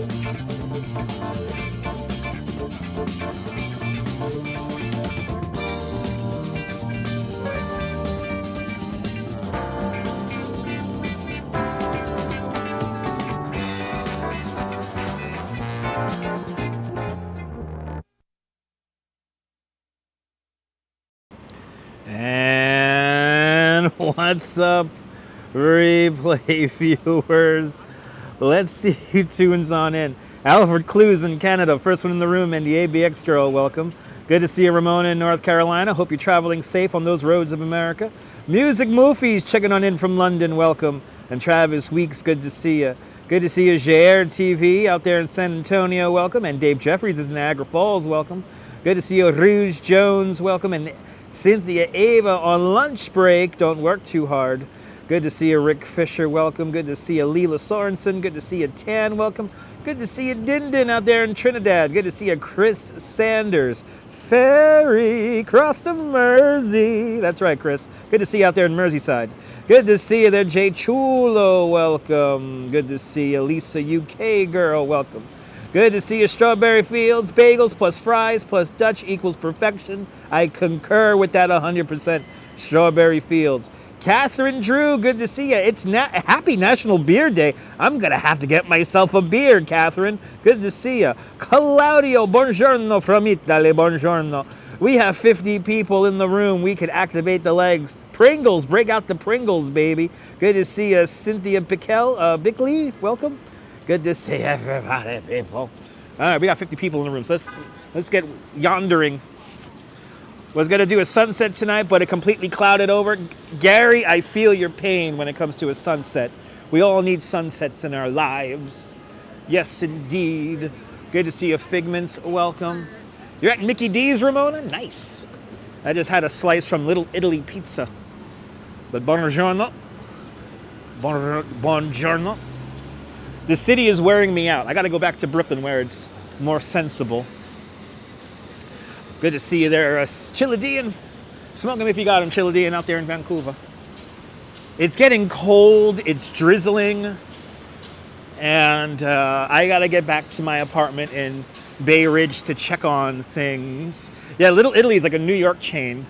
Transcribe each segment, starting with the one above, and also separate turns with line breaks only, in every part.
And what's up, replay viewers? Let's see who tunes on in. Alfred Clues in Canada, first one in the room, and the ABX girl, welcome. Good to see you, Ramona in North Carolina. Hope you're traveling safe on those roads of America. Music Moofies checking on in from London, welcome. And Travis Weeks, good to see you. Good to see you, JR TV out there in San Antonio, welcome. And Dave Jeffries is in Niagara Falls, welcome. Good to see you, Rouge Jones, welcome. And Cynthia Ava on lunch break, don't work too hard. Good to see you, Rick Fisher, welcome. Good to see you, Leela Sorensen. Good to see you, Tan, welcome. Good to see you, Dindin out there in Trinidad. Good to see you, Chris Sanders. Ferry, cross the Mersey. That's right, Chris. Good to see you out there in Merseyside. Good to see you there, Jay Chulo, welcome. Good to see you, Lisa UK girl, welcome. Good to see you, Strawberry Fields. Bagels plus fries plus Dutch equals perfection. I concur with that 100%. Strawberry Fields. Catherine Drew, good to see you. It's Happy National Beer Day. I'm going to have to get myself a beer, Catherine. Good to see you. Claudio, buongiorno from Italy, buongiorno. We have 50 people in the room. We could activate the legs. Pringles, break out the Pringles, baby. Good to see you, Cynthia Bickley, welcome. Good to see everybody, people. All right, we got 50 people in the room, so let's get yondering. Was going to do a sunset tonight, but it completely clouded over. Gary, I feel your pain when it comes to a sunset. We all need sunsets in our lives. Yes, indeed. Good to see you, Figments. Welcome. You're at Mickey D's, Ramona? Nice. I just had a slice from Little Italy Pizza. But buongiorno. Buongiorno. The city is wearing me out. I got to go back to Brooklyn where it's more sensible. Good to see you there, Chilidian. Smoke him if you got him, Chilidian, out there in Vancouver. It's getting cold. It's drizzling. And I got to get back to my apartment in Bay Ridge to check on things. Yeah, Little Italy is like a New York chain.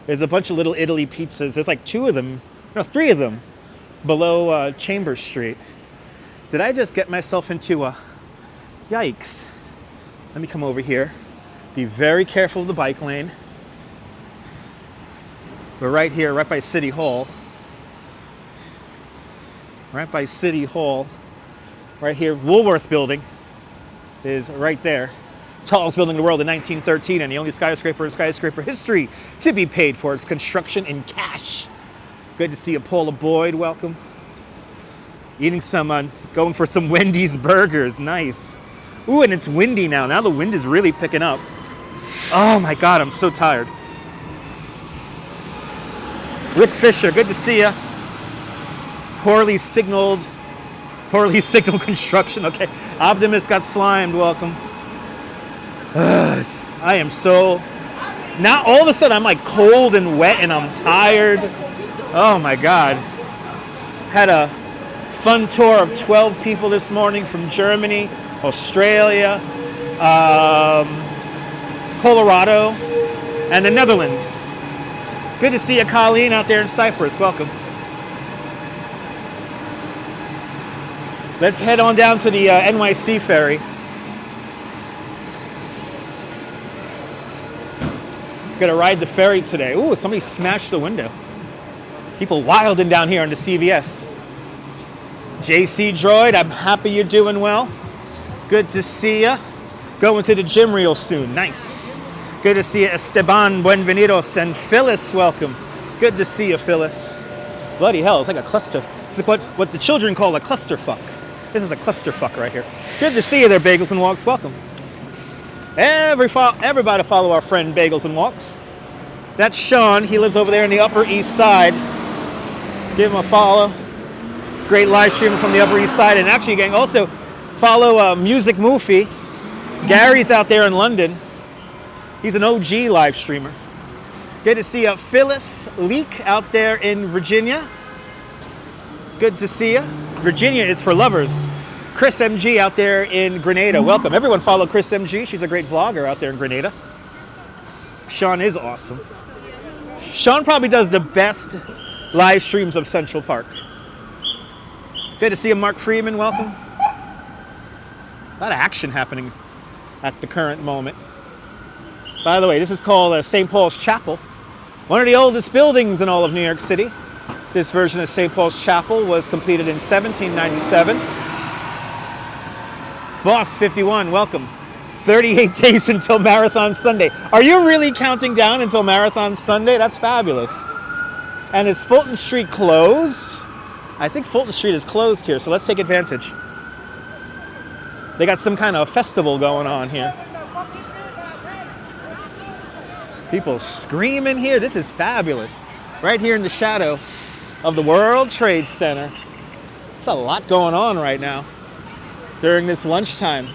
There's a bunch of Little Italy pizzas. There's like 3 of them below Chambers Street. Did I just get myself into a... Yikes. Let me come over here. Be very careful of the bike lane. We're right here, right by City Hall. Right by City Hall. Right here, Woolworth Building is right there. Tallest building in the world in 1913, and the only skyscraper in skyscraper history to be paid for its construction in cash. Good to see you, Paula Boyd. Welcome. Eating some, going for some Wendy's burgers. Nice. Ooh, and it's windy now. Now the wind is really picking up. Oh my God, I'm so tired. Rick Fisher, good to see you. Poorly signaled construction. Okay, Optimus got slimed. Welcome. I am so... Now all of a sudden I'm like cold and wet and I'm tired. Oh my God. Had a fun tour of 12 people this morning from Germany, Australia, Colorado, and the Netherlands. Good to see you, Colleen, out there in Cyprus. Welcome. Let's head on down to the NYC ferry. Gonna ride the ferry today. Ooh, somebody smashed the window. People wilding down here on the CVS. JC Droid, I'm happy you're doing well. Good to see you. Going to the gym real soon. Nice. Good to see you, Esteban Buenvenidos, and Phyllis, welcome. Good to see you, Phyllis. Bloody hell, it's like a cluster. It's like what the children call a clusterfuck. This is a clusterfuck right here. Good to see you there, Bagels and Walks. Welcome. Everybody follow our friend Bagels and Walks. That's Sean. He lives over there in the Upper East Side. Give him a follow. Great live stream from the Upper East Side. And actually, gang, also follow Music Moofy. Gary's out there in London. He's an OG live streamer. Good to see Phyllis Leak out there in Virginia. Good to see you. Virginia is for lovers. Chris MG out there in Grenada. Welcome. Everyone follow Chris MG. She's a great vlogger out there in Grenada. Sean is awesome. Sean probably does the best live streams of Central Park. Good to see you, Mark Freeman. Welcome. A lot of action happening at the current moment. By the way, this is called St. Paul's Chapel. One of the oldest buildings in all of New York City. This version of St. Paul's Chapel was completed in 1797. Boss 51, welcome. 38 days until Marathon Sunday. Are you really counting down until Marathon Sunday? That's fabulous. And is Fulton Street closed? I think Fulton Street is closed here, so let's take advantage. They got some kind of festival going on here. People screaming here. This is fabulous. Right here in the shadow of the World Trade Center. There's a lot going on right now during this lunchtime.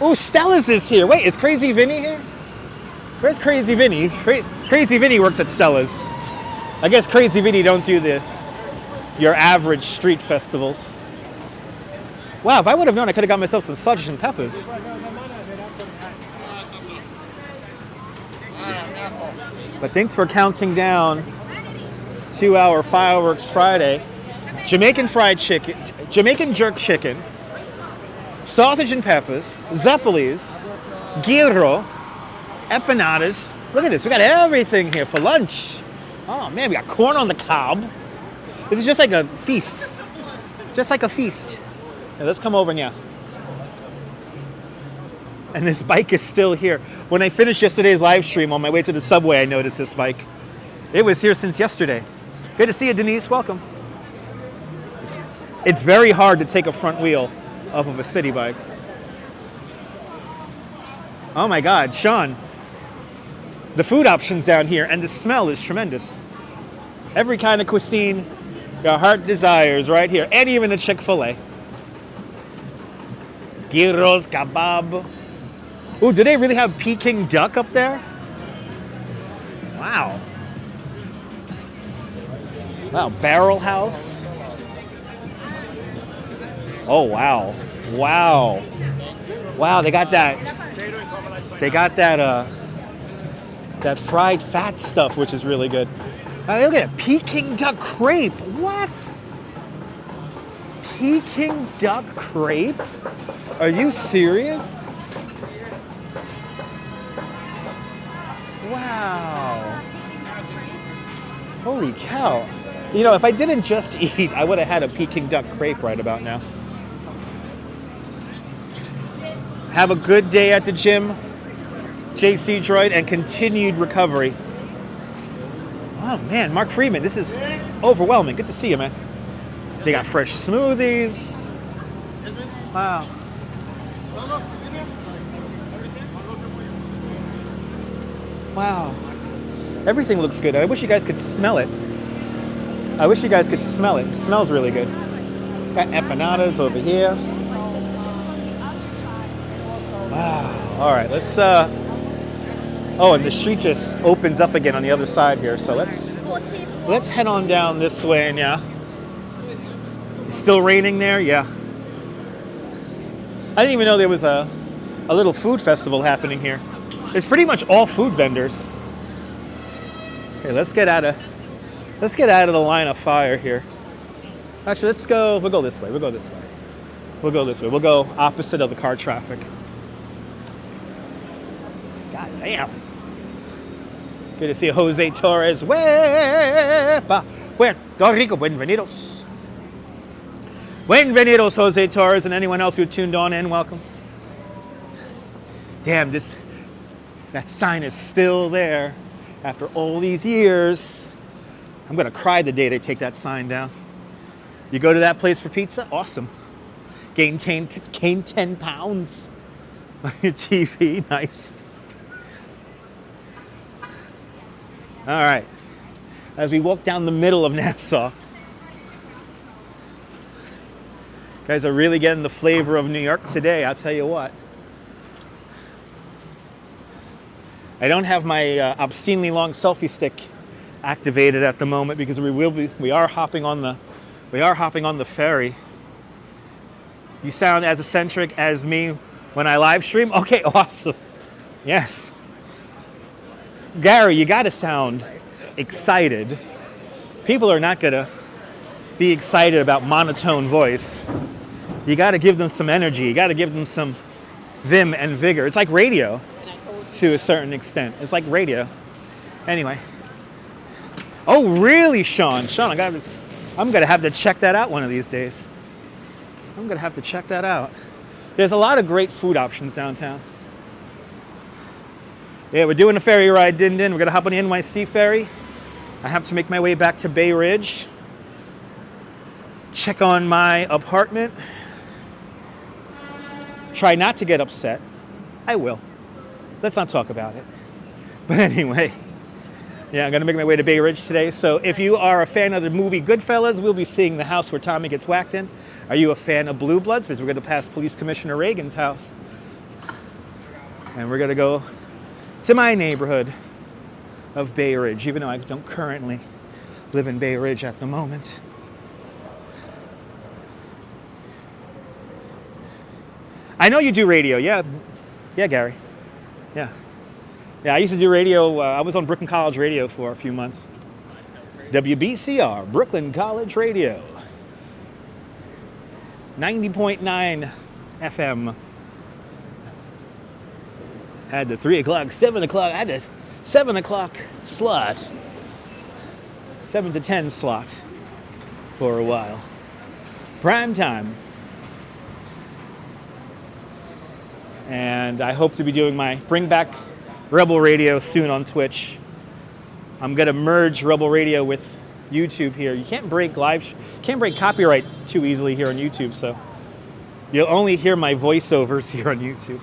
Oh, Stella's is here. Wait, is Crazy Vinny here? Where's Crazy Vinny? Crazy Vinny works at Stella's. I guess Crazy Vinny don't do your average street festivals. Wow, if I would have known, I could have got myself some Sgt. Peppers. But thanks for counting down to our Fireworks Friday. Jamaican fried chicken, Jamaican jerk chicken, sausage and peppers, zeppelis, gyro, empanadas. Look at this, we got everything here for lunch. Oh man, we got corn on the cob. This is just like a feast. Just like a feast. Yeah, let's come over now. And this bike is still here. When I finished yesterday's live stream on my way to the subway, I noticed this bike. It was here since yesterday. Good to see you, Denise. Welcome. It's very hard to take a front wheel off of a city bike. Oh my God, Sean. The food options down here and the smell is tremendous. Every kind of cuisine your heart desires right here. And even the Chick-fil-A. Gyros, kebab. Ooh, do they really have Peking duck up there? Wow. Wow, Barrel House. Oh, wow. Wow. Wow, they got that. They got that, that fried fat stuff, which is really good. Look at it, Peking duck crepe. What? Peking duck crepe? Are you serious? Wow. Holy cow. You know, if I didn't just eat, I would have had a Peking duck crepe right about now. Have a good day at the gym, JC Droid, and continued recovery. Oh man, Mark Freeman, this is overwhelming. Good to see you, man. They got fresh smoothies. Wow. Wow. Everything looks good. I wish you guys could smell it. I wish you guys could smell it. It smells really good. Got empanadas over here. Wow. All right, let's oh, and the street just opens up again on the other side here. So let's head on down this way. And yeah. It's still raining there? Yeah. I didn't even know there was a little food festival happening here. It's pretty much all food vendors. Okay, let's get out of the line of fire here. Actually, we'll go this way. We'll go this way. We'll go this way. We'll go opposite of the car traffic. God damn. Good to see Jose Torres. Puerto Rico, bienvenidos. Bienvenidos, Jose Torres, and anyone else who tuned on in, welcome. Damn, that sign is still there after all these years. I'm gonna cry the day they take that sign down. You go to that place for pizza? Awesome. Gain 10 pounds on your TV, nice. All right, as we walk down the middle of Nassau, guys are really getting the flavor of New York today, I'll tell you what. I don't have my obscenely long selfie stick activated at the moment because we are hopping on the ferry. You sound as eccentric as me when I live stream? Okay, awesome. Yes. Gary, you got to sound excited. People are not going to be excited about monotone voice. You got to give them some energy. You got to give them some vim and vigor. It's like radio to a certain extent. It's like radio. Anyway. Oh, really, Sean? Sean, I'm going to have to check that out one of these days. I'm going to have to check that out. There's a lot of great food options downtown. Yeah, we're doing a ferry ride, We're going to hop on the NYC ferry. I have to make my way back to Bay Ridge. Check on my apartment. Try not to get upset. I will. Let's not talk about it. But anyway, yeah, I'm going to make my way to Bay Ridge today. So if you are a fan of the movie Goodfellas, we'll be seeing the house where Tommy gets whacked in. Are you a fan of Blue Bloods? Because we're going to pass Police Commissioner Reagan's house. And we're going to go to my neighborhood of Bay Ridge, even though I don't currently live in Bay Ridge at the moment. I know you do radio, yeah. Yeah, Gary. Yeah. Yeah, I used to do radio. I was on Brooklyn College Radio for a few months. WBCR, Brooklyn College Radio. 90.9 FM. Had the 3 o'clock, 7 o'clock, I had the 7 o'clock slot. 7 to 10 slot for a while. Prime time. And I hope to be doing my Bring Back Rebel Radio soon on Twitch. I'm gonna merge Rebel Radio with YouTube here. You can't break copyright too easily here on YouTube, so you'll only hear my voiceovers here on YouTube.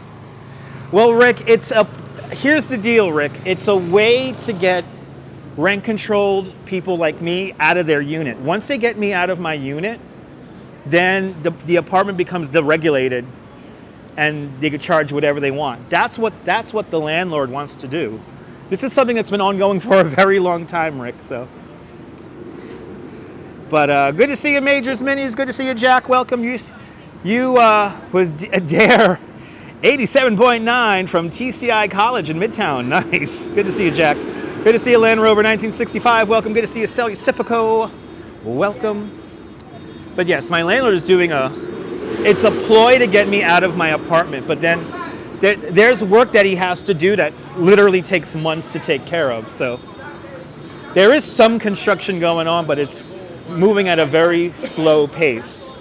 Well, Rick, here's the deal, Rick. It's a way to get rent-controlled people like me out of their unit. Once they get me out of my unit, then the apartment becomes deregulated, and they could charge whatever they want. That's what the landlord wants to do. This is something that's been ongoing for a very long time, Rick. So, but good to see you, Majors Minis. Good to see you, Jack. Welcome. You was Dare 87.9 from TCI College in Midtown. Nice. Good to see you, Jack. Good to see you, Land Rover 1965. Welcome. Good to see you, Sally Sipico. Welcome. But yes, my landlord is doing it's a ploy to get me out of my apartment, but then there's work that he has to do that literally takes months to take care of. So there is some construction going on, but it's moving at a very slow pace.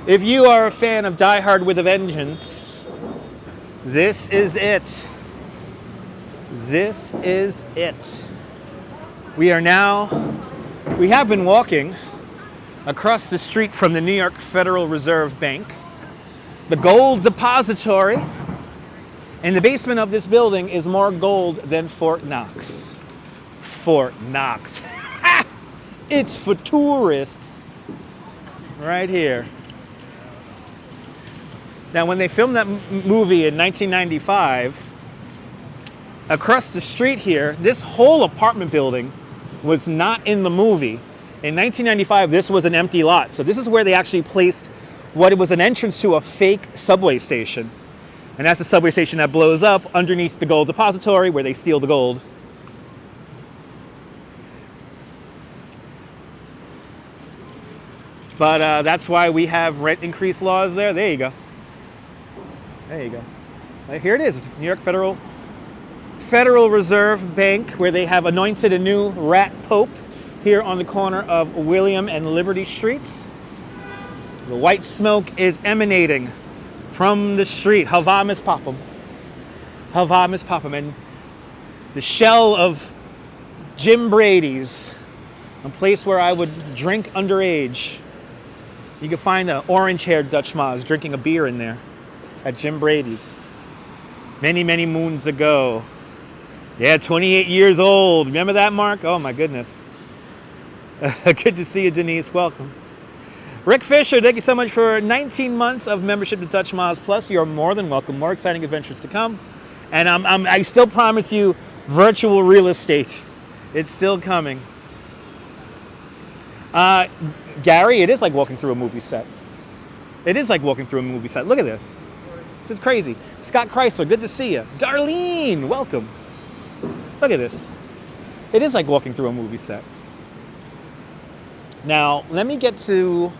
If you are a fan of Die Hard with a Vengeance, this is it. This is it. We have been walking across the street from the New York Federal Reserve Bank, the gold depository. In the basement of this building is more gold than Fort Knox. Fort Knox. It's for tourists. Right here. Now, when they filmed that movie in 1995, across the street here, this whole apartment building was not in the movie. In 1995, this was an empty lot. So this is where they actually placed what was an entrance to a fake subway station. And that's the subway station that blows up underneath the gold depository where they steal the gold. But that's why we have rent increase laws there. There you go. There you go. Here it is, New York Federal Reserve Bank, where they have anointed a new rat pope here on the corner of William and Liberty Streets. The white smoke is emanating from the street. Havamis Papam. Havamis Papam. And the shell of Jim Brady's, a place where I would drink underage. You can find the orange-haired Dutch Maz drinking a beer in there at Jim Brady's. Many, many moons ago. Yeah, 28 years old. Remember that, Mark? Oh, my goodness. Good to see you, Denise. Welcome. Rick Fisher, thank you so much for 19 months of membership to Dutch Maz Plus. You're more than welcome. More exciting adventures to come. And I still promise you virtual real estate. It's still coming. Gary, it is like walking through a movie set. It is like walking through a movie set. Look at this. This is crazy. Scott Chrysler, good to see you. Darlene, welcome. Look at this. It is like walking through a movie set. Now, let me get to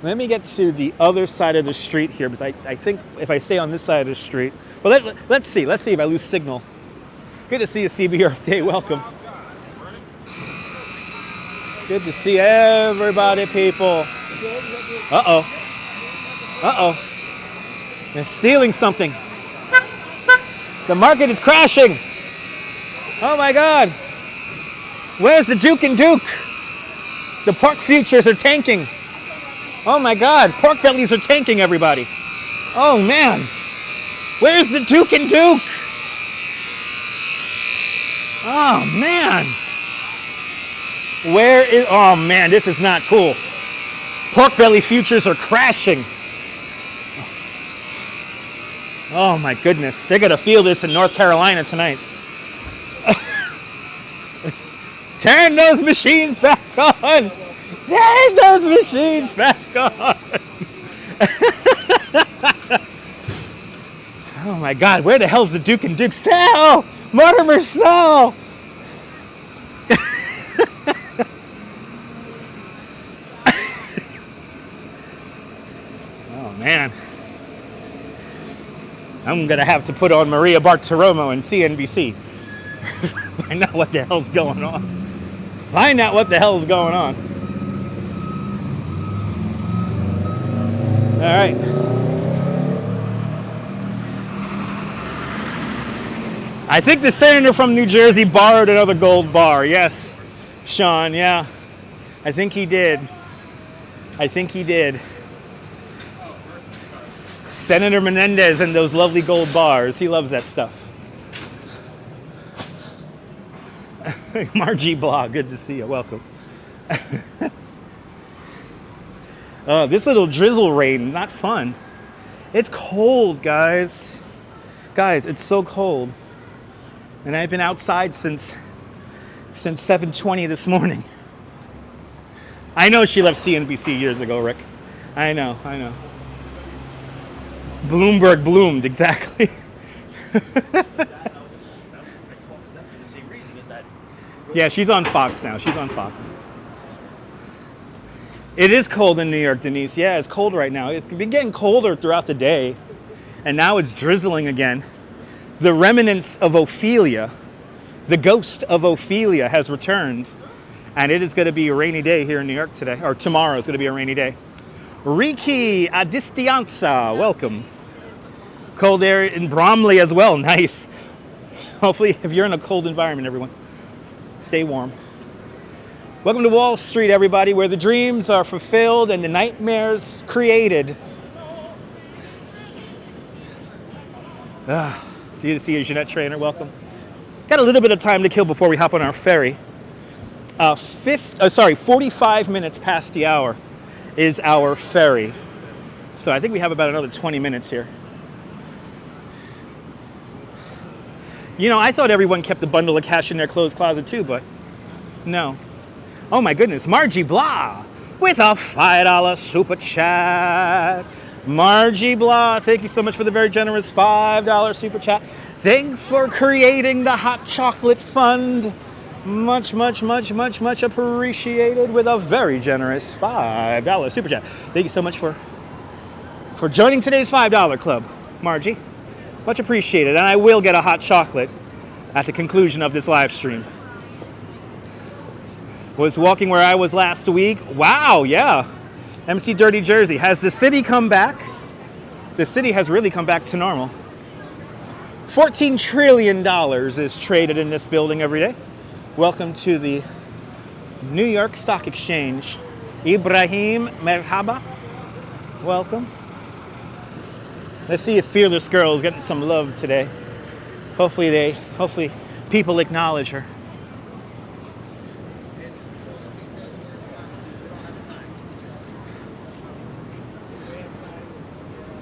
the other side of the street here, because I think if I stay on this side of the street, well, let's see if I lose signal. Good to see you, CB Earth Day, welcome. Good to see everybody, people. Uh-oh. Uh-oh. They're stealing something. The market is crashing. Oh my God. Where's the Duke and Duke? The pork futures are tanking. Oh my God, pork bellies are tanking, everybody. Oh man. Where's the Duke and Duke? Oh man. Oh man, this is not cool. Pork belly futures are crashing. Oh my goodness, they're gonna feel this in North Carolina tonight. Turn those machines back on. Turn those machines back on. Oh my God, where the hell's the Duke and Duke? Sell! Mortimer, sell! Oh man. I'm gonna have to put on Maria Bartiromo and CNBC. Find out what the hell's going on. Find out what the hell's going on. All right. I think the senator from New Jersey borrowed another gold bar. Yes, Sean, yeah. I think he did. I think he did. Senator Menendez and those lovely gold bars. He loves that stuff. Margie Blah, good to see you. Welcome. This little drizzle rain, not fun. It's cold, guys. Guys, it's so cold. And I've been outside since 7:20 this morning. I know she left CNBC years ago, Rick. I know. Bloomberg bloomed, exactly. Yeah, she's on Fox now. She's on Fox. It is cold in New York, Denise. Yeah, it's cold right now. It's been getting colder throughout the day, and now it's drizzling again. The remnants of Ophelia, the ghost of Ophelia has returned, and it is going to be a rainy day here in New York today, or tomorrow is going to be a rainy day. Riki Adistianza, welcome. Cold air in Bromley as well, nice. Hopefully, if you're in a cold environment, everyone, stay warm. Welcome to Wall Street, everybody, where the dreams are fulfilled and the nightmares created. Good to see you, Jeanette Trainer, welcome. Got a little bit of time to kill before we hop on our ferry. 45 minutes past the hour is our ferry. So I think we have about another 20 minutes here. You know, I thought everyone kept a bundle of cash in their clothes closet too, but no. Oh my goodness, Margie Blah with a $5 super chat. Margie Blah, thank you so much for the very generous $5 super chat. Thanks for creating the Hot Chocolate Fund. Much appreciated with a very generous $5 super chat. Thank you so much for joining today's $5 club, Margie. Much appreciated, and I will get a hot chocolate at the conclusion of this live stream. Was walking where I was last week. Wow, yeah. MC Dirty Jersey. Has the city come back? The city has really come back to normal. $14 trillion is traded in this building every day. Welcome to the New York Stock Exchange. Ibrahim Merhaba. Welcome. Let's see if Fearless Girl is getting some love today. Hopefully people acknowledge her.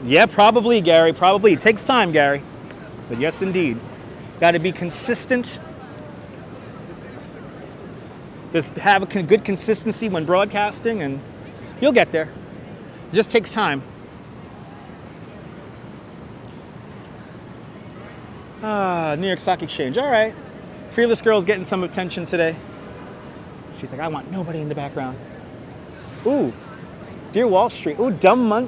Yeah, probably, Gary. Probably. It takes time, Gary. But yes, indeed. Got to be consistent. Just have a good consistency when broadcasting, and You'll get there. It just takes time. New York Stock Exchange. All right. Fearless Girl's getting some attention today. She's like, I want nobody in the background. Ooh, Dear Wall Street. Ooh, Dumb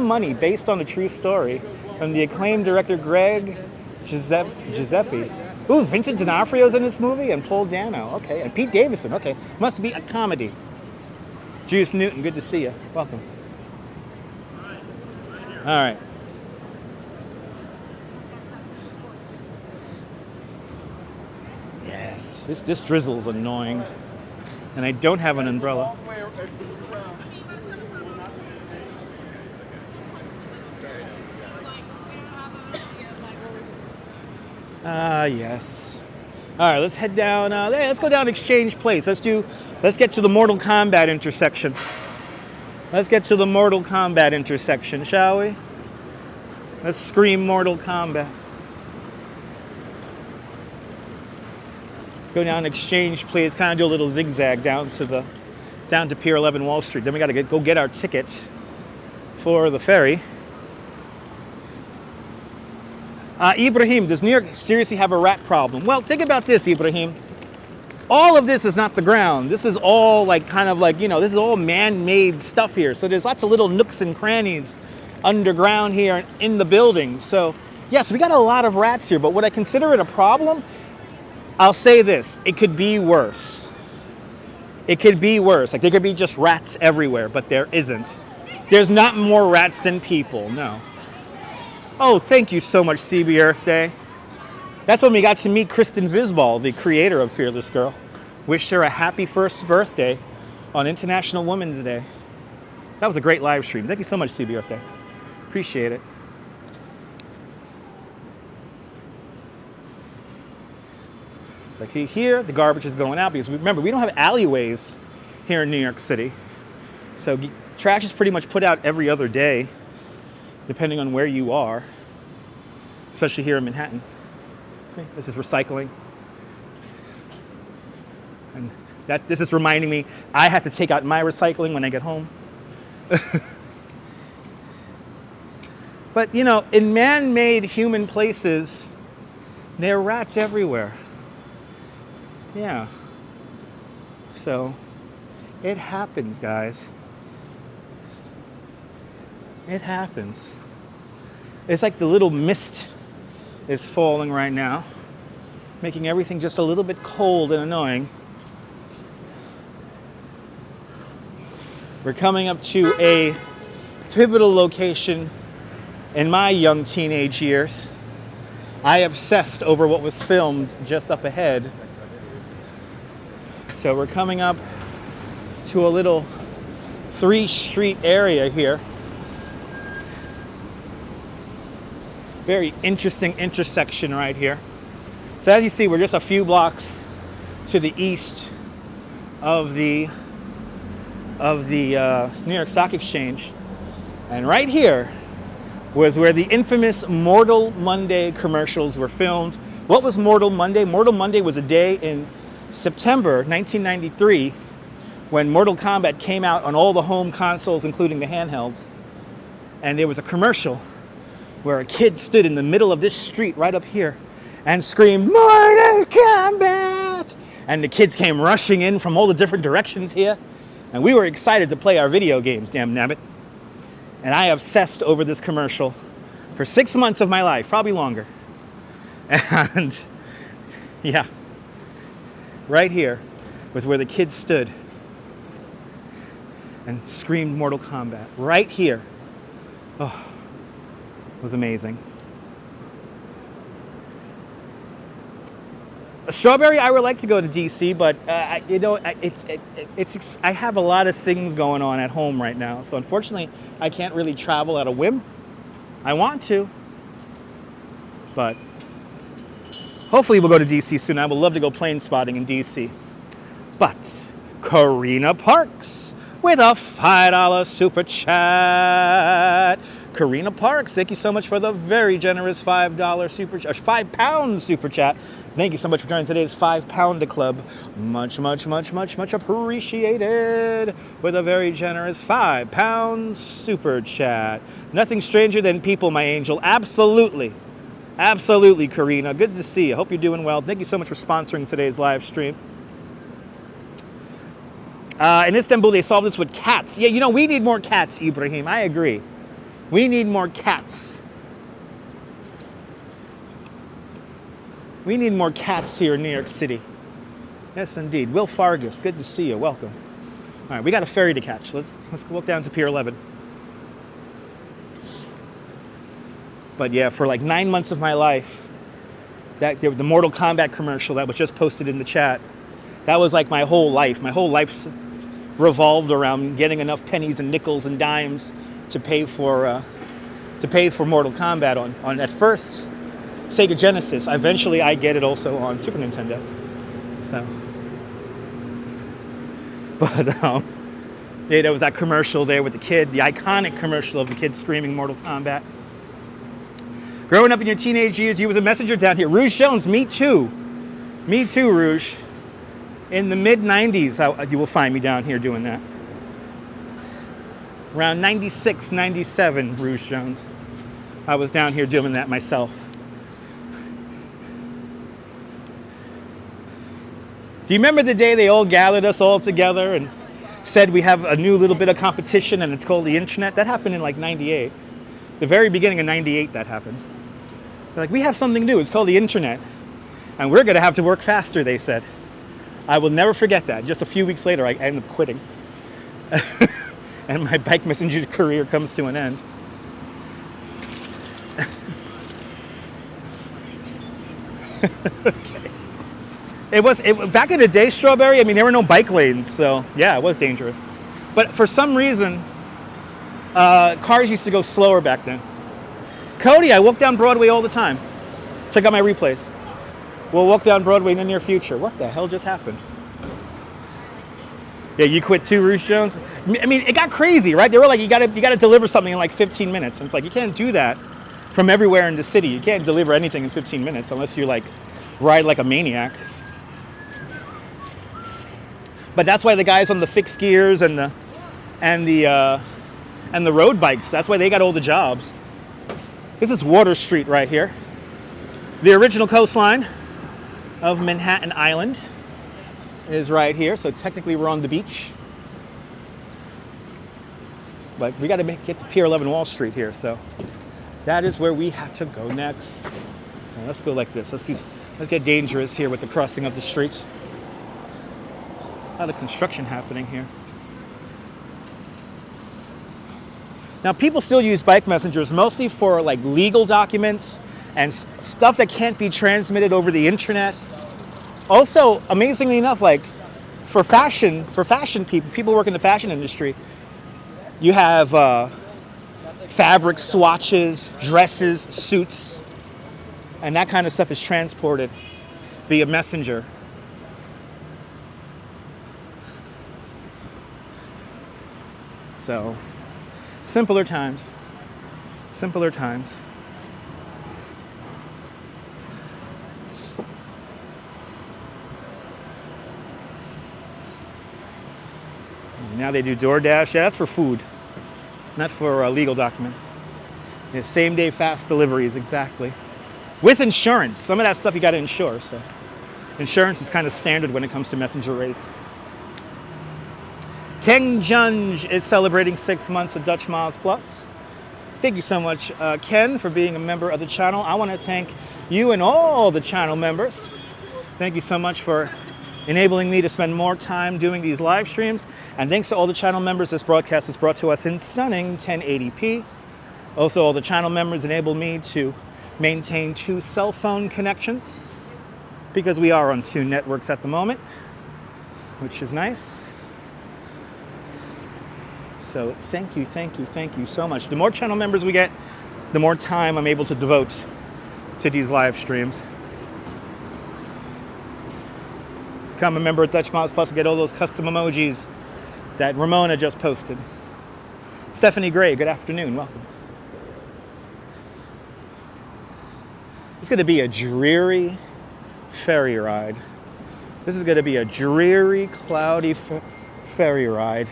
Money, based on a true story from the acclaimed director Greg Giuseppe. Ooh, Vincent D'Onofrio's in this movie and Paul Dano. Okay, and Pete Davidson. Okay, must be a comedy. Juice Newton, good to see you. Welcome. All right. Yes, this drizzle's annoying, and I don't have an umbrella. Yes. All right, let's head down. Let's go down Exchange Place. Let's get to the Mortal Kombat intersection. Let's get to the Mortal Kombat intersection, shall we? Let's scream Mortal Kombat. Go down Exchange Place, kind of do a little zigzag down to Pier 11 Wall Street. Then we got to go get our ticket for the ferry. Ibrahim, does New York seriously have a rat problem? Well, think about this, Ibrahim. All of this is not the ground. This is all this is all man-made stuff here. So there's lots of little nooks and crannies underground here in the building. So yes, we got a lot of rats here, but would I consider it a problem? I'll say this, it could be worse. It could be worse. Like there could be just rats everywhere, but there isn't. There's not more rats than people, no. Oh, thank you so much, CB Earth Day. That's when we got to meet Kristen Visbal, the creator of Fearless Girl. Wished her a happy first birthday on International Women's Day. That was a great live stream. Thank you so much, CB Earth Day. Appreciate it. It's like here, the garbage is going out because remember, we don't have alleyways here in New York City. So trash is pretty much put out every other day, depending on where you are, especially here in Manhattan. See, this is recycling. And this is reminding me, I have to take out my recycling when I get home. But, you know, in man-made human places, there are rats everywhere. Yeah. So, it happens, guys. It happens. It's like the little mist is falling right now, making everything just a little bit cold and annoying. We're coming up to a pivotal location in my young teenage years. I obsessed over what was filmed just up ahead. So we're coming up to a little 3-street area here. Very interesting intersection right here. So as you see, we're just a few blocks to the east of the New York Stock Exchange. And right here was where the infamous Mortal Monday commercials were filmed. What was Mortal Monday? Mortal Monday was a day in September 1993 when Mortal Kombat came out on all the home consoles, including the handhelds. And there was a commercial where a kid stood in the middle of this street right up here and screamed, "Mortal Kombat!" And the kids came rushing in from all the different directions here. And we were excited to play our video games, damn nabbit. And I obsessed over this commercial for 6 months of my life, probably longer. And yeah, right here was where the kids stood and screamed Mortal Kombat. Right here. Oh, it was amazing. Strawberry, I would like to go to DC, but I have a lot of things going on at home right now. So unfortunately, I can't really travel at a whim. I want to, but hopefully we'll go to DC soon. I would love to go plane spotting in DC. But Karina Parks with a $5 super chat. Karina Parks, thank you so much for the very generous $5 super chat, £5 super chat. Thank you so much for joining today's £5 club. Much, much, much, much, much appreciated. With a very generous £5 super chat. Nothing stranger than people, my angel. Absolutely. Absolutely, Karina. Good to see you. Hope you're doing well. Thank you so much for sponsoring today's live stream. In Istanbul, they solved this with cats. Yeah, you know, we need more cats, Ibrahim. I agree. We need more cats. We need more cats here in New York City. Yes, indeed. Will Fargus, good to see you. Welcome. All right, we got a ferry to catch. Let's walk down to Pier 11. But yeah, for like 9 months of my life, the Mortal Kombat commercial that was just posted in the chat, that was like my whole life. My whole life revolved around getting enough pennies and nickels and dimes to pay for Mortal Kombat on at first Sega Genesis. Eventually, I get it also on Super Nintendo. So, but yeah, there was that commercial there with the kid, the iconic commercial of the kid screaming Mortal Kombat. Growing up in your teenage years, you was a messenger down here. Rouge Jones, me too. Me too, Rouge. In the mid-90s, you will find me down here doing that. Around 96, 97, Rouge Jones. I was down here doing that myself. Do you remember the day they all gathered us all together and said we have a new little bit of competition and it's called the internet? That happened in like 98. The very beginning of 98 that happened. They're like, we have something new, it's called the internet. And we're gonna have to work faster, they said. I will never forget that. Just a few weeks later, I ended up quitting. And my bike messenger career comes to an end. Okay. It was back in the day, Strawberry, I mean, there were no bike lanes, so yeah, it was dangerous. But for some reason, cars used to go slower back then. Cody, I walk down Broadway all the time. Check out my replays. We'll walk down Broadway in the near future. What the hell just happened? Yeah, you quit too, Rouge Jones? I mean, it got crazy, right? They were like, you gotta deliver something in like 15 minutes. And it's like, you can't do that from everywhere in the city. You can't deliver anything in 15 minutes unless you like ride like a maniac. But that's why the guys on the fixed gears and the road bikes, that's why they got all the jobs. This is Water Street right here. The original coastline of Manhattan Island is right here, so technically we're on the beach. But we got to get to Pier 11 Wall Street here, so that is where we have to go next. Right, let's go like this. Let's get dangerous here with the crossing of the streets. A lot of construction happening here. Now, people still use bike messengers mostly for like legal documents and stuff that can't be transmitted over the internet. Also, amazingly enough, like for fashion people work in the fashion industry, you have fabric swatches, dresses, suits, and that kind of stuff is transported via messenger. So, simpler times. Simpler times. Now they do DoorDash. Yeah, that's for food, not for legal documents. Yeah, same day fast deliveries, exactly. With insurance. Some of that stuff you got to insure. So insurance is kind of standard when it comes to messenger rates. Ken Junge is celebrating 6 months of Dutch Miles Plus. Thank you so much, Ken, for being a member of the channel. I want to thank you and all the channel members. Thank you so much for enabling me to spend more time doing these live streams. And thanks to all the channel members, this broadcast is brought to us in stunning 1080p. Also, all the channel members enable me to maintain 2 cell phone connections because we are on 2 networks at the moment, which is nice. So thank you so much. The more channel members we get, the more time I'm able to devote to these live streams. Become a member at Dutch Miles Plus and get all those custom emojis that Ramona just posted. Stephanie Gray, good afternoon, welcome. It's going to be a dreary ferry ride. This is going to be a dreary, cloudy ferry ride.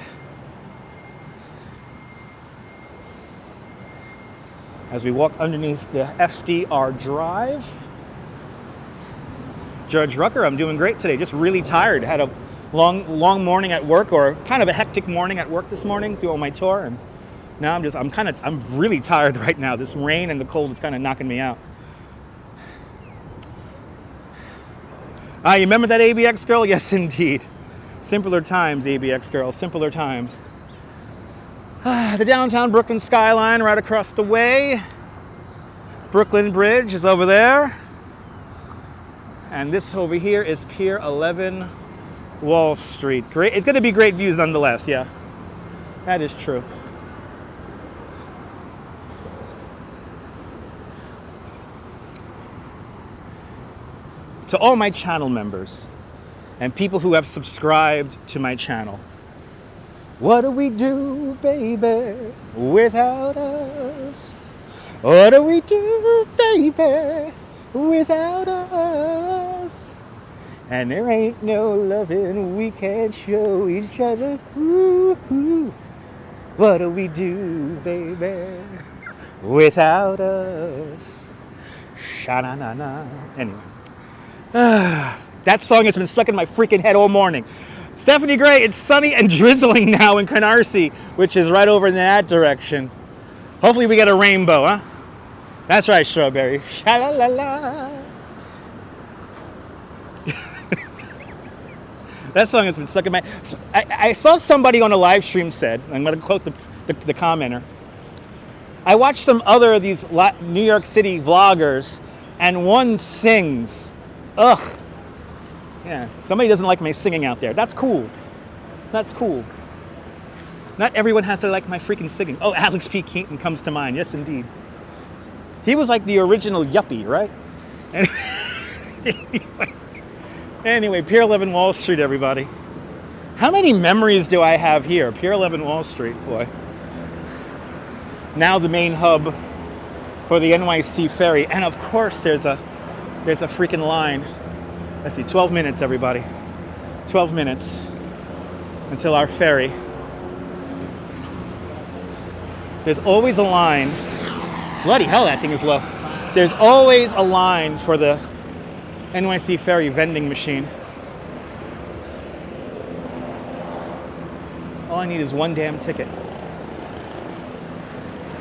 As we walk underneath the FDR Drive. Judge Rucker, I'm doing great today. Just really tired. Had a long morning at work, or kind of a hectic morning at work this morning, doing my tour, and now I'm really tired right now. This rain and the cold is kind of knocking me out. You remember that ABX girl? Yes, indeed. Simpler times, ABX girl, simpler times. The downtown Brooklyn skyline right across the way. Brooklyn Bridge is over there. And this over here is Pier 11 Wall Street. Great. It's going to be great views nonetheless, yeah. That is true. To all my channel members and people who have subscribed to my channel, what do we do, baby, without us? What do we do, baby, without us? And there ain't no loving we can't show each other. Ooh, what do we do, baby, without us? Sha-na-na-na. Anyway. That song has been stuck in my freaking head all morning. Stephanie Gray, it's sunny and drizzling now in Canarsie, which is right over in that direction. Hopefully we get a rainbow, huh? That's right, Strawberry. Sha-la-la-la. That song has been stuck in my... I saw somebody on a live stream said, I'm going to quote the commenter, I watched some other of these New York City vloggers, and one sings. Ugh. Yeah, somebody doesn't like my singing out there. That's cool. That's cool. Not everyone has to like my freaking singing. Oh, Alex P. Keaton comes to mind. Yes, indeed. He was like the original yuppie, right? Anyway, Pier 11 Wall Street, everybody. How many memories do I have here? Pier 11 Wall Street, boy. Now the main hub for the NYC ferry. And of course, there's a freaking line. Let's see, 12 minutes, everybody. 12 minutes until our ferry. There's always a line. Bloody hell, that thing is low. There's always a line for the NYC ferry vending machine. All I need is one damn ticket.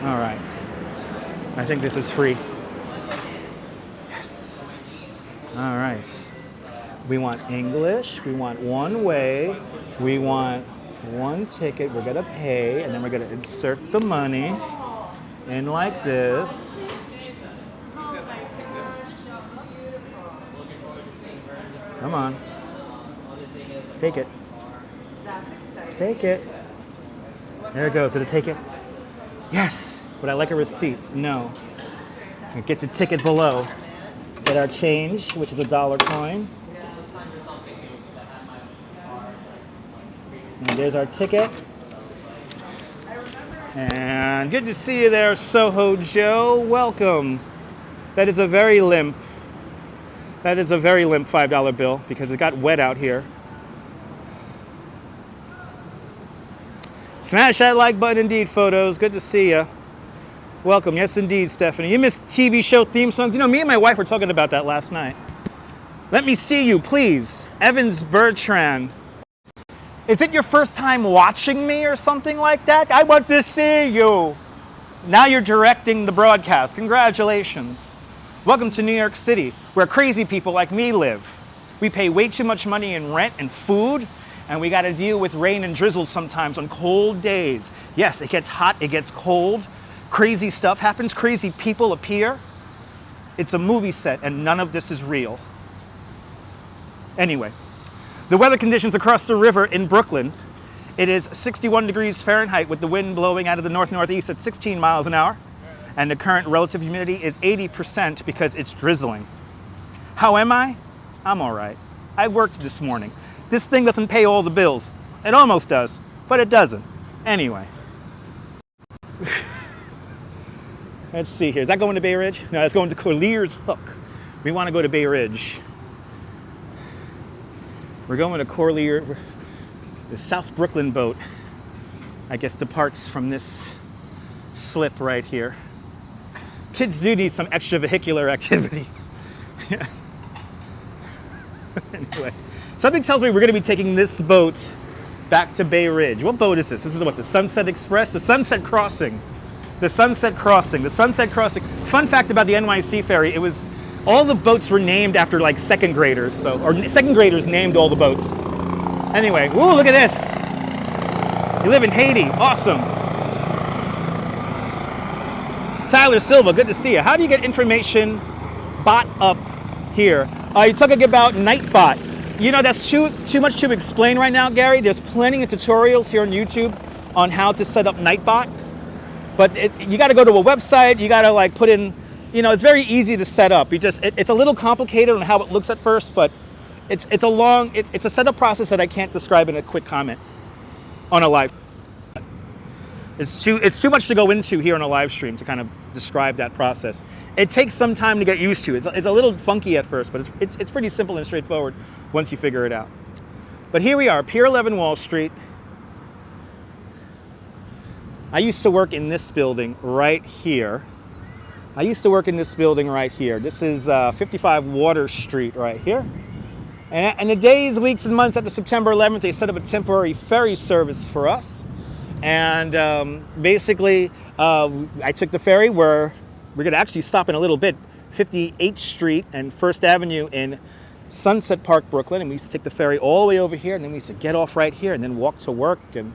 All right. I think this is free. Yes. All right. We want English. We want one way. We want one ticket. We're going to pay, and then we're going to insert the money in like this. Come on. Take it. Take it. There it goes. Did it take it? Yes. Would I like a receipt? No. Get the ticket below. Get our change, which is a $1 coin. And there's our ticket. And good to see you there, Soho Joe. Welcome. That is a very limp $5 bill because it got wet out here. Smash that like button indeed, photos. Good to see you. Welcome. Yes, indeed, Stephanie. You missed TV show theme songs. You know, me and my wife were talking about that last night. Let me see you, please. Evans Bertrand. Is it your first time watching me or something like that? I want to see you. Now you're directing the broadcast. Congratulations. Welcome to New York City, where crazy people like me live. We pay way too much money in rent and food, and we got to deal with rain and drizzle sometimes on cold days. Yes, it gets hot, it gets cold. Crazy stuff happens, crazy people appear. It's a movie set, and none of this is real. Anyway. The weather conditions across the river in Brooklyn, it is 61 degrees Fahrenheit with the wind blowing out of the north-northeast at 16 miles an hour. And the current relative humidity is 80% because it's drizzling. How am I? I'm all right. I worked this morning. This thing doesn't pay all the bills. It almost does, but it doesn't. Anyway. Let's see here. Is that going to Bay Ridge? No, that's going to Colliers Hook. We want to go to Bay Ridge. We're going to Corlear. The South Brooklyn boat, I guess, departs from this slip right here. Kids do need some extravehicular activities. Anyway, something tells me we're going to be taking this boat back to Bay Ridge. What boat is this? This is what, the Sunset Express? The Sunset Crossing. The Sunset Crossing. The Sunset Crossing. Fun fact about the NYC ferry, it was, all the boats were named after like second graders. So, or second graders named all the boats. Anyway, ooh, look at this. You live in Haiti. Awesome. Tyler Silva, good to see you. How do you get information bot up here? You're talking about Nightbot. You know, that's too much to explain right now, Gary. There's plenty of tutorials here on YouTube on how to set up Nightbot. But you got to go to a website. You got to like put in, you know, it's very easy to set up. You just, it's a little complicated on how it looks at first, but it's a setup process that I can't describe in a quick comment on a live. It's too much to go into here on a live stream to kind of describe that process. It takes some time to get used to. It's a little funky at first, but it's pretty simple and straightforward once you figure it out. But here we are, Pier 11 Wall Street. I used to work in this building right here. This is 55 Water Street right here. And in the days, weeks, and months after September 11th, they set up a temporary ferry service for us. And basically, I took the ferry where we're going to actually stop in a little bit, 58th Street and 1st Avenue in Sunset Park, Brooklyn. And we used to take the ferry all the way over here, and then we used to get off right here and then walk to work. And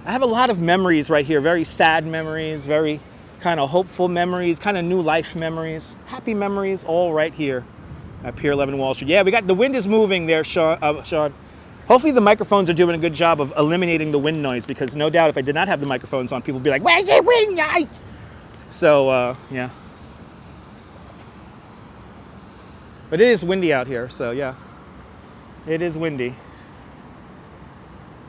I have a lot of memories right here, very sad memories, very kind of hopeful memories, kind of new life memories, happy memories, all right here at Pier 11 Wall Street. Yeah, we got, the wind is moving there, Sean. Hopefully the microphones are doing a good job of eliminating the wind noise, because no doubt if I did not have the microphones on, people would be like, where's the wind noise? So, yeah. But it is windy out here, so yeah. It is windy.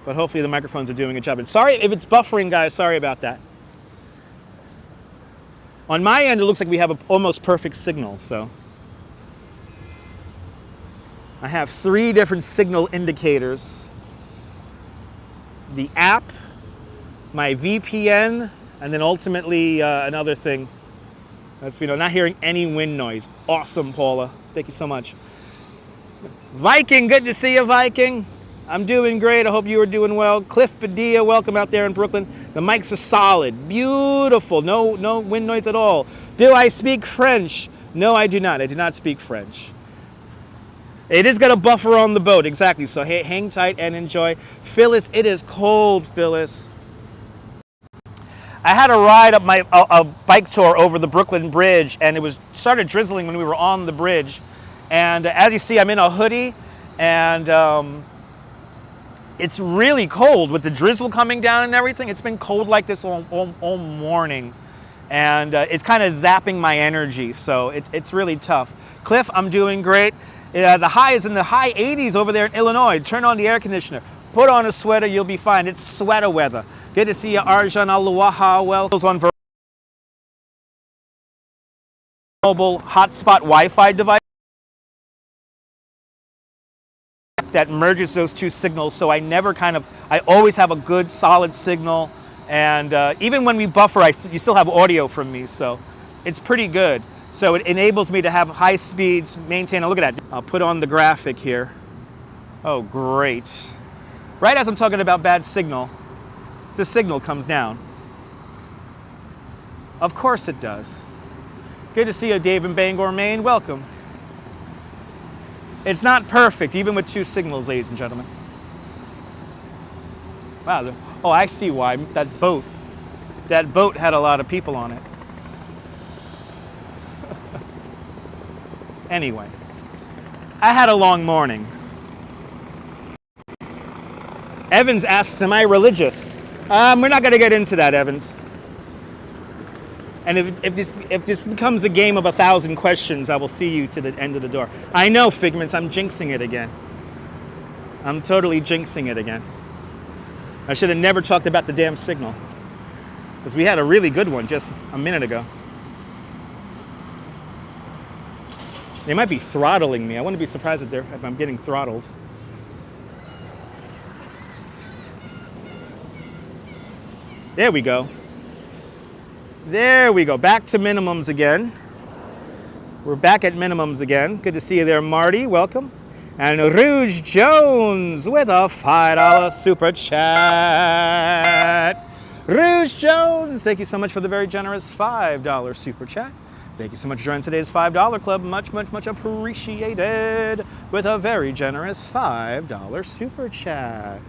But hopefully the microphones are doing a job. And sorry if it's buffering, guys, sorry about that. On my end, it looks like we have an almost perfect signal, so. I have 3 different signal indicators. The app, my VPN, and then ultimately another thing. That's, you know, not hearing any wind noise. Awesome, Paula. Thank you so much. Viking, good to see you, Viking. I'm doing great. I hope you are doing well. Cliff Padilla, welcome out there in Brooklyn. The mics are solid. Beautiful. No wind noise at all. Do I speak French? No, I do not. I do not speak French. It is going to buffer on the boat, exactly. So hey, hang tight and enjoy. Phyllis, it is cold, Phyllis. I had a ride up a bike tour over the Brooklyn Bridge, and it started drizzling when we were on the bridge. And as you see, I'm in a hoodie, and it's really cold with the drizzle coming down and everything. It's been cold like this all morning, and it's kind of zapping my energy, so it's really tough. Cliff, I'm doing great. The high is in the high 80s over there in Illinois. Turn on the air conditioner. Put on a sweater, you'll be fine. It's sweater weather. Good to see you, Arjan Al-Luwaha. Well, on Verizon mobile hotspot Wi-Fi device that merges those 2 signals, so I always have a good solid signal, and even when we buffer, you still have audio from me, so it's pretty good. So it enables me to have high speeds, maintain, look at that. I'll put on the graphic here. Oh, great. Right as I'm talking about bad signal, the signal comes down. Of course it does. Good to see you, Dave in Bangor, Maine. Welcome. It's not perfect, even with 2 signals, ladies and gentlemen. Wow, oh, I see why. That boat had a lot of people on it. Anyway, I had a long morning. Evans asks, am I religious? We're not going to get into that, Evans. And if this becomes a game of 1,000 questions, I will see you to the end of the door. I know, Figments, I'm jinxing it again. I'm totally jinxing it again. I should have never talked about the damn signal, because we had a really good one just a minute ago. They might be throttling me. I wouldn't be surprised if I'm getting throttled. There we go. There we go. Back to minimums again. We're back at minimums again. Good to see you there, Marty. Welcome. And Rouge Jones with a $5 super chat. Rouge Jones, thank you so much for the very generous $5 super chat. Thank you so much for joining today's $5 club. Much, much, much appreciated with a very generous $5 super chat.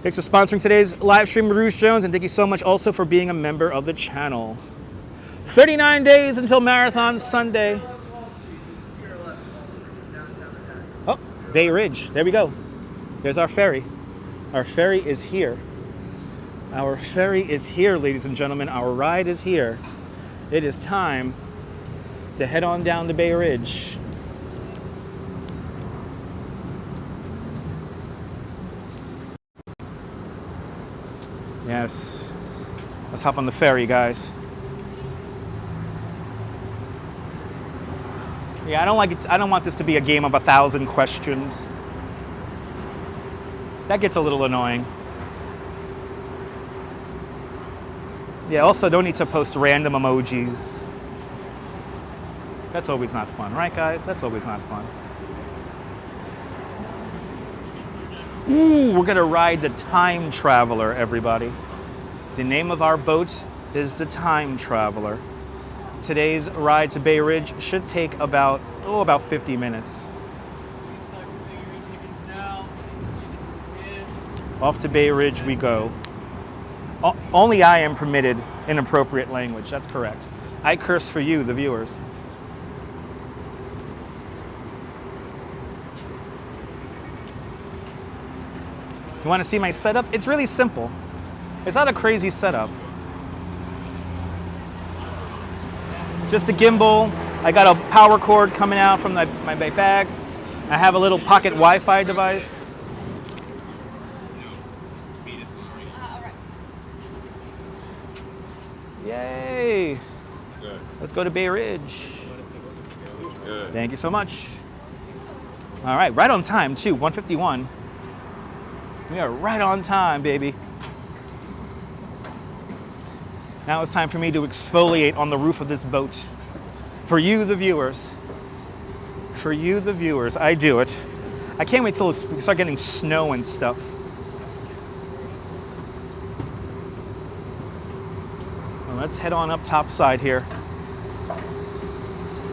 Thanks for sponsoring today's live stream, Rouge Jones, and thank you so much also for being a member of the channel. 39 days until Marathon Sunday. Oh, Bay Ridge. There we go. There's our ferry. Our ferry is here. Our ferry is here, ladies and gentlemen. Our ride is here. It is time to head on down to Bay Ridge. Yes. Let's hop on the ferry, guys. Yeah, I don't like it. I don't want this to be a game of 1,000 questions. That gets a little annoying. Yeah, also don't need to post random emojis. That's always not fun, right guys? That's always not fun. Ooh, we're gonna ride the Time Traveler, everybody. The name of our boat is the Time Traveler. Today's ride to Bay Ridge should take about 50 minutes. Off to Bay Ridge we go. Only I am permitted inappropriate language, that's correct. I curse for you, the viewers. You want to see my setup? It's really simple. It's not a crazy setup. Just a gimbal. I got a power cord coming out from my bag. I have a little pocket Wi-Fi device. Yay! Good. Let's go to Bay Ridge. Good. Thank you so much. All right, right on time too, 1:51. We are right on time, baby. Now it's time for me to exfoliate on the roof of this boat. For you, the viewers. For you, the viewers, I do it. I can't wait till we start getting snow and stuff. Well, let's head on up topside here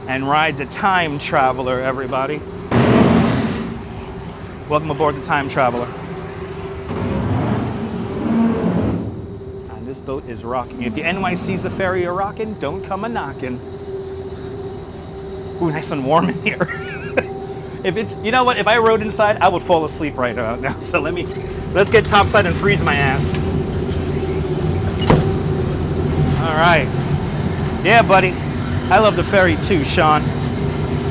and ride the Time Traveler, everybody. Welcome aboard the Time Traveler. And this boat is rocking. If the NYC's a ferry are rocking, don't come a knocking. Ooh, nice and warm in here. If it's, you know what, if I rode inside, I would fall asleep right about now. So let's get topside and freeze my ass. All right. Yeah, buddy. I love the ferry too, Sean.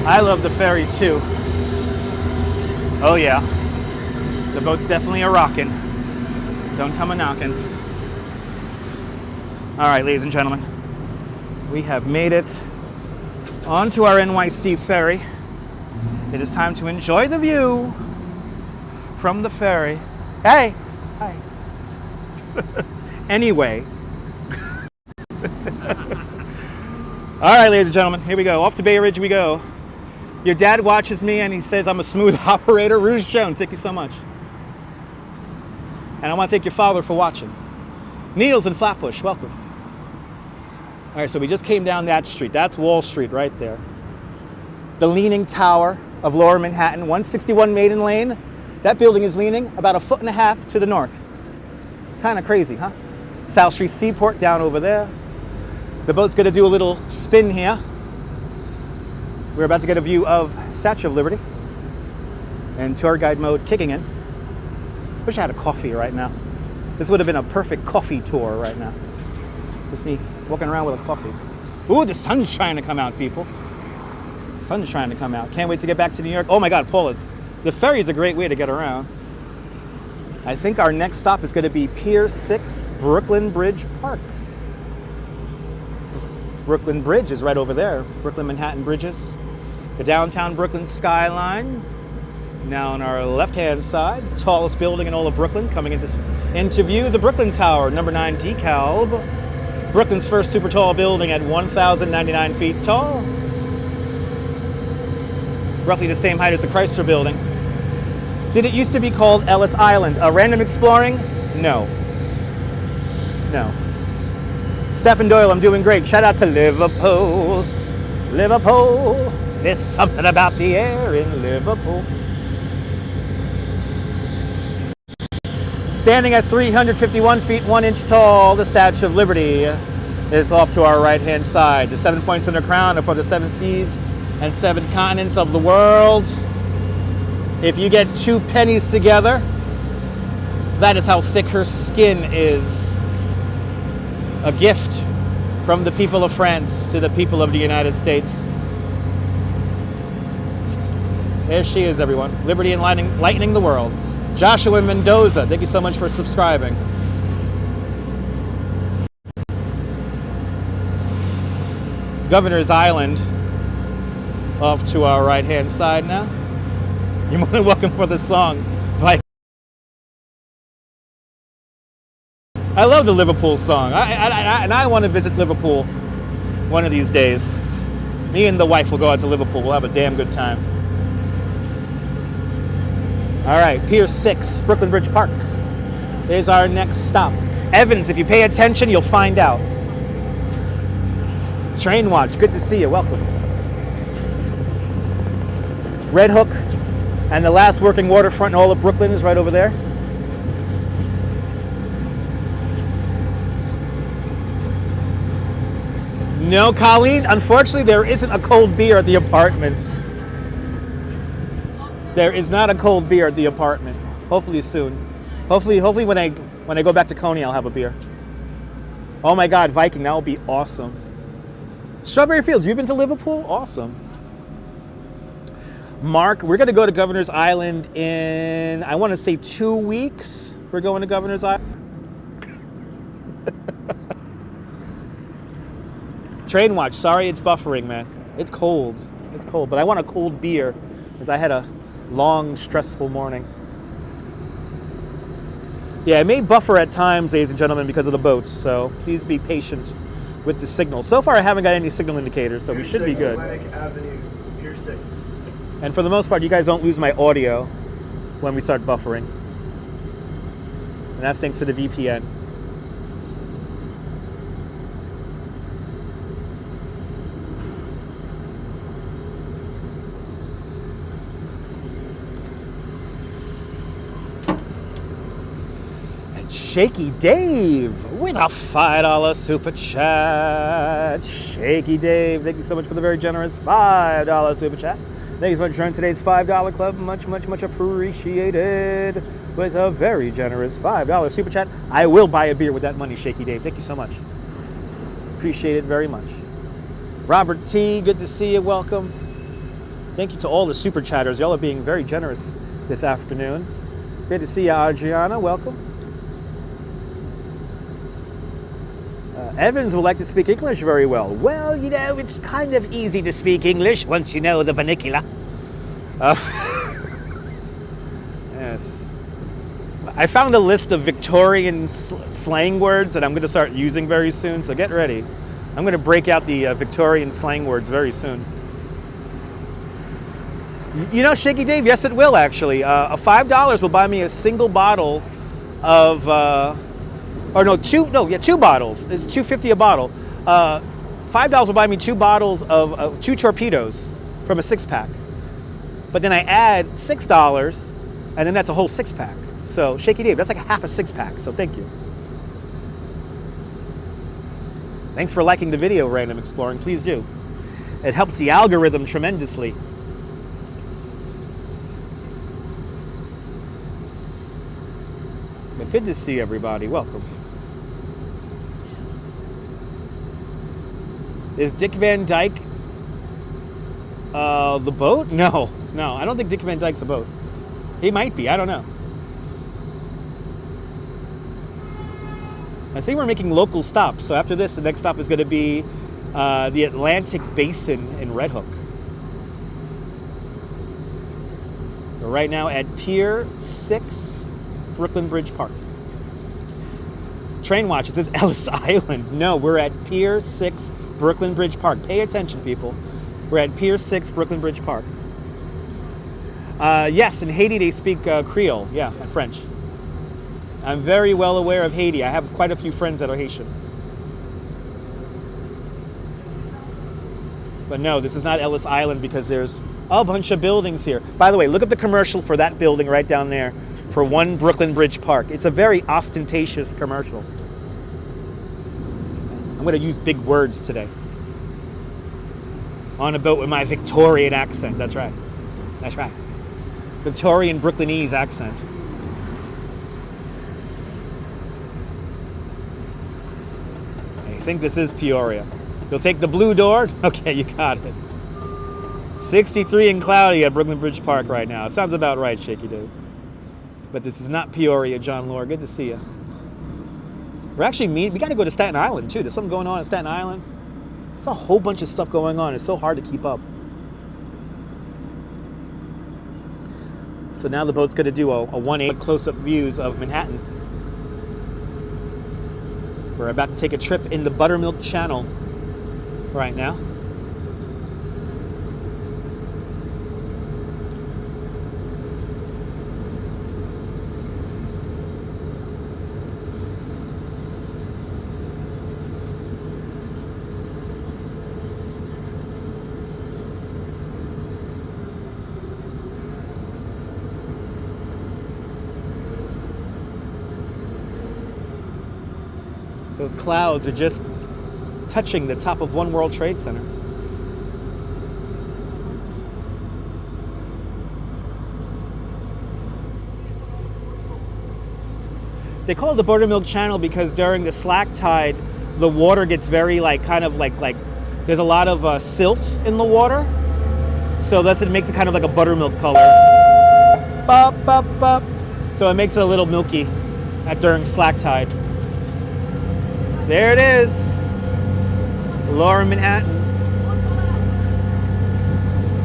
I love the ferry too. Oh yeah. The boat's definitely a rockin'. Don't come a knockin'. All right, ladies and gentlemen. We have made it onto our NYC ferry. It is time to enjoy the view from the ferry. Hey! Hi. Anyway. All right, ladies and gentlemen, here we go. Off to Bay Ridge we go. Your dad watches me and he says I'm a smooth operator. Rouge Jones, thank you so much. And I want to thank your father for watching. Niels in Flatbush, welcome. All right, so we just came down that street. That's Wall Street right there. The Leaning Tower of Lower Manhattan, 161 Maiden Lane. That building is leaning about 1.5 feet to the north. Kind of crazy, huh? South Street Seaport down over there. The boat's gonna do a little spin here. We're about to get a view of Statue of Liberty and tour guide mode kicking in. Wish I had a coffee right now. This would have been a perfect coffee tour right now. Just me walking around with a coffee. Ooh, the sun's trying to come out, people. Sun's trying to come out. Can't wait to get back to New York. Oh my God, Paula's. The ferry is a great way to get around. I think our next stop is going to be Pier 6, Brooklyn Bridge Park. Brooklyn Bridge is right over there. Brooklyn Manhattan Bridges. The downtown Brooklyn skyline. Now on our left-hand side, tallest building in all of Brooklyn, coming into view, the Brooklyn Tower, number 9 DeKalb. Brooklyn's first super tall building at 1,099 feet tall. Roughly the same height as the Chrysler Building. Did it used to be called Ellis Island? Random exploring? No. No. Stephen Doyle, I'm doing great. Shout out to Liverpool. Liverpool. There's something about the air in Liverpool. Standing at 351 feet 1 inch tall, the Statue of Liberty is off to our right-hand side. The 7 points in the crown are for the 7 seas and 7 continents of the world. If you get 2 pennies together, that is how thick her skin is. A gift from the people of France to the people of the United States. There she is, everyone. Liberty enlightening the world. Joshua Mendoza, thank you so much for subscribing. Governor's Island, off to our right-hand side now. You're more than welcome for the song. I love the Liverpool song, and I want to visit Liverpool one of these days. Me and the wife will go out to Liverpool. We'll have a damn good time. All right, Pier 6, Brooklyn Bridge Park is our next stop. Evans, if you pay attention, you'll find out. Train Watch, good to see you. Welcome. Red Hook, and the last working waterfront in all of Brooklyn is right over there. No, Colleen, unfortunately there isn't a cold beer at the apartment. There is not a cold beer at the apartment. Hopefully soon. Hopefully when I go back to Coney, I'll have a beer. Oh my God, Viking, that will be awesome. Strawberry Fields, you've been to Liverpool? Awesome. Mark, we're gonna go to Governor's Island in, I wanna say 2 weeks. We're going to Governor's Island. Train Watch, sorry it's buffering, man. It's cold, but I want a cold beer because I had a long, stressful morning. Yeah, it may buffer at times, ladies and gentlemen, because of the boats, so please be patient with the signal. So far, I haven't got any signal indicators, so we should be good.
Atlantic Avenue, Pier 6.
And for the most part, you guys don't lose my audio when we start buffering. And that's thanks to the VPN. Shaky Dave with a $5 super chat. Shaky Dave, thank you so much for the very generous $5 super chat. Thank you so much for joining today's $5 club. Much, much, much appreciated. With a very generous $5 super chat. I will buy a beer with that money, Shaky Dave. Thank you so much. Appreciate it very much. Robert T, good to see you. Welcome. Thank you to all the super chatters. Y'all are being very generous this afternoon. Good to see you, Adriana. Welcome. Evans would like to speak English very well. Well, you know, it's kind of easy to speak English once you know the vernacular. Yes. I found a list of Victorian slang words that I'm going to start using very soon, so get ready. I'm going to break out the Victorian slang words very soon. You know, Shaky Dave, yes it will actually. A $5 will buy me a single bottle of... two bottles. It's $2.50 a bottle. $5 will buy me 2 bottles of 2 torpedoes from a 6-pack. But then I add $6, and then that's a whole 6-pack. So, Shaky Dave, that's like half a 6-pack. So, thank you. Thanks for liking the video, Random Exploring. Please do. It helps the algorithm tremendously. But good to see everybody. Welcome. Is Dick Van Dyke the boat? No, I don't think Dick Van Dyke's a boat. He might be, I don't know. I think we're making local stops. So after this, the next stop is going to be the Atlantic Basin in Red Hook. We're right now at Pier 6, Brooklyn Bridge Park. Train watch, it says Ellis Island. No, we're at Pier 6, Brooklyn Bridge Park. Pay attention, people. We're at Pier 6, Brooklyn Bridge Park. Yes, in Haiti they speak Creole, yeah, and French. I'm very well aware of Haiti. I have quite a few friends that are Haitian. But no, this is not Ellis Island because there's a bunch of buildings here. By the way, look up the commercial for that building right down there for One Brooklyn Bridge Park. It's a very ostentatious commercial. I'm going to use big words today. On a boat with my Victorian accent. That's right. That's right. Victorian Brooklynese accent. I think this is Peoria. You'll take the blue door? Okay, you got it. 63 and cloudy at Brooklyn Bridge Park right now. Sounds about right, Shaky Dude. But this is not Peoria, John Lore. Good to see you. We're actually we got to go to Staten Island too. There's something going on in Staten Island. There's a whole bunch of stuff going on. It's so hard to keep up. So now the boat's going to do a 1/8 close-up views of Manhattan. We're about to take a trip in the Buttermilk Channel right now. Those clouds are just touching the top of One World Trade Center. They call it the Buttermilk Channel because during the slack tide, the water gets very like there's a lot of silt in the water. So that's it makes it kind of like a buttermilk color. Bop, bop, bop. So it makes it a little milky during slack tide. There it is, Lower Manhattan.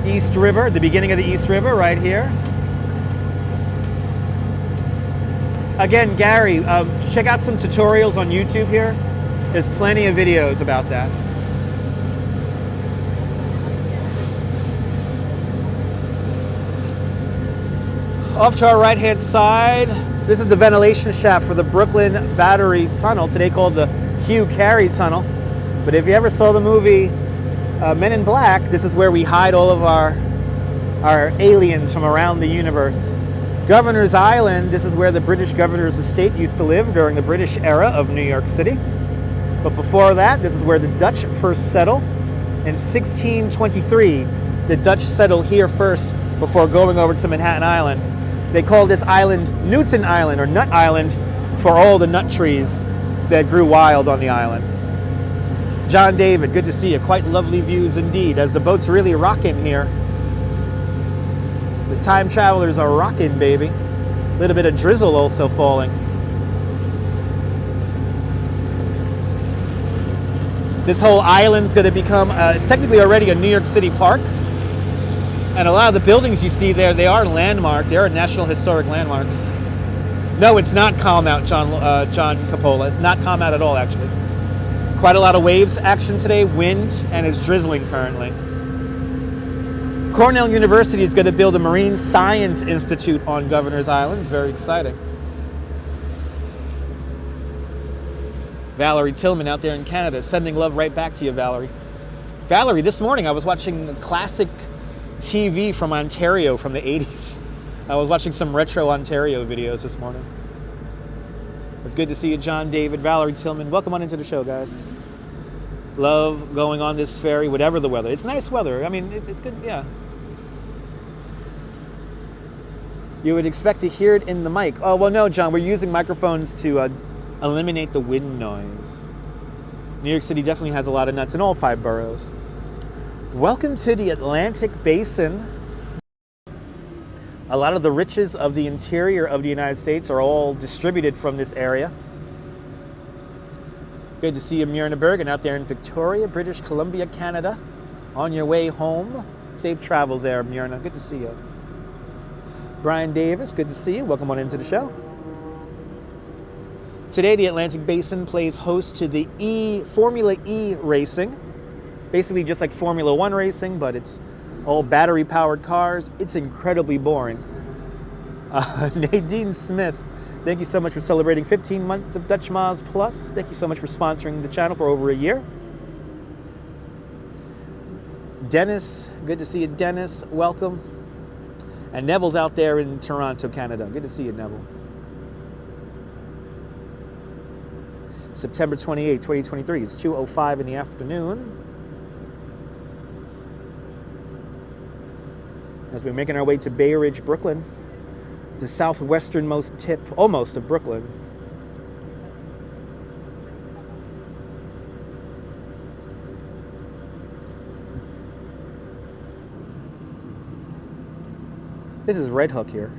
East River, the beginning of the East River right here. Again, Gary, check out some tutorials on YouTube here. There's plenty of videos about that. Off to our right-hand side, this is the ventilation shaft for the Brooklyn Battery Tunnel, today called the Hugh Carey Tunnel. But if you ever saw the movie Men in Black, this is where we hide all of our aliens from around the universe. Governor's Island, this is where the British governor's estate used to live during the British era of New York City. But before that, this is where the Dutch first settled. In 1623, the Dutch settled here first before going over to Manhattan Island. They called this island Newton Island or Nut Island for all the nut trees that grew wild on the island. John David, good to see you. Quite lovely views indeed, as the boat's really rocking here. The time travelers are rocking, baby. A little bit of drizzle also falling. This whole island's going to become, it's technically already a New York City park. And a lot of the buildings you see there, they are landmarked. They are National Historic Landmarks. No, it's not calm out, John Coppola. It's not calm out at all, actually. Quite a lot of waves action today, wind, and it's drizzling currently. Cornell University is going to build a Marine Science Institute on Governor's Island. It's very exciting. Valerie Tillman out there in Canada, sending love right back to you, Valerie. Valerie, this morning I was watching classic TV from Ontario from the 80s. I was watching some retro Ontario videos this morning. But good to see you, John David, Valerie Tillman. Welcome on into the show, guys. Love going on this ferry, whatever the weather. It's nice weather. I mean, it's good, yeah. You would expect to hear it in the mic. Oh, well, no, John, we're using microphones to eliminate the wind noise. New York City definitely has a lot of nuts in all 5 boroughs. Welcome to the Atlantic Basin. A lot of the riches of the interior of the United States are all distributed from this area. Good to see you, Myrna Bergen, out there in Victoria, British Columbia, Canada. On your way home. Safe travels there, Myrna. Good to see you. Brian Davis, good to see you. Welcome on into the show. Today, the Atlantic Basin plays host to the Formula E racing. Basically just like Formula One racing, but it's all battery-powered cars. It's incredibly boring. Nadine Smith, thank you so much for celebrating 15 months of Dutch Maz Plus. Thank you so much for sponsoring the channel for over a year. Dennis, good to see you, Dennis. Welcome. And Neville's out there in Toronto, Canada. Good to see you, Neville. September 28, 2023. It's 2:05 in the afternoon. As we're making our way to Bay Ridge, Brooklyn, the southwesternmost tip, almost, of Brooklyn. This is Red Hook here.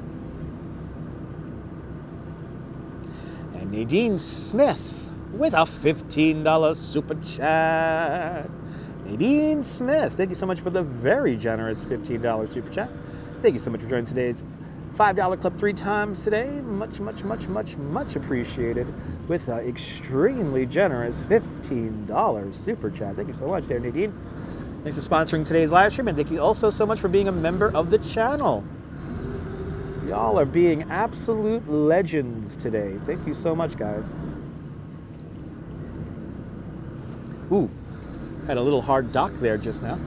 And Nadine Smith with a $15 super chat. Nadine Smith, thank you so much for the very generous $15 super chat. Thank you so much for joining today's $5 club 3 times today. Much, much, much, much, much appreciated with an extremely generous $15 super chat. Thank you so much there, Nadine. Thanks for sponsoring today's live stream, and thank you also so much for being a member of the channel. Y'all are being absolute legends today. Thank you so much, guys. Ooh, had a little hard dock there just now.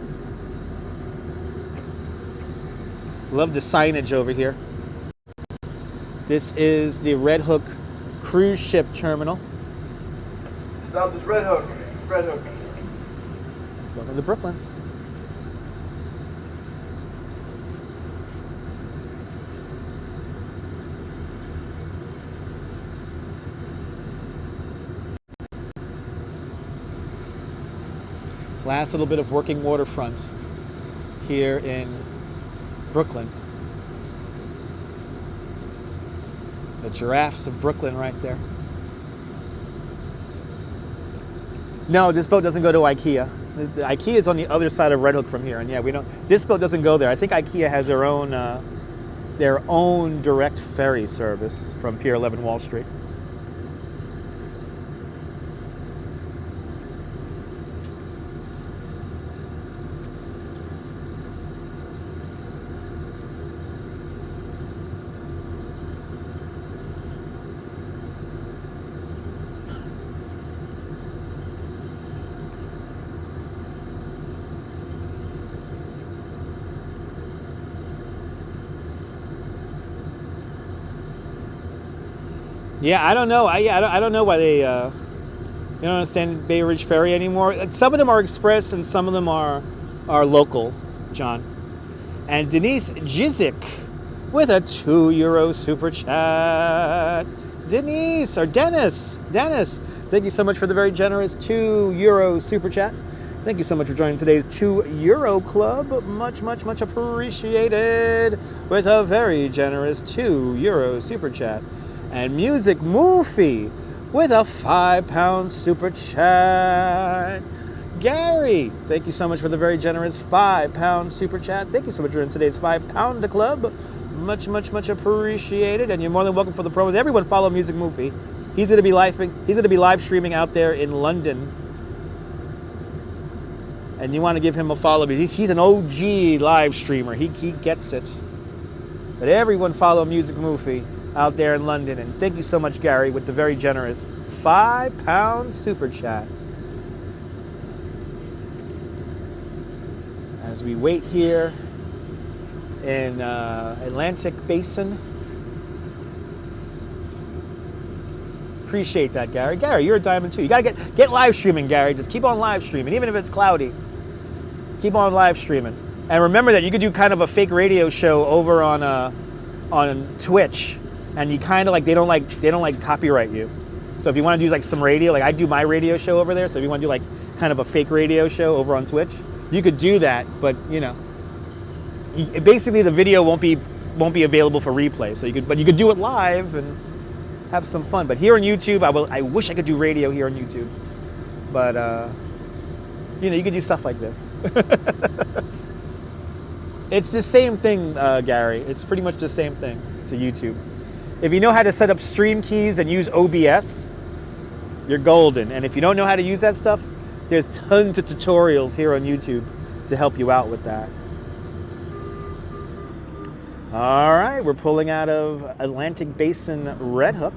Love the signage over here. This is the Red Hook cruise ship terminal.
Stop this Red Hook. Red Hook.
Welcome to Brooklyn. Last little bit of working waterfront here in Brooklyn. The giraffes of Brooklyn right there. No, this boat doesn't go to IKEA. The IKEA is on the other side of Red Hook from here, and yeah, we don't. This boat doesn't go there. I think IKEA has their own direct ferry service from Pier 11 Wall Street. Yeah, I don't know. I don't know why they don't understand Bay Ridge Ferry anymore. Some of them are express and some of them are local, John. And Denise Jizik with a €2 super chat. Denise, or Dennis, thank you so much for the very generous €2 super chat. Thank you so much for joining today's €2 club. Much, much, much appreciated with a very generous €2 super chat. And Music Moofy with a £5 super chat. Gary, thank you so much for the very generous £5 super chat. Thank you so much for joining today's £5 club. Much, much, much appreciated. And you're more than welcome for the promos. Everyone follow Music Moofy. He's going to be live streaming out there in London. And you want to give him a follow because he's an OG live streamer. He gets it. But everyone follow Music Moofy out there in London. And thank you so much, Gary, with the very generous £5 super chat. As we wait here in Atlantic Basin. Appreciate that, Gary. Gary, you're a diamond too. You gotta get live streaming, Gary. Just keep on live streaming, even if it's cloudy. Keep on live streaming. And remember that you could do kind of a fake radio show over on Twitch. And you kind of like they don't like copyright you. So if you want to do like some radio, like I do my radio show over there. So if you want to do like kind of a fake radio show over on Twitch, you could do that. But you know, basically the video won't be available for replay. So you could do it live and have some fun. But here on YouTube, I wish I could do radio here on YouTube. But you know, you could do stuff like this. It's the same thing, Gary. It's pretty much the same thing to YouTube. If you know how to set up stream keys and use OBS, you're golden. And if you don't know how to use that stuff, there's tons of tutorials here on YouTube to help you out with that. All right, we're pulling out of Atlantic Basin Red Hook.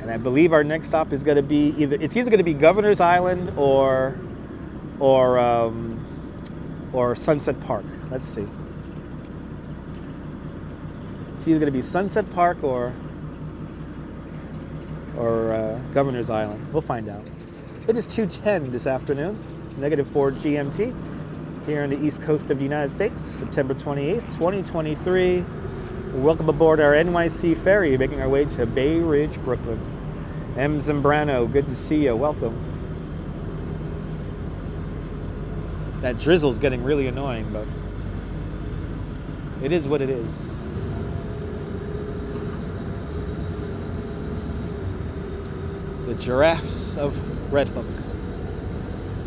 And I believe our next stop is going to be it's either going to be Governor's Island or Sunset Park. Let's see. It's either going to be Sunset Park or Governor's Island. We'll find out. It is 2:10 this afternoon, -4 GMT, here on the east coast of the United States, September 28th, 2023. Welcome aboard our NYC ferry, making our way to Bay Ridge, Brooklyn. M. Zambrano, good to see you. Welcome. That drizzle's getting really annoying, but it is what it is. The giraffes of Red Hook.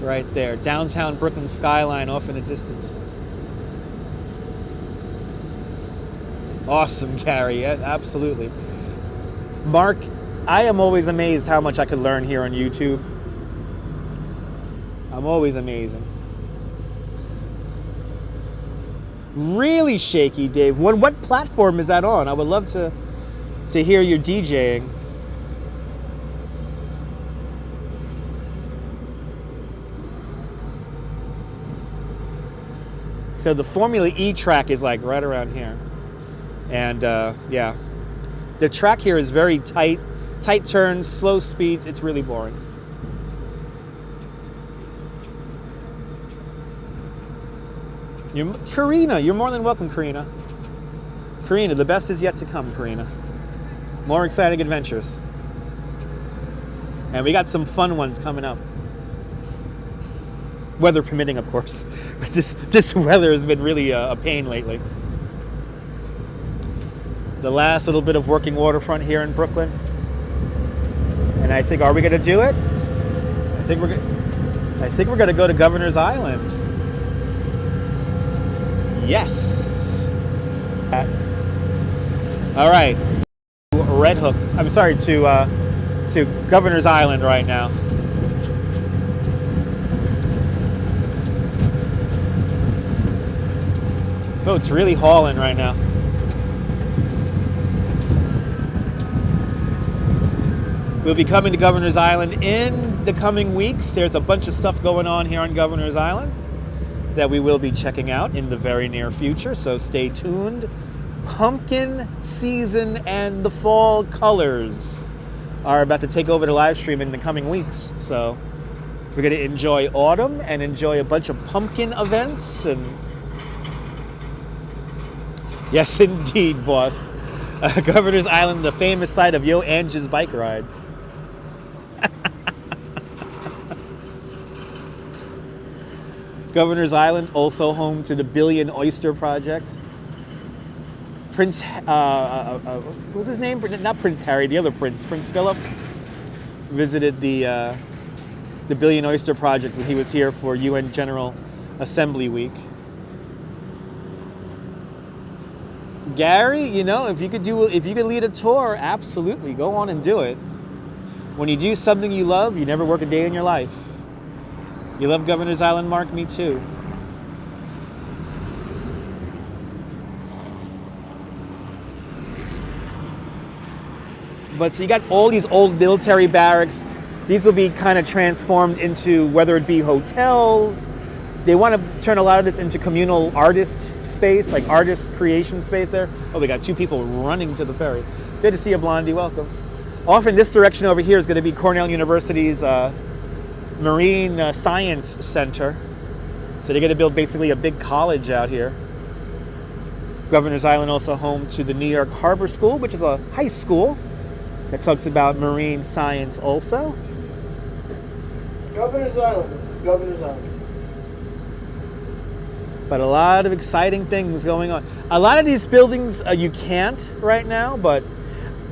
Right there. Downtown Brooklyn skyline off in the distance. Awesome, Gary. Yeah, absolutely. Mark, I am always amazed how much I could learn here on YouTube. I'm always amazing. Really shaky, Dave. What platform is that on? I would love to hear your DJing. So the Formula E track is like right around here. And yeah, the track here is very tight turns, slow speeds. It's really boring. Karina, you're more than welcome, Karina. Karina, the best is yet to come, Karina. More exciting adventures. And we got some fun ones coming up. Weather permitting, of course. This weather has been really a pain lately. The last little bit of working waterfront here in Brooklyn. And I think, are we going to do it? I think we're going to go to Governor's Island. Yes. All right. Red Hook. I'm sorry, to Governor's Island right now. Oh, it's really hauling right now. We'll be coming to Governor's Island in the coming weeks. There's a bunch of stuff going on here on Governor's Island that we will be checking out in the very near future, so stay tuned. Pumpkin season and the fall colors are about to take over the live stream in the coming weeks. So we're going to enjoy autumn and enjoy a bunch of pumpkin events. And yes, indeed, boss. Governor's Island, the famous site of Yo Angie's bike ride. Governor's Island, also home to the Billion Oyster Project. Prince, what was his name? Not Prince Harry, the other Prince Philip, visited the Billion Oyster Project when he was here for UN General Assembly Week. Gary, you know, if you could lead a tour, absolutely, go on and do it. When you do something you love, you never work a day in your life. You love Governor's Island, Mark? Me too. But so you got all these old military barracks. These will be kind of transformed into, whether it be hotels. They want to turn a lot of this into communal artist space, like artist creation space there. Oh, we got two people running to the ferry. Good to see you, Blondie. Welcome. Off in this direction over here is going to be Cornell University's Marine Science Center. So they're going to build basically a big college out here. Governor's Island also home to the New York Harbor School, which is a high school that talks about marine science also.
Governor's Island. This is Governor's Island.
But a lot of exciting things going on. A lot of these buildings you can't right now, but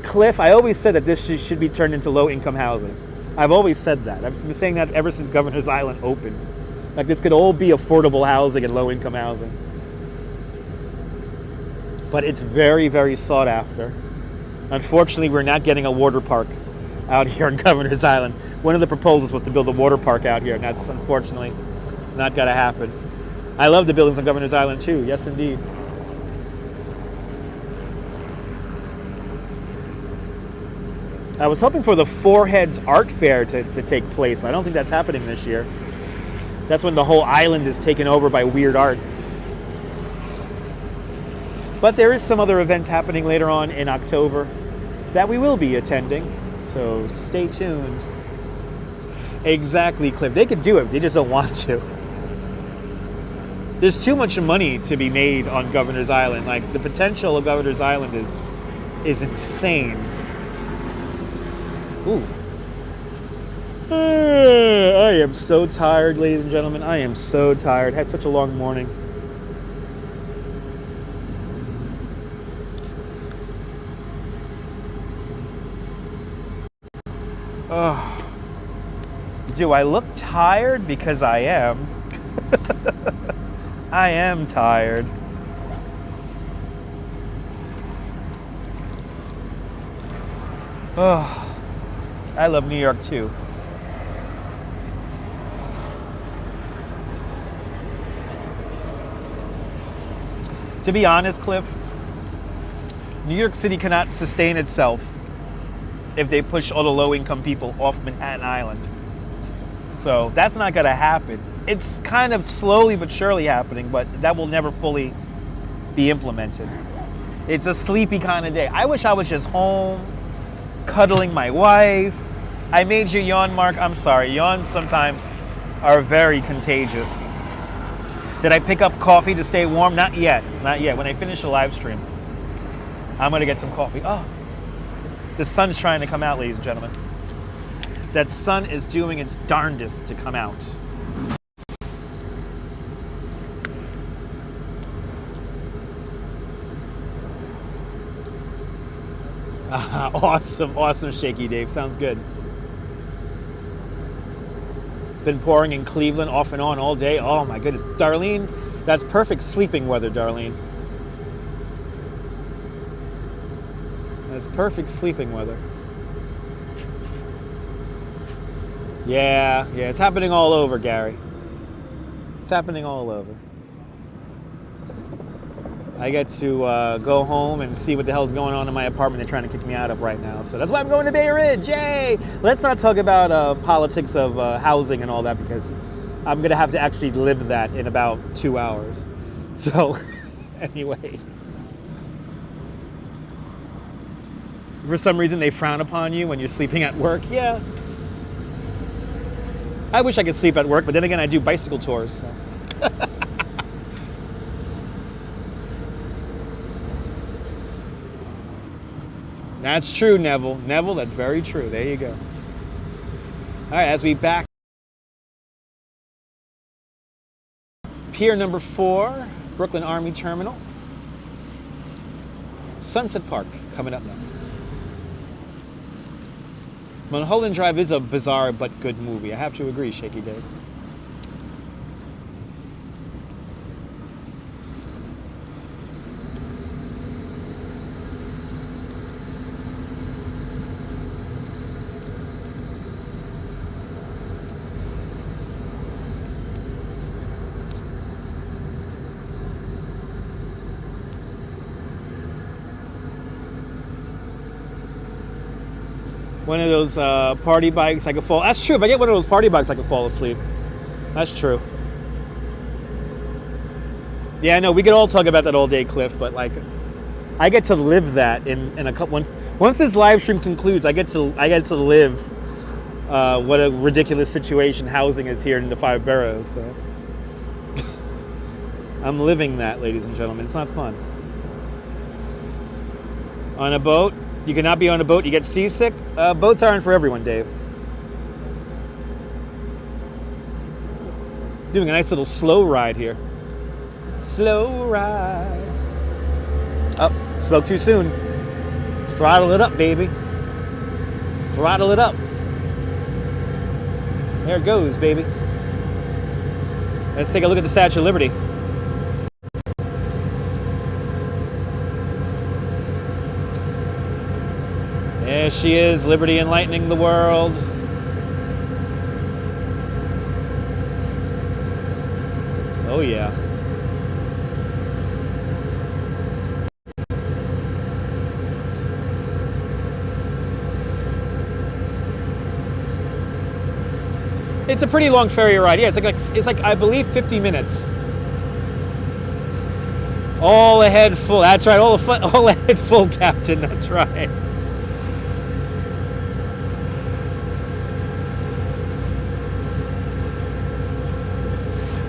Cliff, I always said that this should be turned into low-income housing. I've always said that. I've been saying that ever since Governor's Island opened. Like this could all be affordable housing and low-income housing. But it's very, very sought after. Unfortunately, we're not getting a water park out here on Governor's Island. One of the proposals was to build a water park out here, and that's unfortunately not going to happen. I love the buildings on Governor's Island too, yes indeed. I was hoping for the Four Heads Art Fair to take place, but I don't think that's happening this year. That's when the whole island is taken over by weird art. But there is some other events happening later on in October that we will be attending, so stay tuned. Exactly, Cliff. They could do it, they just don't want to. There's too much money to be made on Governor's Island. Like, the potential of Governor's Island is insane. Ooh. I am so tired, ladies and gentlemen. I am so tired. Had such a long morning. Oh. Do I look tired? Because I am. I am tired. Oh. I love New York too. To be honest, Cliff, New York City cannot sustain itself if they push all the low-income people off Manhattan Island. So that's not going to happen. It's kind of slowly but surely happening, but that will never fully be implemented. It's a sleepy kind of day. I wish I was just home, cuddling my wife. I made you yawn, Mark. I'm sorry. Yawns sometimes are very contagious. Did I pick up coffee to stay warm? Not yet. Not yet. When I finish the live stream, I'm going to get some coffee. Oh, the sun's trying to come out, ladies and gentlemen. That sun is doing its darndest to come out. Awesome, awesome, Shaky Dave. Sounds good. It's been pouring in Cleveland off and on all day. Oh my goodness. Darlene, that's perfect sleeping weather, Darlene. That's perfect sleeping weather. Yeah, it's happening all over, Gary. It's happening all over. I get to go home and see what the hell's going on in my apartment they're trying to kick me out of right now. So that's why I'm going to Bay Ridge. Yay! Let's not talk about politics of housing and all that, because I'm going to have to actually live that in about 2 hours. So, anyway. For some reason, they frown upon you when you're sleeping at work. Yeah. I wish I could sleep at work, but then again, I do bicycle tours. So. That's true, Neville. Neville, that's very true. There you go. All right, as we back. Pier number 4, Brooklyn Army Terminal. Sunset Park coming up next. Mulholland Drive is a bizarre but good movie. I have to agree, Shaky Dave. One of those party bikes I could fall. That's true. If I get one of those party bikes, I could fall asleep. That's true. Yeah, I know. We could all talk about that all day, Cliff. But like, I get to live that in a couple. Once this live stream concludes, I get to live what a ridiculous situation housing is here in the 5 boroughs. So I'm living that, ladies and gentlemen. It's not fun. On a boat. You cannot be on a boat, you get seasick. Boats aren't for everyone, Dave. Doing a nice little slow ride here. Slow ride. Oh, spoke too soon. Throttle it up, baby. Throttle it up. There it goes, baby. Let's take a look at the Statue of Liberty. There she is, Liberty enlightening the world. Oh yeah. It's a pretty long ferry ride. Yeah, it's like I believe 50 minutes. All ahead full. That's right. All ahead full, Captain. That's right.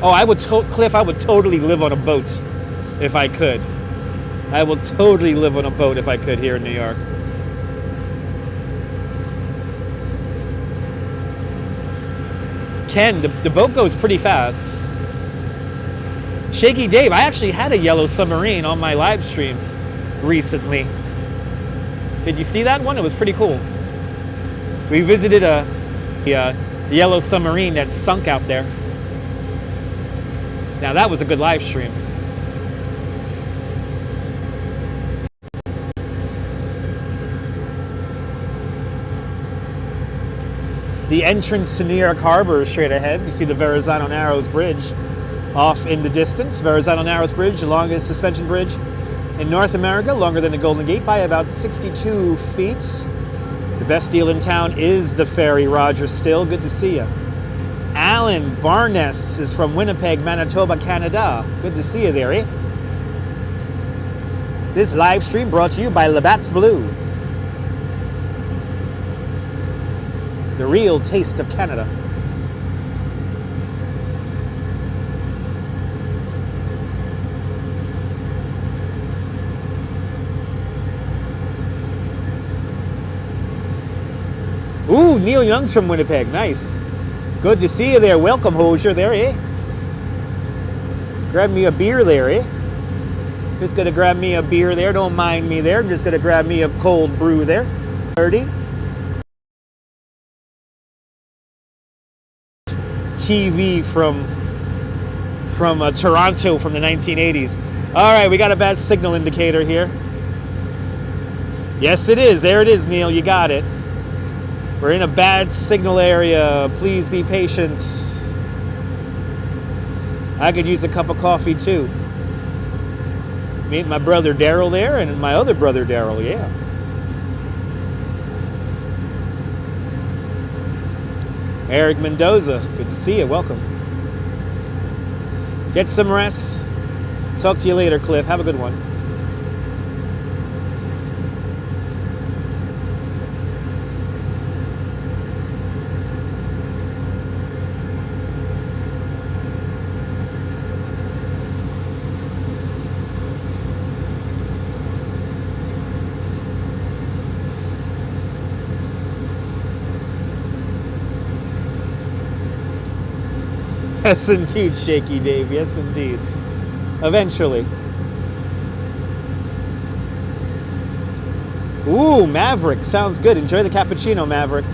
Oh, Cliff, I would totally live on a boat if I could. I will totally live on a boat if I could here in New York. Ken, the boat goes pretty fast. Shaky Dave, I actually had a yellow submarine on my live stream recently. Did you see that one? It was pretty cool. We visited a yellow submarine that sunk out there. Now that was a good live stream. The entrance to New York Harbor is straight ahead. You see the Verizon Narrows Bridge off in the distance. Verizon Narrows Bridge, the longest suspension bridge in North America, longer than the Golden Gate by about 62 feet. The best deal in town is the Ferry, Roger Still. Good to see you. Alan Barnes is from Winnipeg, Manitoba, Canada. Good to see you there, eh? This live stream brought to you by Labatt's Blue. The real taste of Canada. Ooh, Neil Young's from Winnipeg. Nice. Good to see you there. Welcome, Hosier, there, eh? Grab me a beer there, eh? Just gonna grab me a beer there. Don't mind me there. I'm just gonna grab me a cold brew there. 30. TV from Toronto from the 1980s. All right, we got a bad signal indicator here. Yes, it is. There it is, Neil. You got it. We're in a bad signal area. Please be patient. I could use a cup of coffee too. Meet my brother Daryl there and my other brother Daryl, yeah. Eric Mendoza, good to see you. Welcome. Get some rest. Talk to you later, Cliff. Have a good one. Yes, indeed, Shaky Dave. Yes, indeed. Eventually. Ooh, Maverick. Sounds good. Enjoy the cappuccino, Maverick.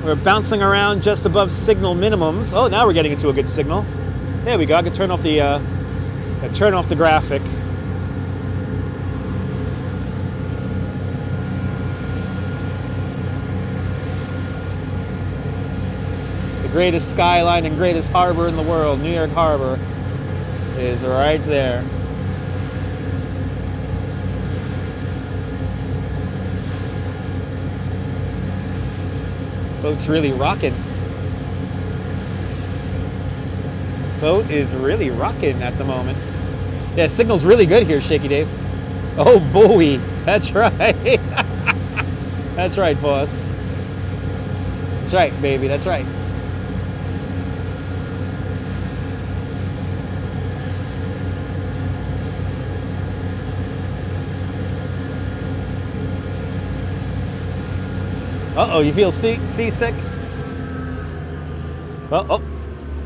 We're bouncing around just above signal minimums. Oh, now we're getting into a good signal. There we go. I can turn off the graphic. Greatest skyline and greatest harbor in the world, New York Harbor, is right there. Boat's really rocking. Boat is really rocking at the moment. Yeah, signal's really good here, Shaky Dave. Oh, buoy. That's right. That's right, boss. That's right, baby. That's right. Uh-oh, you feel seasick? Well, oh,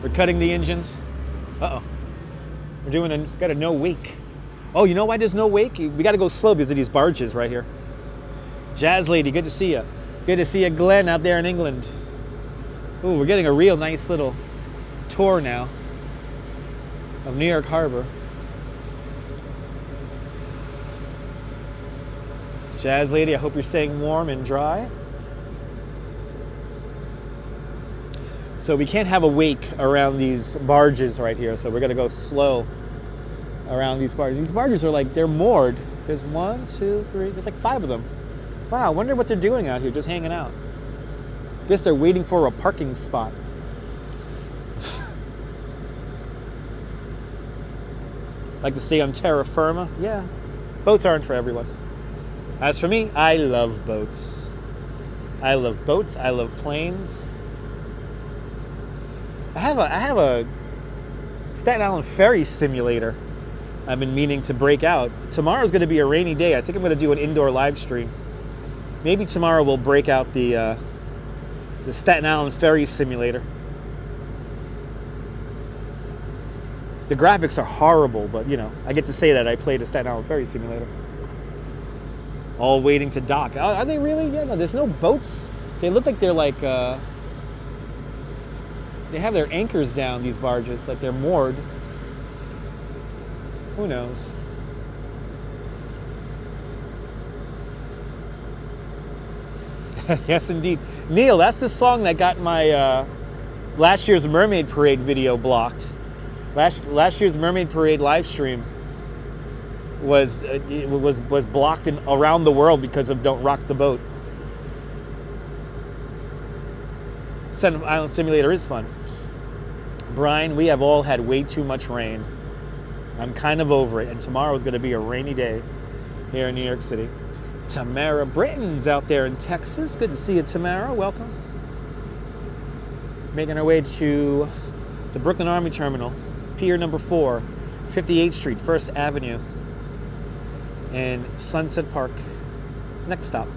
we're cutting the engines. Uh-oh. We're got a no wake. Oh, you know why there's no wake? We got to go slow because of these barges right here. Jazz Lady, good to see you. Good to see you, Glenn, out there in England. Ooh, we're getting a real nice little tour now of New York Harbor. Jazz lady, I hope you're staying warm and dry. So we can't have a wake around these barges right here, so we're gonna go slow around these barges. These barges are like, they're moored. There's 1, 2, 3, there's like 5 of them. Wow, I wonder what they're doing out here, just hanging out. Guess they're waiting for a parking spot. Like to stay on terra firma? Yeah, boats aren't for everyone. As for me, I love boats. I love boats, I love planes. I have a Staten Island Ferry simulator I've been meaning to break out. Tomorrow's going to be a rainy day. I think I'm going to do an indoor live stream. Maybe tomorrow we'll break out the Staten Island Ferry simulator. The graphics are horrible, but you know, I get to say that I played a Staten Island Ferry simulator. All waiting to dock. Are they really? Yeah, no, there's no boats. They look like they're like, they have their anchors down, these barges, like they're moored. Who knows? Yes, indeed. Neil, that's the song that got my last year's Mermaid Parade video blocked. Last year's Mermaid Parade live stream was blocked around the world because of Don't Rock the Boat. Staten Island Simulator is fun. Brian, we have all had way too much rain. I'm kind of over it, and tomorrow is going to be a rainy day here in New York City. Tamara Britton's out there in Texas. Good to see you, Tamara. Welcome. Making our way to the Brooklyn Army Terminal, Pier number 4, 58th Street, 1st Avenue, and Sunset Park. Next stop.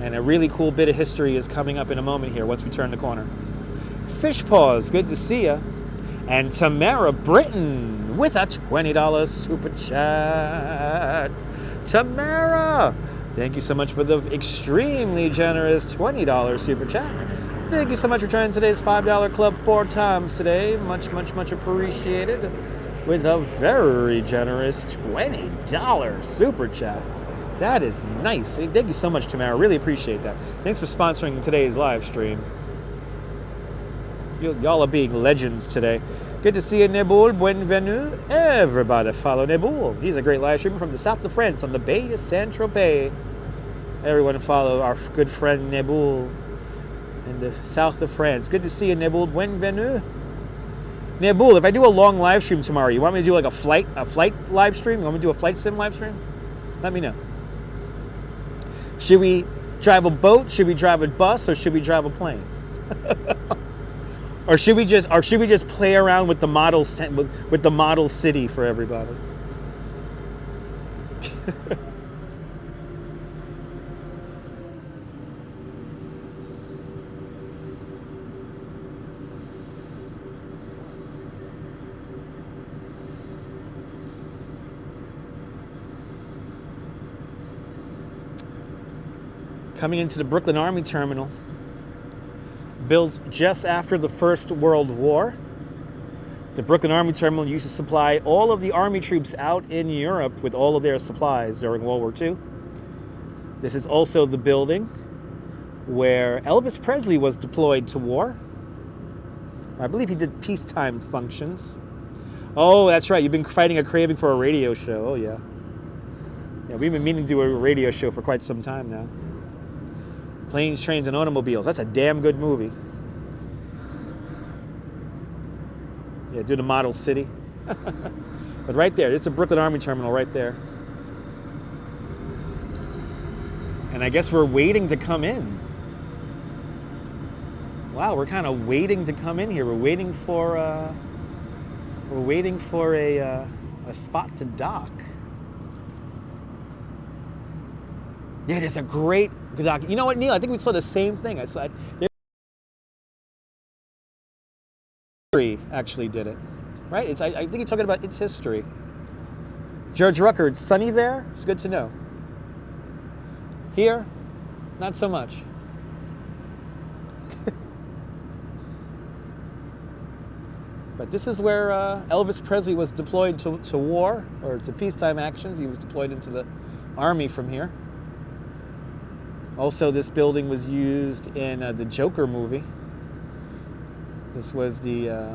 And a really cool bit of history is coming up in a moment here once we turn the corner. Fish Paws, good to see ya. And Tamara Britton with a $20 super chat. Tamara, thank you so much for the extremely generous $20 super chat. Thank you so much for trying today's $5 club 4 times today. Much, much, much appreciated. With a very generous $20 super chat. That is nice. Thank you so much, Tamara. Really appreciate that. Thanks for sponsoring today's live stream. Y'all are being legends today. Good to see you, Nebul. Bienvenue. Everybody follow Nebul. He's a great live streamer from the south of France on the Bay of Saint-Tropez. Everyone follow our good friend Nebul in the south of France. Good to see you, Nebul. Bienvenue. Nebul, if I do a long live stream tomorrow, you want me to do like a flight live stream? You want me to do a flight sim live stream? Let me know. Should we drive a boat? Should we drive a bus? Or should we drive a plane? Or should we just play around with the model city for everybody? Coming into the Brooklyn Army Terminal. Built just after the First World War. The Brooklyn Army Terminal used to supply all of the Army troops out in Europe with all of their supplies during World War II. This is also the building where Elvis Presley was deployed to war. I believe he did peacetime functions. Oh, that's right. You've been fighting a craving for a radio show. Oh, yeah. Yeah, we've been meaning to do a radio show for quite some time now. Planes, Trains, and Automobiles. That's a damn good movie. Yeah, do the Model City. But right there, it's a Brooklyn Army Terminal right there. And I guess we're waiting to come in. Wow, we're kind of waiting to come in here. We're waiting for a spot to dock. Yeah, there's a great dock. You know what, Neil? I think we saw the same thing. I saw Ferry actually did it, right? I think you're talking about its history. George Rucker, it's sunny there. It's good to know. Here, not so much. But this is where Elvis Presley was deployed to war, or to peacetime actions. He was deployed into the army from here. Also, this building was used in the Joker movie. This was the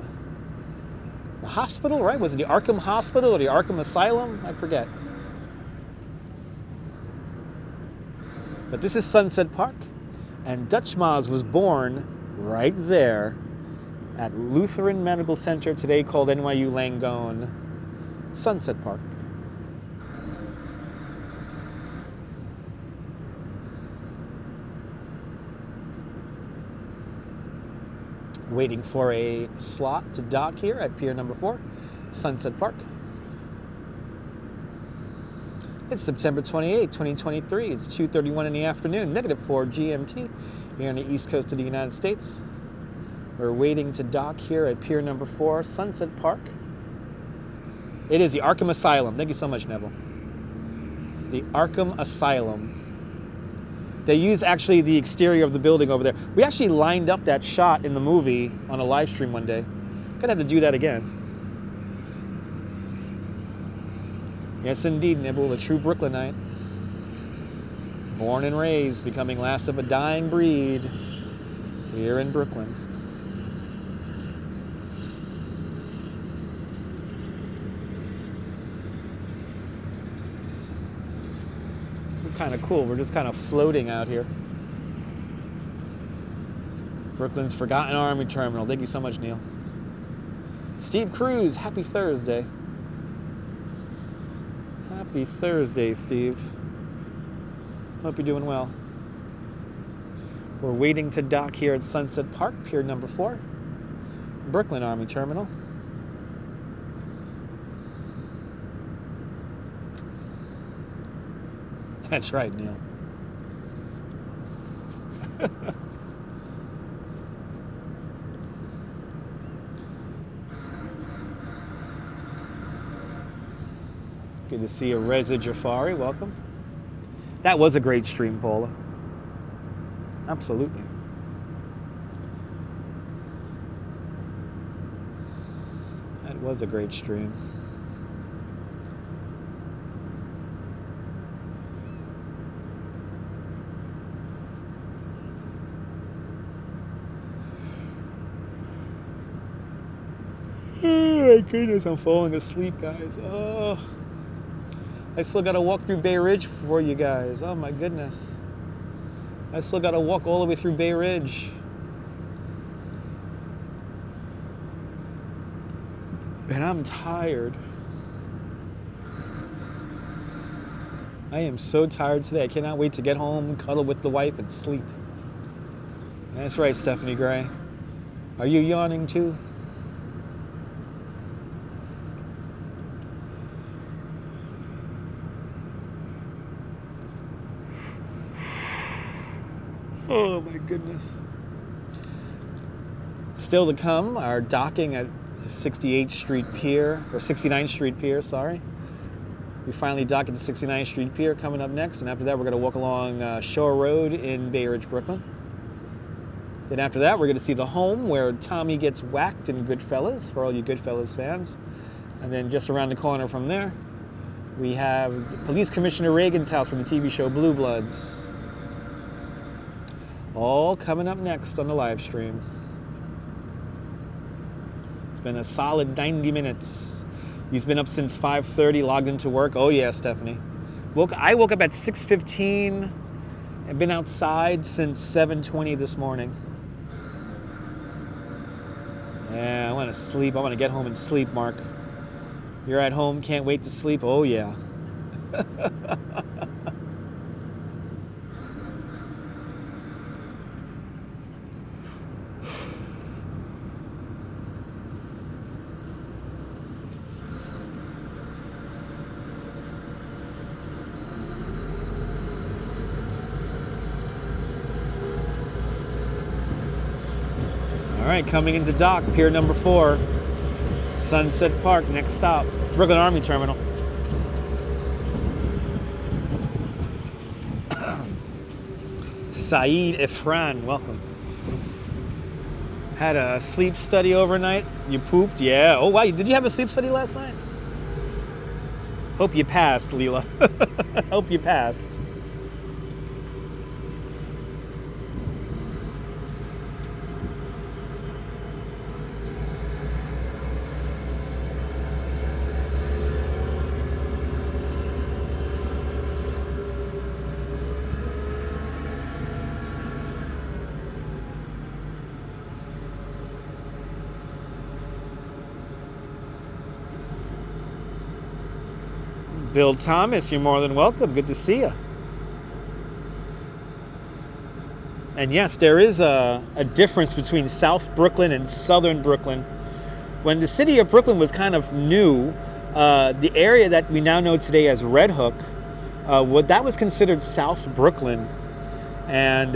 hospital, right? Was it the Arkham Hospital or the Arkham Asylum? I forget. But this is Sunset Park, and Dutch Maz was born right there at Lutheran Medical Center, today called NYU Langone, Sunset Park. Waiting for a slot to dock here at Pier number 4, Sunset Park. It's September 28, 2023. It's 2:31 in the afternoon, -4 GMT, here on the east coast of the United States. We're waiting to dock here at Pier number 4, Sunset Park. It is the Arkham Asylum. Thank you so much, Neville. The Arkham Asylum. They used actually the exterior of the building over there. We actually lined up that shot in the movie on a live stream one day. Gonna have to do that again. Yes, indeed, Nibble, a true Brooklynite. Born and raised, becoming last of a dying breed here in Brooklyn. This is kind of cool. We're just kind of floating out here. Brooklyn's Forgotten Army Terminal. Thank you so much, Neil. Steve Cruz, happy Thursday. Happy Thursday, Steve. Hope you're doing well. We're waiting to dock here at Sunset Park, Pier number 4, Brooklyn Army Terminal. That's right, Neil. Good to see you, Reza Jafari. Welcome. That was a great stream, Paula. Absolutely. That was a great stream. Oh my goodness, I'm falling asleep, guys. Oh. I still gotta walk through Bay Ridge for you guys. Oh my goodness. I still gotta walk all the way through Bay Ridge. And I'm tired. I am so tired today. I cannot wait to get home, cuddle with the wife, and sleep. That's right, Stephanie Gray. Are you yawning too? Oh my goodness. Still to come, our docking at the 68th Street Pier, or 69th Street Pier, sorry. We finally dock at the 69th Street Pier coming up next, and after that we're going to walk along Shore Road in Bay Ridge, Brooklyn. Then after that we're going to see the home where Tommy gets whacked in Goodfellas, for all you Goodfellas fans. And then just around the corner from there, we have Police Commissioner Reagan's house from the TV show Blue Bloods. All coming up next on the live stream. It's been a solid 90 minutes. He's been up since 5:30, logged into work. Oh yeah, Stephanie. I woke up at 6:15 and been outside since 7:20 this morning. Yeah, I want to sleep. I want to get home and sleep, Mark. You're at home, can't wait to sleep. Oh yeah. All right, coming into dock, Pier number 4, Sunset Park, next stop, Brooklyn Army Terminal. Saeed Ifran, welcome. Had a sleep study overnight. You pooped? Yeah. Oh, wow. Did you have a sleep study last night? Hope you passed, Leela. Hope you passed. Bill Thomas, you're more than welcome. Good to see you. And yes, there is a difference between South Brooklyn and Southern Brooklyn. When the city of Brooklyn was kind of new, the area that we now know today as Red Hook, that was considered South Brooklyn. And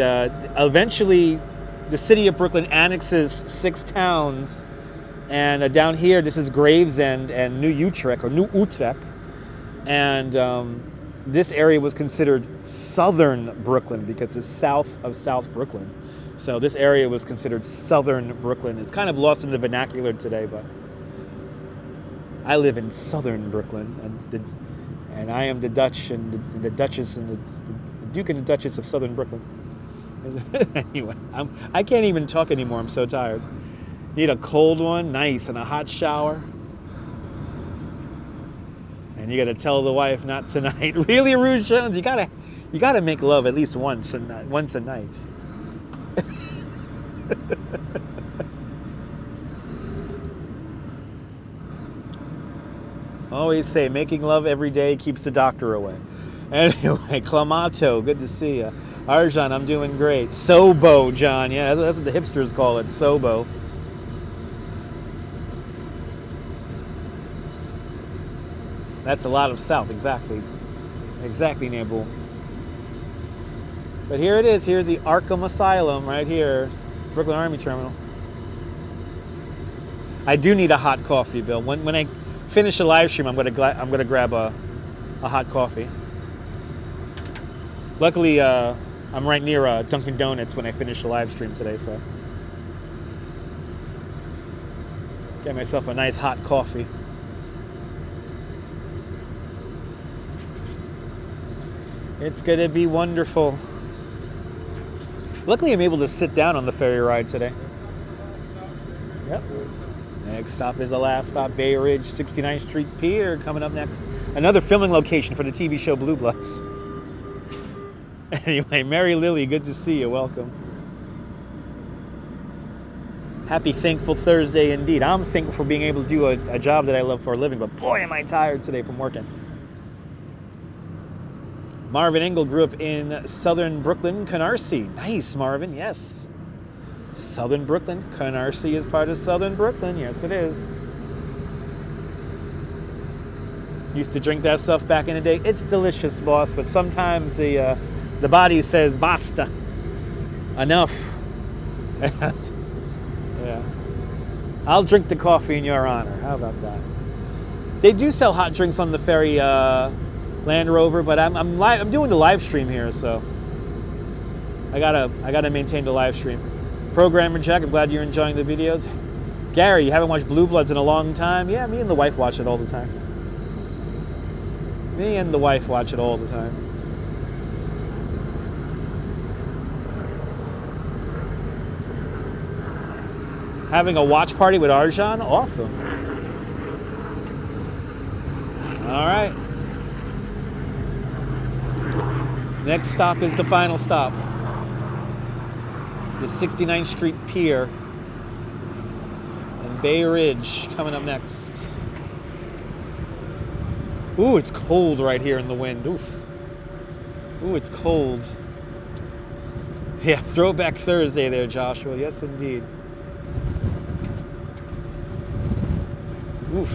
eventually, the city of Brooklyn annexes 6 towns. And down here, this is Gravesend and New Utrecht, or New Utrecht. And this area was considered Southern Brooklyn because it's south of South Brooklyn. So this area was considered Southern Brooklyn. It's kind of lost in the vernacular today, but I live in Southern Brooklyn, and I am the Dutch and the Duchess and the Duke and the Duchess of Southern Brooklyn. Anyway, I can't even talk anymore. I'm so tired. Need a cold one, nice, and a hot shower. And you gotta tell the wife not tonight. Really, Rouge Jones? You gotta make love at least once a night. Always say making love every day keeps the doctor away. Anyway, Clamato, good to see you. Arjan, I'm doing great. Sobo, John. Yeah, that's what the hipsters call it. Sobo. That's a lot of south, exactly. Exactly, Nabul. But here it is. Here's the Arkham Asylum right here. Brooklyn Army Terminal. I do need a hot coffee, Bill. When I finish the live stream, I'm gonna grab a hot coffee. Luckily, I'm right near Dunkin' Donuts when I finish the live stream today, so get myself a nice hot coffee. It's gonna be wonderful. Luckily, I'm able to sit down on the ferry ride today. Yep. Next stop is the last stop, Bay Ridge, 69th Street Pier, coming up next. Another filming location for the TV show Blue Bloods. Anyway, Mary Lily, good to see you. Welcome. Happy Thankful Thursday indeed. I'm thankful for being able to do a job that I love for a living, but boy, am I tired today from working. Marvin Engel grew up in Southern Brooklyn, Canarsie. Nice, Marvin, yes. Southern Brooklyn. Canarsie is part of Southern Brooklyn. Yes, it is. Used to drink that stuff back in the day. It's delicious, boss, but sometimes the body says, basta. Enough. Yeah. I'll drink the coffee in your honor. How about that? They do sell hot drinks on the ferry Land Rover, but I'm doing the live stream here, so I gotta maintain the live stream. Programmer Jack, I'm glad you're enjoying the videos. Gary, you haven't watched Blue Bloods in a long time? Yeah, me and the wife watch it all the time. Me and the wife watch it all the time. Having a watch party with Arjan? Awesome. All right. Next stop is the final stop. The 69th Street Pier and Bay Ridge coming up next. Ooh, it's cold right here in the wind. Oof. Ooh, it's cold. Yeah, Throwback Thursday there, Joshua. Yes, indeed. Oof.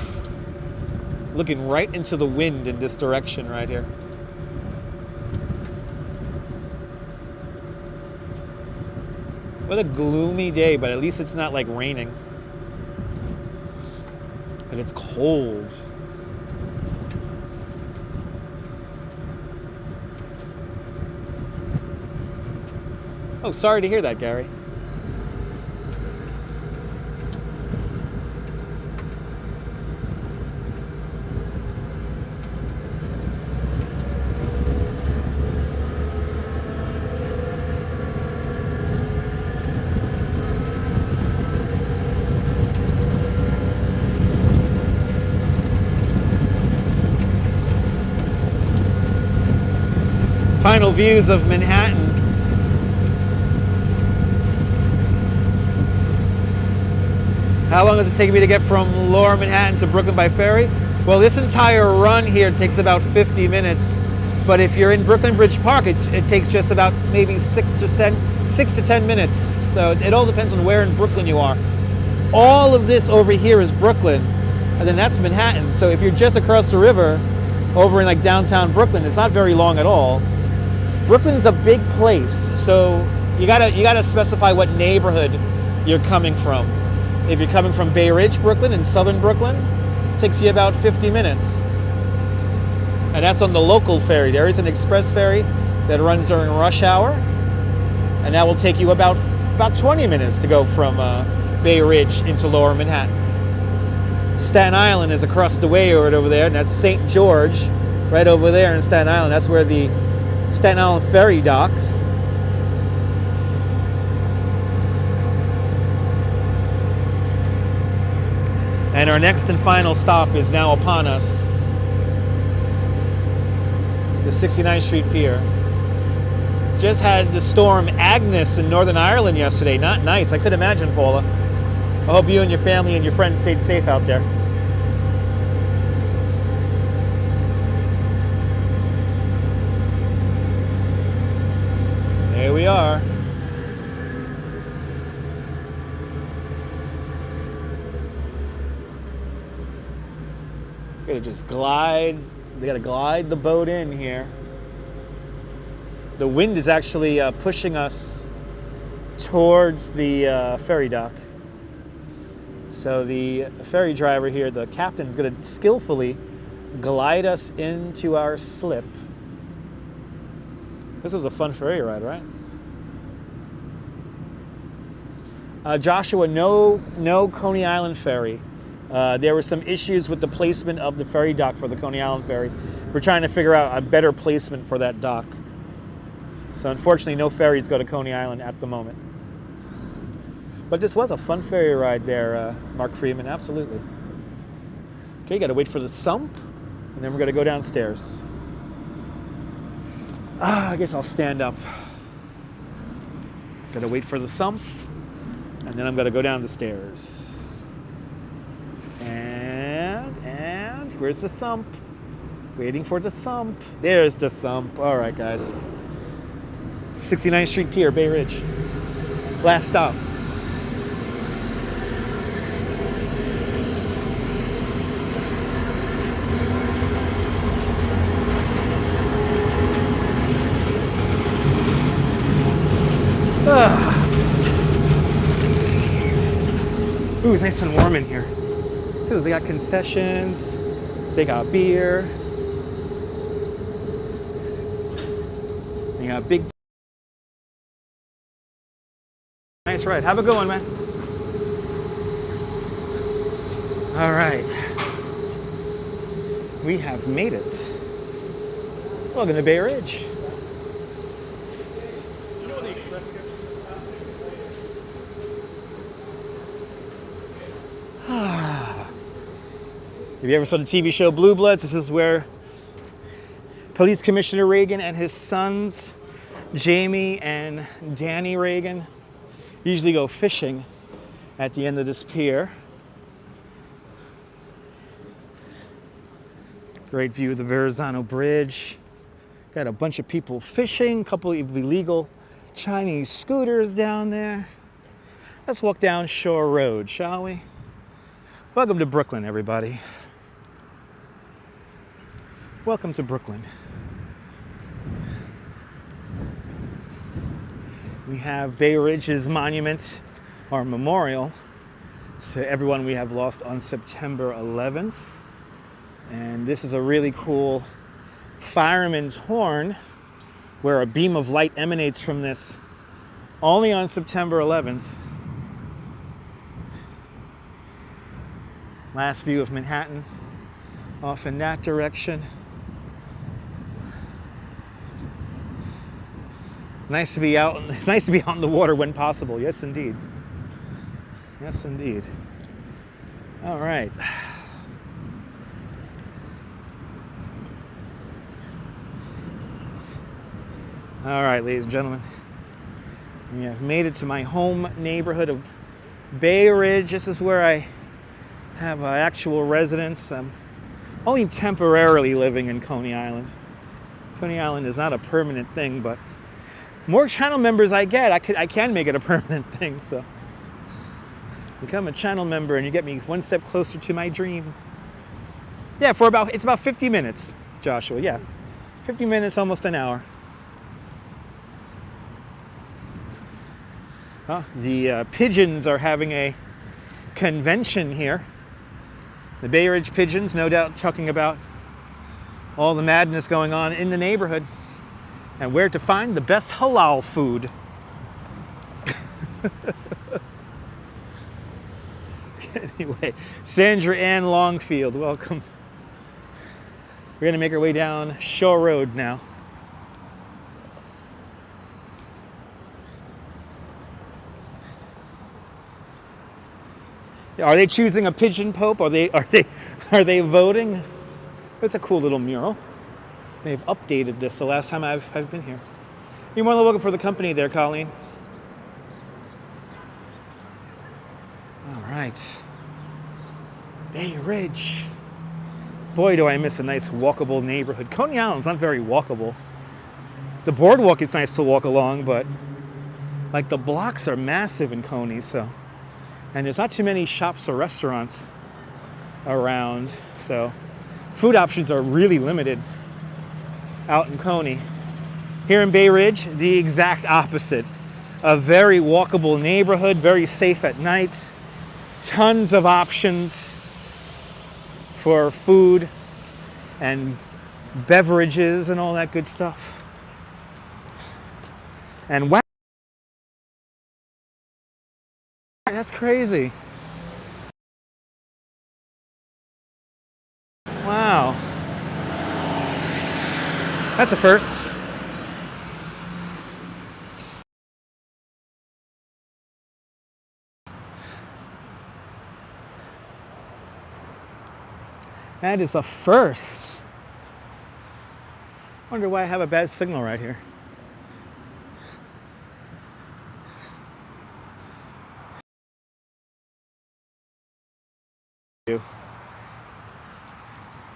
Looking right into the wind in this direction right here. What a gloomy day, but at least it's not like raining. And it's cold. Oh, sorry to hear that, Gary. final views of Manhattan. How long does it take me to get from Lower Manhattan to Brooklyn by ferry? Well, this entire run here takes about 50 minutes. But if you're in Brooklyn Bridge Park, it takes just about maybe 6 to 10 minutes. So it all depends on where in Brooklyn you are. All of this over here is Brooklyn, and then that's Manhattan. So if you're just across the river, over in like downtown Brooklyn, it's not very long at all. Brooklyn's a big place, so you gotta specify what neighborhood you're coming from. If you're coming from Bay Ridge, Brooklyn, in southern Brooklyn, it takes you about 50 minutes. And that's on the local ferry. There is an express ferry that runs during rush hour, and that will take you about 20 minutes to go from Bay Ridge into Lower Manhattan. Staten Island is across the way right over there, and that's St. George, right over there in Staten Island. That's where the Staten Island ferry docks. And our next and final stop is now upon us. The 69th Street Pier. Just had the storm Agnes in Northern Ireland yesterday. Not nice. I could imagine, Paula. I hope you and your family and your friends stayed safe out there. There we are. Gotta just glide. They gotta glide the boat in here. The wind is actually pushing us towards the ferry dock. So the ferry driver here, the captain, is going to skillfully glide us into our slip. This was a fun ferry ride, right? Joshua, no Coney Island ferry. There were some issues with the placement of the ferry dock for the Coney Island ferry. We're trying to figure out a better placement for that dock. So unfortunately, no ferries go to Coney Island at the moment. But this was a fun ferry ride there, Mark Freeman, absolutely. Okay, got to wait for the thump, and then we're going to go downstairs. I guess I'll stand up. Got to wait for the thump, and then I'm going to go down the stairs. And where's the thump? Waiting for the thump. There's the thump. All right, guys. 69th Street Pier, Bay Ridge. Last stop. Ooh, it's nice and warm in here. So they got concessions, they got beer, they got big. Nice ride. Have a good one, man. All right. We have made it. Welcome to Bay Ridge.
Do you know what the express is?
Have you ever saw the TV show Blue Bloods? This is where Police Commissioner Reagan and his sons, Jamie and Danny Reagan, usually go fishing at the end of this pier. Great view of the Verizon Bridge. Got a bunch of people fishing, a couple of illegal Chinese scooters down there. Let's walk down Shore Road, shall we? Welcome to Brooklyn, everybody. Welcome to Brooklyn. We have Bay Ridge's monument, or memorial, to everyone we have lost on September 11th. And this is a really cool fireman's horn where a beam of light emanates from this only on September 11th. Last view of Manhattan off in that direction. Nice to be out. It's nice to be out in the water when possible. Yes, indeed. Yes, indeed. All right. All right, ladies and gentlemen, we have made it to my home neighborhood of Bay Ridge. This is where I have an actual residence. I'm only temporarily living in Coney Island. Coney Island is not a permanent thing, but more channel members I get, I can make it a permanent thing. So become a channel member and you get me one step closer to my dream. Yeah, it's about 50 minutes, Joshua. Yeah, 50 minutes, almost an hour. The pigeons are having a convention here. The Bay Ridge pigeons, no doubt, talking about all the madness going on in the neighborhood and where to find the best halal food. Anyway, Sandra Ann Longfield, welcome. We're gonna make our way down Shore Road now. Are they choosing a pigeon pope? Are they voting? It's a cool little mural. They've updated this the last time I've been here. You're more than welcome for the company there, Colleen. All right. Bay Ridge. Boy, do I miss a nice walkable neighborhood. Coney Island's not very walkable. The boardwalk is nice to walk along, but like the blocks are massive in Coney, so. And there's not too many shops or restaurants around, so food options are really limited out in Coney. Here in Bay Ridge, the exact opposite. A very walkable neighborhood, very safe at night, tons of options for food and beverages and all that good stuff. And wow, that's crazy. Wow. That's a first. That is a first. Wonder why I have a bad signal right here.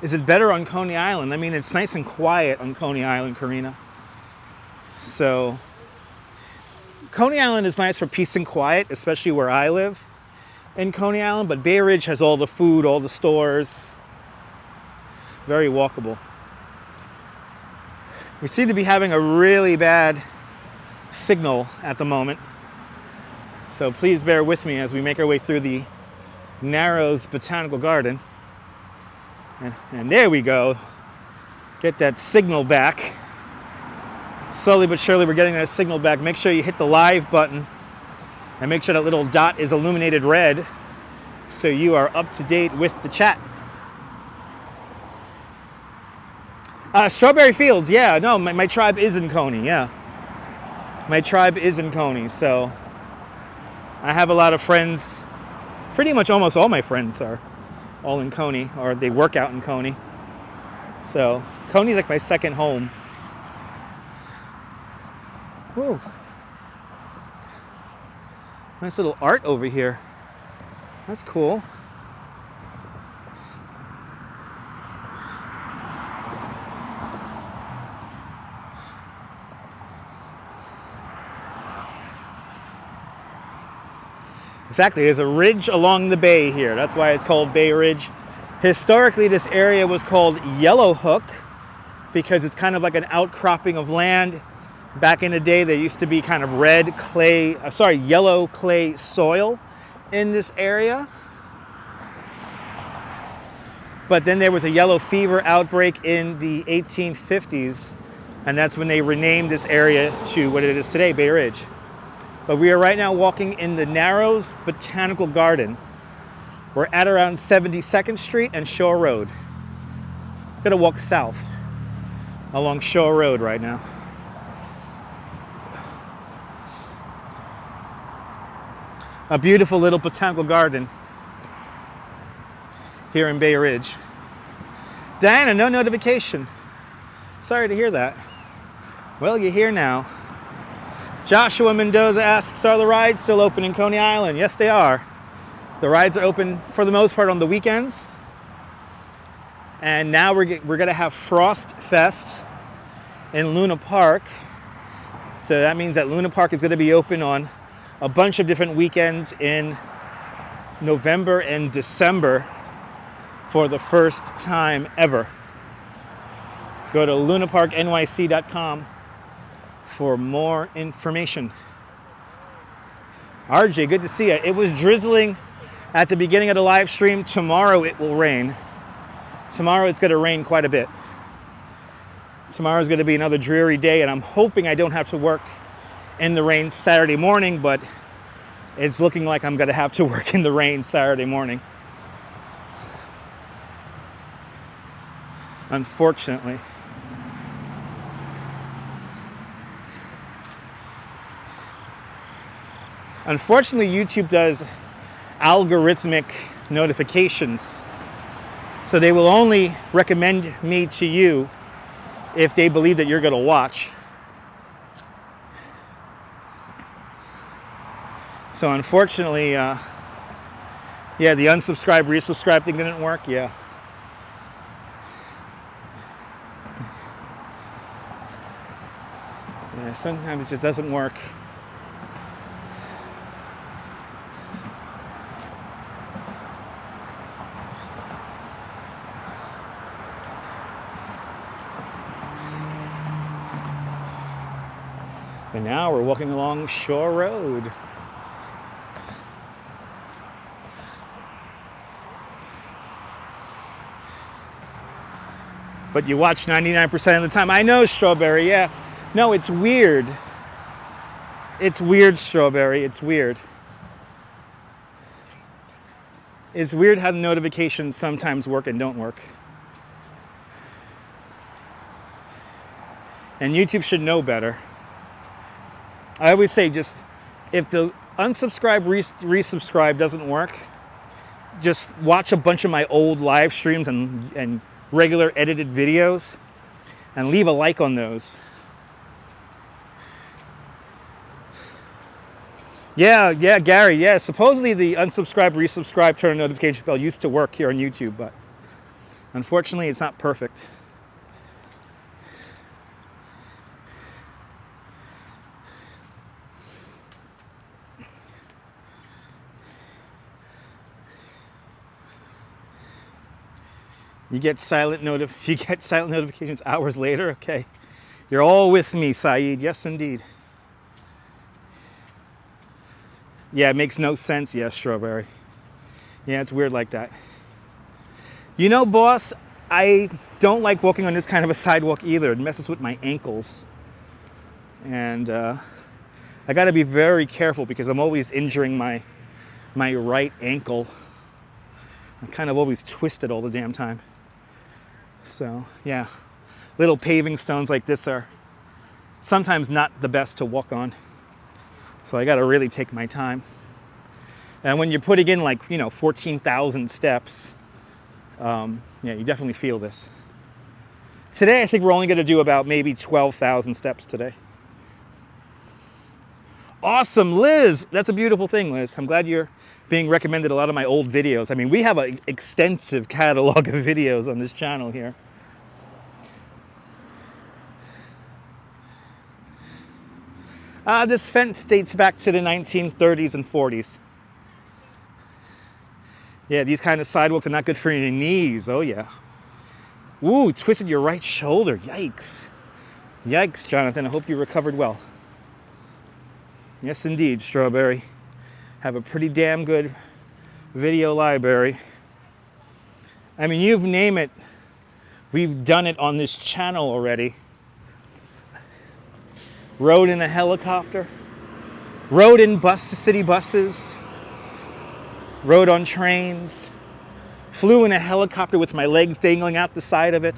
Is it better on Coney Island? I mean, it's nice and quiet on Coney Island, Karina. So, Coney Island is nice for peace and quiet, especially where I live in Coney Island, but Bay Ridge has all the food, all the stores. Very walkable. We seem to be having a really bad signal at the moment. So please bear with me as we make our way through the Narrows Botanical Garden. And there we go. Get that signal back. Slowly but surely we're getting that signal back. Make sure you hit the live button and make sure that little dot is illuminated red so you are up to date with the chat. Strawberry Fields, yeah, no, my tribe is in Coney, yeah. My tribe is in Coney, so I have a lot of friends. Pretty much almost all my friends are all in Coney, or they work out in Coney. So Coney's like my second home. Whoa. Nice little art over here. That's cool. Exactly, there's a ridge along the bay here. That's why it's called Bay Ridge. Historically, this area was called Yellow Hook because it's kind of like an outcropping of land. Back in the day, there used to be kind of yellow clay soil in this area. But then there was a yellow fever outbreak in the 1850s, and that's when they renamed this area to what it is today, Bay Ridge. But we are right now walking in the Narrows Botanical Garden. We're at around 72nd Street and Shore Road. I'm gonna walk south along Shore Road right now. A beautiful little botanical garden here in Bay Ridge. Diana, no notification. Sorry to hear that. Well, you're here now. Joshua Mendoza asks, are the rides still open in Coney Island? Yes, they are. The rides are open for the most part on the weekends. And now we're going to have Frost Fest in Luna Park. So that means that Luna Park is going to be open on a bunch of different weekends in November and December for the first time ever. Go to lunaparknyc.com for more information. RJ, good to see you. It was drizzling at the beginning of the live stream. Tomorrow it will rain. Tomorrow it's going to rain quite a bit. Tomorrow's going to be another dreary day, and I'm hoping I don't have to work in the rain Saturday morning, but it's looking like I'm going to have to work in the rain Saturday morning. Unfortunately. Unfortunately, YouTube does algorithmic notifications. So they will only recommend me to you if they believe that you're going to watch. So unfortunately, yeah, the unsubscribe, resubscribe thing didn't work, yeah. Yeah, sometimes it just doesn't work. And now we're walking along Shore Road. But you watch 99% of the time. I know, Strawberry, yeah. No, it's weird. It's weird, Strawberry, it's weird. It's weird how the notifications sometimes work and don't work. And YouTube should know better. I always say, just if the unsubscribe, resubscribe doesn't work, just watch a bunch of my old live streams and regular edited videos and leave a like on those. Yeah, Gary, yeah. Supposedly the unsubscribe, resubscribe, turn notification bell used to work here on YouTube, but unfortunately it's not perfect. You get silent notifications hours later? Okay. You're all with me, Saeed. Yes, indeed. Yeah, it makes no sense. Yes, Strawberry. Yeah, it's weird like that. You know, boss, I don't like walking on this kind of a sidewalk either. It messes with my ankles. And I got to be very careful because I'm always injuring my right ankle. I'm kind of always twisted all the damn time. So, yeah, little paving stones like this are sometimes not the best to walk on. So I got to really take my time. And when you're putting in 14,000 steps, yeah, you definitely feel this. Today, I think we're only going to do about maybe 12,000 steps today. Awesome, Liz. That's a beautiful thing, Liz. I'm glad you're being recommended a lot of my old videos. I mean, we have an extensive catalog of videos on this channel here. This fence dates back to the 1930s and 40s. Yeah, these kind of sidewalks are not good for your knees. Oh, yeah. Ooh, twisted your right shoulder. Yikes. Yikes, Jonathan. I hope you recovered well. Yes, indeed, Strawberry. Have a pretty damn good video library. I mean, you name it, we've done it on this channel already. Rode in a helicopter, rode in city buses, rode on trains, flew in a helicopter with my legs dangling out the side of it.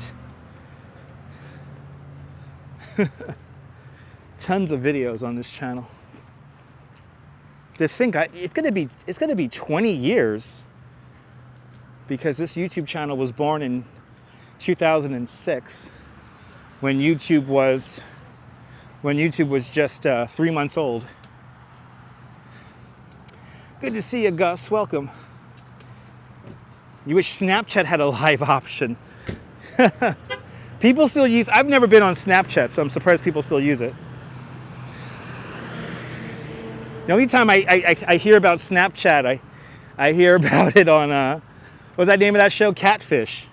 Tons of videos on this channel. To think it's gonna be 20 years because this YouTube channel was born in 2006 when YouTube was when YouTube was just 3 months old. Good to see you, Gus. Welcome. You wish Snapchat had a live option. People still use, I've never been on Snapchat, so I'm surprised people still use it. The only time I hear about Snapchat, I hear about it on, what's that name of that show? Catfish.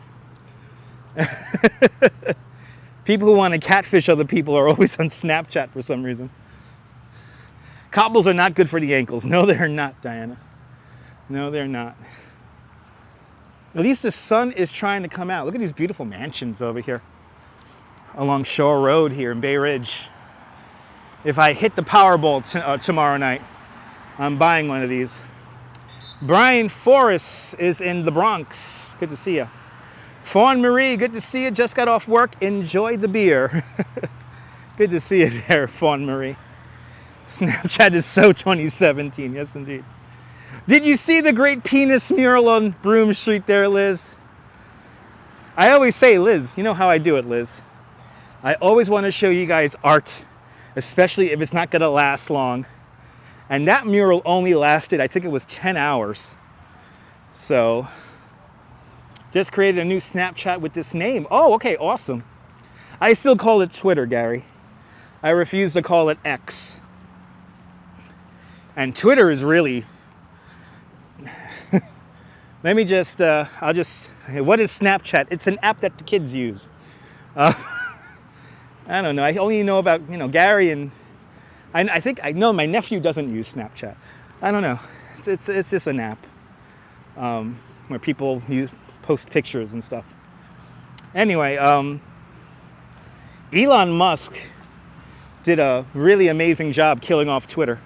People who want to catfish other people are always on Snapchat for some reason. Cobbles are not good for the ankles. No, they're not, Diana. No, they're not. At least the sun is trying to come out. Look at these beautiful mansions over here along Shore Road here in Bay Ridge. If I hit the Powerball tomorrow night, I'm buying one of these. Brian Forrest is in the Bronx. Good to see you. Fawn Marie, good to see you. Just got off work. Enjoy the beer. Good to see you there, Fawn Marie. Snapchat is so 2017. Yes, indeed. Did you see the great penis mural on Broome Street there, Liz? I always say, Liz, you know how I do it, Liz. I always want to show you guys art, especially if it's not going to last long. And that mural only lasted, I think it was 10 hours. So, just created a new Snapchat with this name. Oh, okay, awesome. I still call it Twitter, Gary. I refuse to call it X. And Twitter is really... Let me just, what is Snapchat? It's an app that the kids use. I don't know. I only know about, Gary, and I think I know my nephew doesn't use Snapchat. I don't know. It's just an app where people post pictures and stuff. Anyway, Elon Musk did a really amazing job killing off Twitter.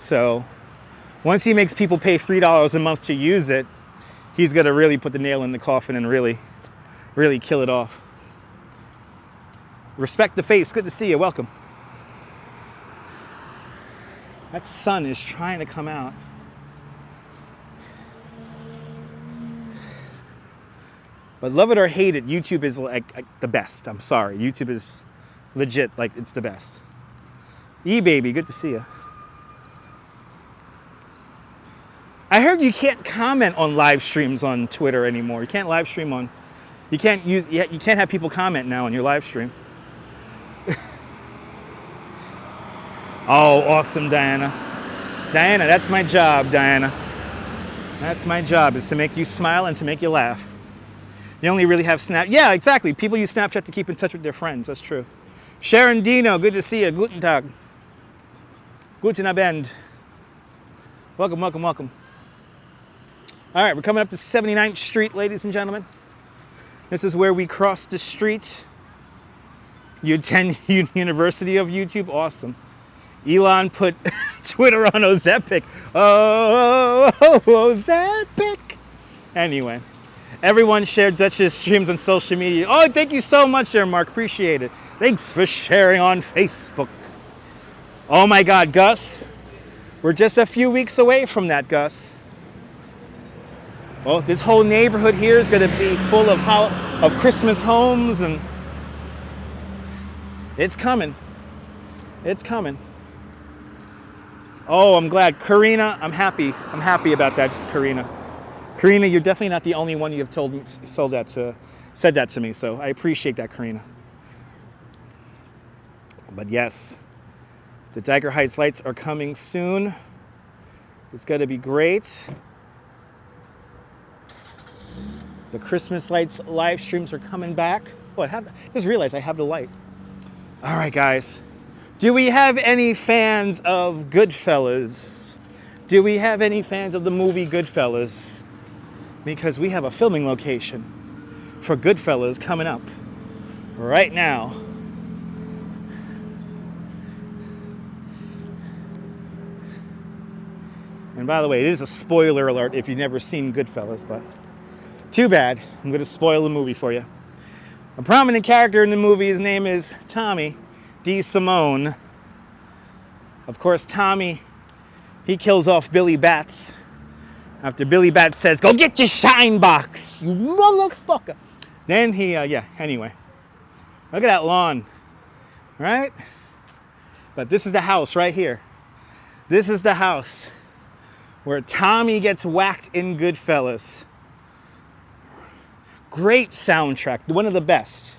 So once he makes people pay $3 a month to use it, he's going to really put the nail in the coffin and really, really kill it off. Respect the face. Good to see you. Welcome. That sun is trying to come out. But love it or hate it, YouTube is like the best. I'm sorry. YouTube is legit, like it's the best. E-baby, good to see you. I heard you can't comment on live streams on Twitter anymore. You can't live stream on, you can't have people comment now on your live stream. Oh, awesome, Diana. Diana, that's my job, Diana. That's my job, is to make you smile and to make you laugh. You only really have Snap. Yeah, exactly. People use Snapchat to keep in touch with their friends. That's true. Sharon Dino, good to see you. Guten Tag. Guten Abend. Welcome, welcome, welcome. All right, we're coming up to 79th Street, ladies and gentlemen. This is where we cross the street. You attend University of YouTube? Awesome. Elon put Twitter on Ozempic. Oh, Ozempic. Anyway, everyone shared Dutch's streams on social media. Oh, thank you so much there, Mark. Appreciate it. Thanks for sharing on Facebook. Oh my God, Gus. We're just a few weeks away from that, Gus. Well, this whole neighborhood here is going to be full of Christmas homes, and it's coming. It's coming. Oh, I'm glad. Karina, I'm happy. I'm happy about that, Karina. Karina, you're definitely not the only one you have said that to me, so I appreciate that, Karina. But yes, the Dagger Heights lights are coming soon. It's going to be great. The Christmas lights live streams are coming back. Oh, just realized I have the light. All right, guys. Do we have any fans of Goodfellas? Do we have any fans of the movie Goodfellas? Because we have a filming location for Goodfellas coming up right now. And by the way, it is a spoiler alert if you've never seen Goodfellas, but too bad. I'm going to spoil the movie for you. A prominent character in the movie, his name is Tommy D. Simone. Of course, Tommy, he kills off Billy Bats after Billy Bats says, "Go get your shine box, you motherfucker." Then he, anyway. Look at that lawn, right? But this is the house right here. This is the house where Tommy gets whacked in Goodfellas. Great soundtrack, one of the best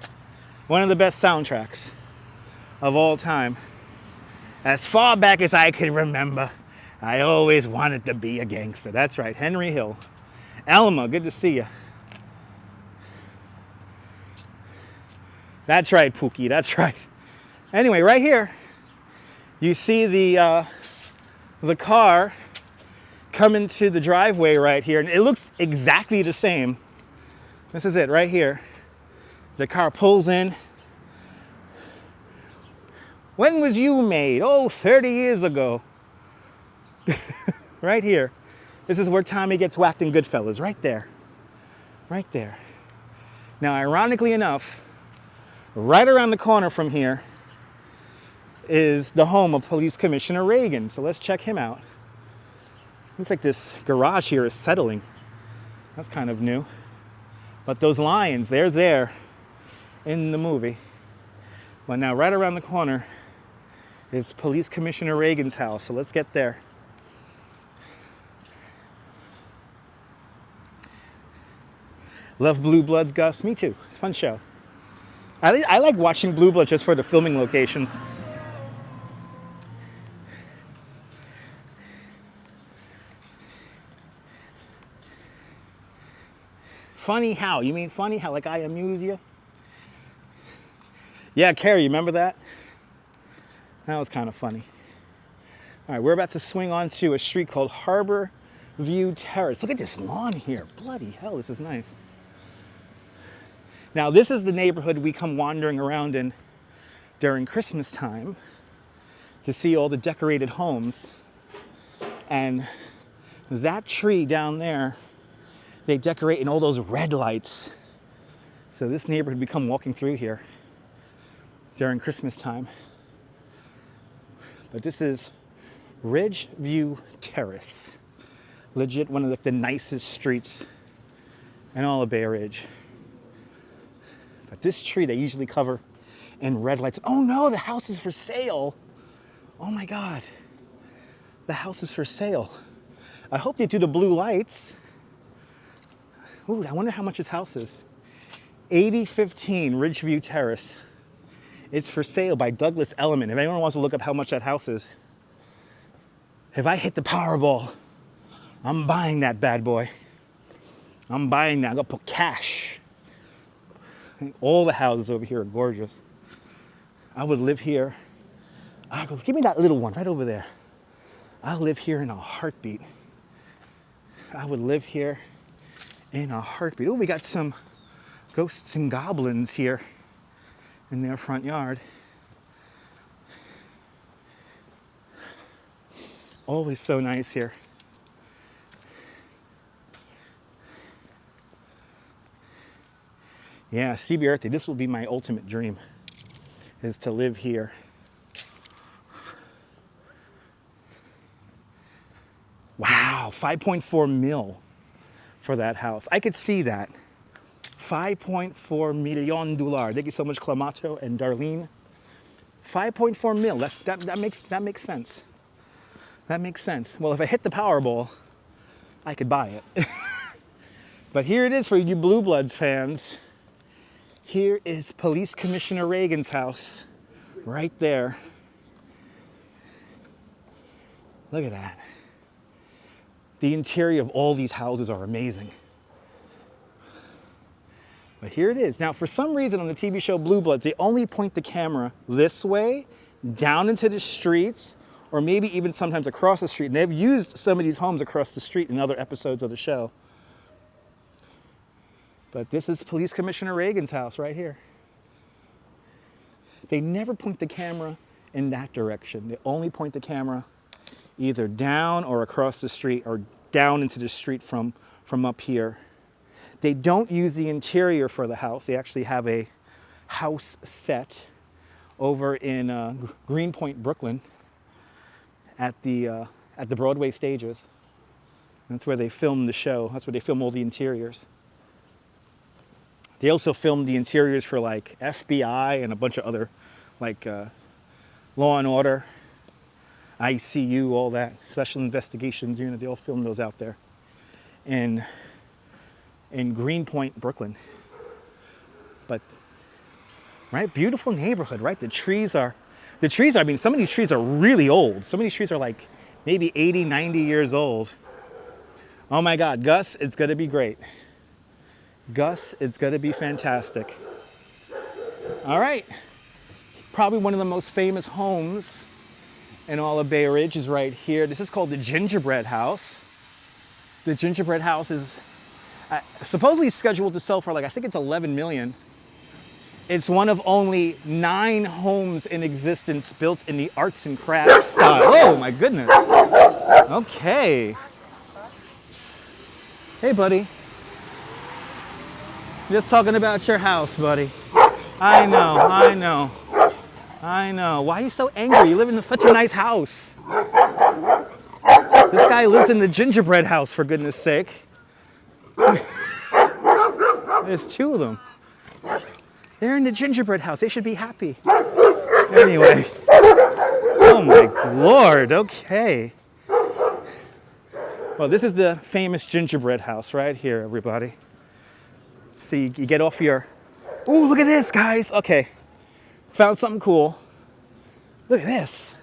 soundtracks of all time. As far back as I can remember, I always wanted to be a gangster. That's right, Henry Hill. Elma, good to see you. That's right, Pookie, that's right. Anyway, right here, you see the car come into the driveway right here, and it looks exactly the same. This is it right here. The car pulls in. When was you made? Oh, 30 years ago. Right here. This is where Tommy gets whacked in Goodfellas, right there. Right there. Now, ironically enough, right around the corner from here is the home of Police Commissioner Reagan. So let's check him out. Looks like this garage here is settling. That's kind of new. But those lions, they're there in the movie. But now right around the corner is Police Commissioner Reagan's house. So let's get there. Love Blue Bloods, Gus? Me too. It's a fun show. I like watching Blue Bloods just for the filming locations. Funny how? You mean funny how, like I amuse you? Yeah, Carrie, you remember that? That was kind of funny. All right, we're about to swing onto a street called Harbor View Terrace. Look at this lawn here. Bloody hell, this is nice. Now, this is the neighborhood we come wandering around in during Christmas time to see all the decorated homes. And that tree down there, they decorate in all those red lights. So this neighborhood we come walking through here during Christmas time. But this is Ridge View Terrace. Legit one of the nicest streets in all of Bay Ridge. But this tree they usually cover in red lights. Oh no, the house is for sale. Oh my God. The house is for sale. I hope they do the blue lights. Ooh, I wonder how much his house is. 8015 Ridgeview Terrace. It's for sale by Douglas Elliman. If anyone wants to look up how much that house is. If I hit the Powerball, I'm buying that bad boy. I'm buying that. I'm gonna put cash. All the houses over here are gorgeous. I would live here. Give me that little one right over there. I'll live here in a heartbeat. I would live here in a heartbeat. Oh, we got some ghosts and goblins here in their front yard. Always so nice here. Yeah, CBRT, this will be my ultimate dream, is to live here. Wow, 5.4 mil for that house. I could see that. $5.4 million. Thank you so much, Clamato and Darlene. 5.4 mil. That makes sense. That makes sense. Well, if I hit the Powerball, I could buy it. But here it is for you Blue Bloods fans. Here is Police Commissioner Reagan's house, right there. Look at that. The interior of all these houses are amazing. But here it is. Now, for some reason on the TV show Blue Bloods, they only point the camera this way, down into the streets, or maybe even sometimes across the street. And they've used some of these homes across the street in other episodes of the show. But this is Police Commissioner Reagan's house right here. They never point the camera in that direction. They only point the camera either down or across the street or down into the street from up here. They don't use the interior for the house. They actually have a house set over in Greenpoint, Brooklyn at the Broadway stages. That's where they film the show. That's where they film all the interiors. They also filmed the interiors for like FBI and a bunch of other like Law and Order, ICU, all that, Special Investigations Unit, they all film those out there in Greenpoint, Brooklyn. But, right, beautiful neighborhood, right? The trees are, I mean, some of these trees are really old. Some of these trees are like maybe 80, 90 years old. Oh my God, Gus, it's gonna be great. Gus, it's gonna be fantastic. All right, probably one of the most famous homes in all of Bay Ridge is right here. This is called the Gingerbread House. The Gingerbread House is supposedly scheduled to sell for like, I think it's 11 million. It's one of only 9 homes in existence built in the arts and crafts style. Oh my goodness. Okay. Hey buddy. Just talking about your house, buddy. I know, I know. I know. Why are you so angry? You live in such a nice house. This guy lives in the gingerbread house, for goodness sake. There's 2 of them. They're in the gingerbread house. They should be happy. Anyway. Oh my Lord. Okay. Well, this is the famous gingerbread house right here, everybody. See, you get off your... Ooh, look at this, guys. Okay. Found something cool. Look at this.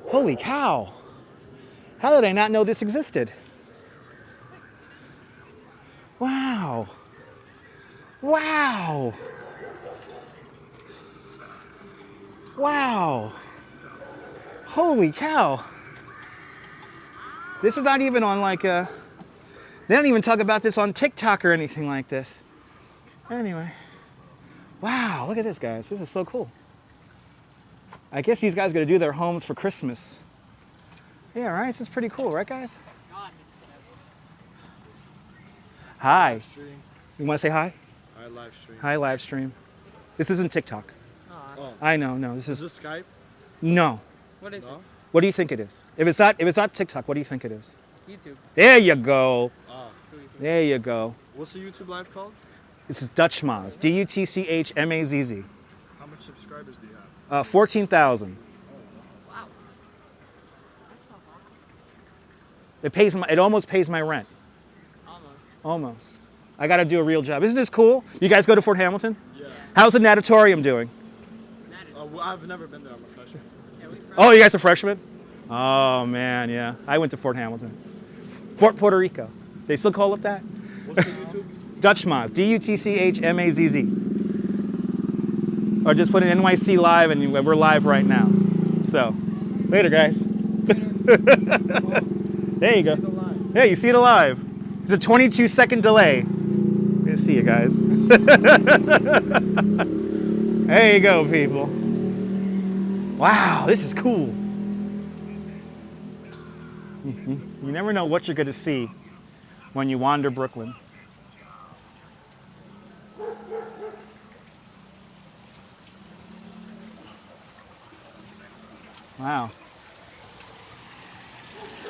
Holy cow. How did I not know this existed? Wow. Wow. Wow. Holy cow. This is not even on like a... They don't even talk about this on TikTok or anything like this. Anyway. Wow, look at this, guys. This is so cool. I guess these guys are going to do their homes for Christmas. Yeah, right? This is pretty cool, right, guys? Hi. You want to say hi?
Hi, live stream.
Hi, live stream. This isn't TikTok.
Oh.
I know, no. This
Is this Skype?
No.
What is it?
What do you think it is? If it's not TikTok, what do you think it is?
YouTube.
There you go.
Oh.
There you go.
What's the YouTube live called?
This is Dutchmaz. DUTCHMAZZ.
How much subscribers do you have?
14,000.
Wow.
It almost pays my rent.
Almost.
Almost. I got to do a real job. Isn't this cool? You guys go to Fort Hamilton?
Yeah.
How's the natatorium doing?
Well, I've never been there. I'm a freshman.
Yeah, we
Oh, you guys are freshmen? Oh man, yeah. I went to Fort Hamilton. Fort Puerto Rico. They still call it that?
What's the YouTube?
Dutchmaz. DUTCHMAZZ. Or just put in NYC live and we're live right now. So, later guys. There you go. Yeah, you see it alive. It's a 22-second delay. Good to see you guys. There you go, people. Wow, this is cool. You never know what you're going to see when you wander Brooklyn. Wow.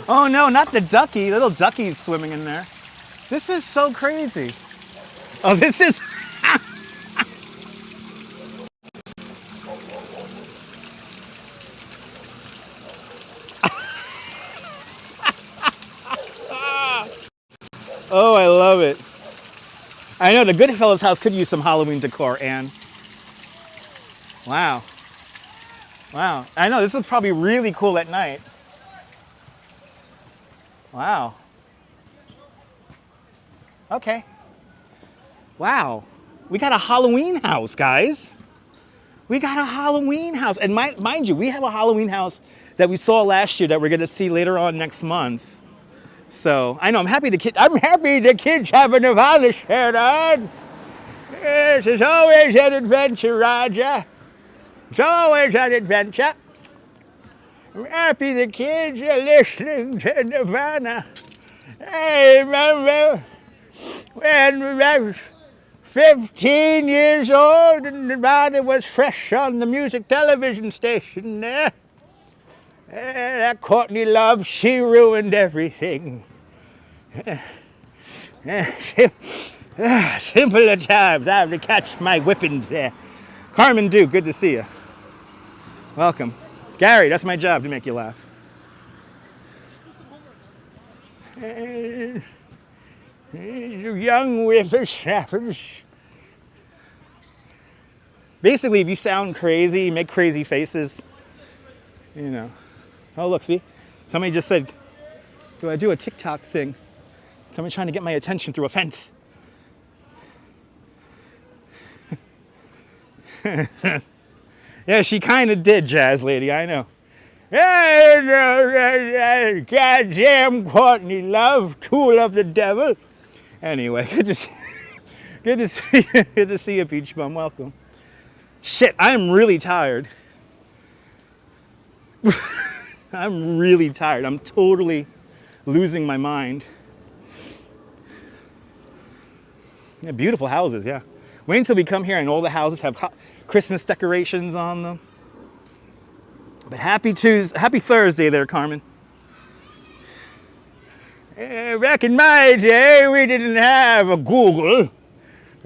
Oh no, not the ducky. Little ducky's swimming in there. This is so crazy. Oh, this is... Oh, I love it. I know the Goodfellas house could use some Halloween decor, Anne. Wow. Wow. I know, this is probably really cool at night. Wow. Okay. Wow. We got a Halloween house, guys. We got a Halloween house. And mind you, we have a Halloween house that we saw last year that we're going to see later on next month. So, I know, I'm happy the kids having a father's shirt on. Yes, it's always an adventure, Roger. It's always an adventure. I'm happy the kids are listening to Nirvana. I remember when I was 15 years old and Nirvana was fresh on the music television station there. That Courtney Love, she ruined everything. Simpler times. I have to catch my whippings there. Carmen Duke, good to see you. Welcome. Gary, that's my job, to make you laugh. Young whippersnappers. Basically, if you sound crazy, make crazy faces, you know. Oh, look, see? Somebody just said, do I do a TikTok thing? Somebody trying to get my attention through a fence. Yeah, she kind of did, Jazz Lady, I know. Goddamn Courtney Love, tool of the devil. Anyway, good to see you, Peach Bum. Welcome. Shit, I'm really tired. I'm really tired. I'm totally losing my mind. Yeah, beautiful houses, yeah. Wait until we come here and all the houses have Christmas decorations on them. But happy Thursday there, Carmen. Back in my day, we didn't have a Google.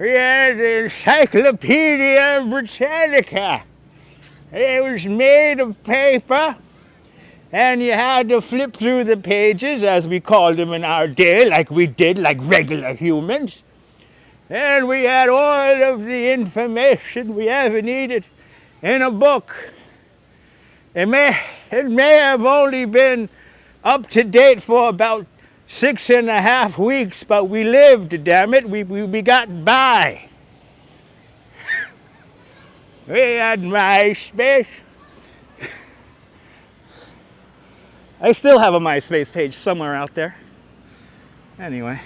We had the Encyclopedia Britannica. It was made of paper, and you had to flip through the pages, as we called them in our day, like we did, like regular humans. And we had all of the information we ever needed in a book. It may have only been up to date for about 6.5 weeks, but we lived, damn it. We got by. We had MySpace. I still have a MySpace page somewhere out there. Anyway.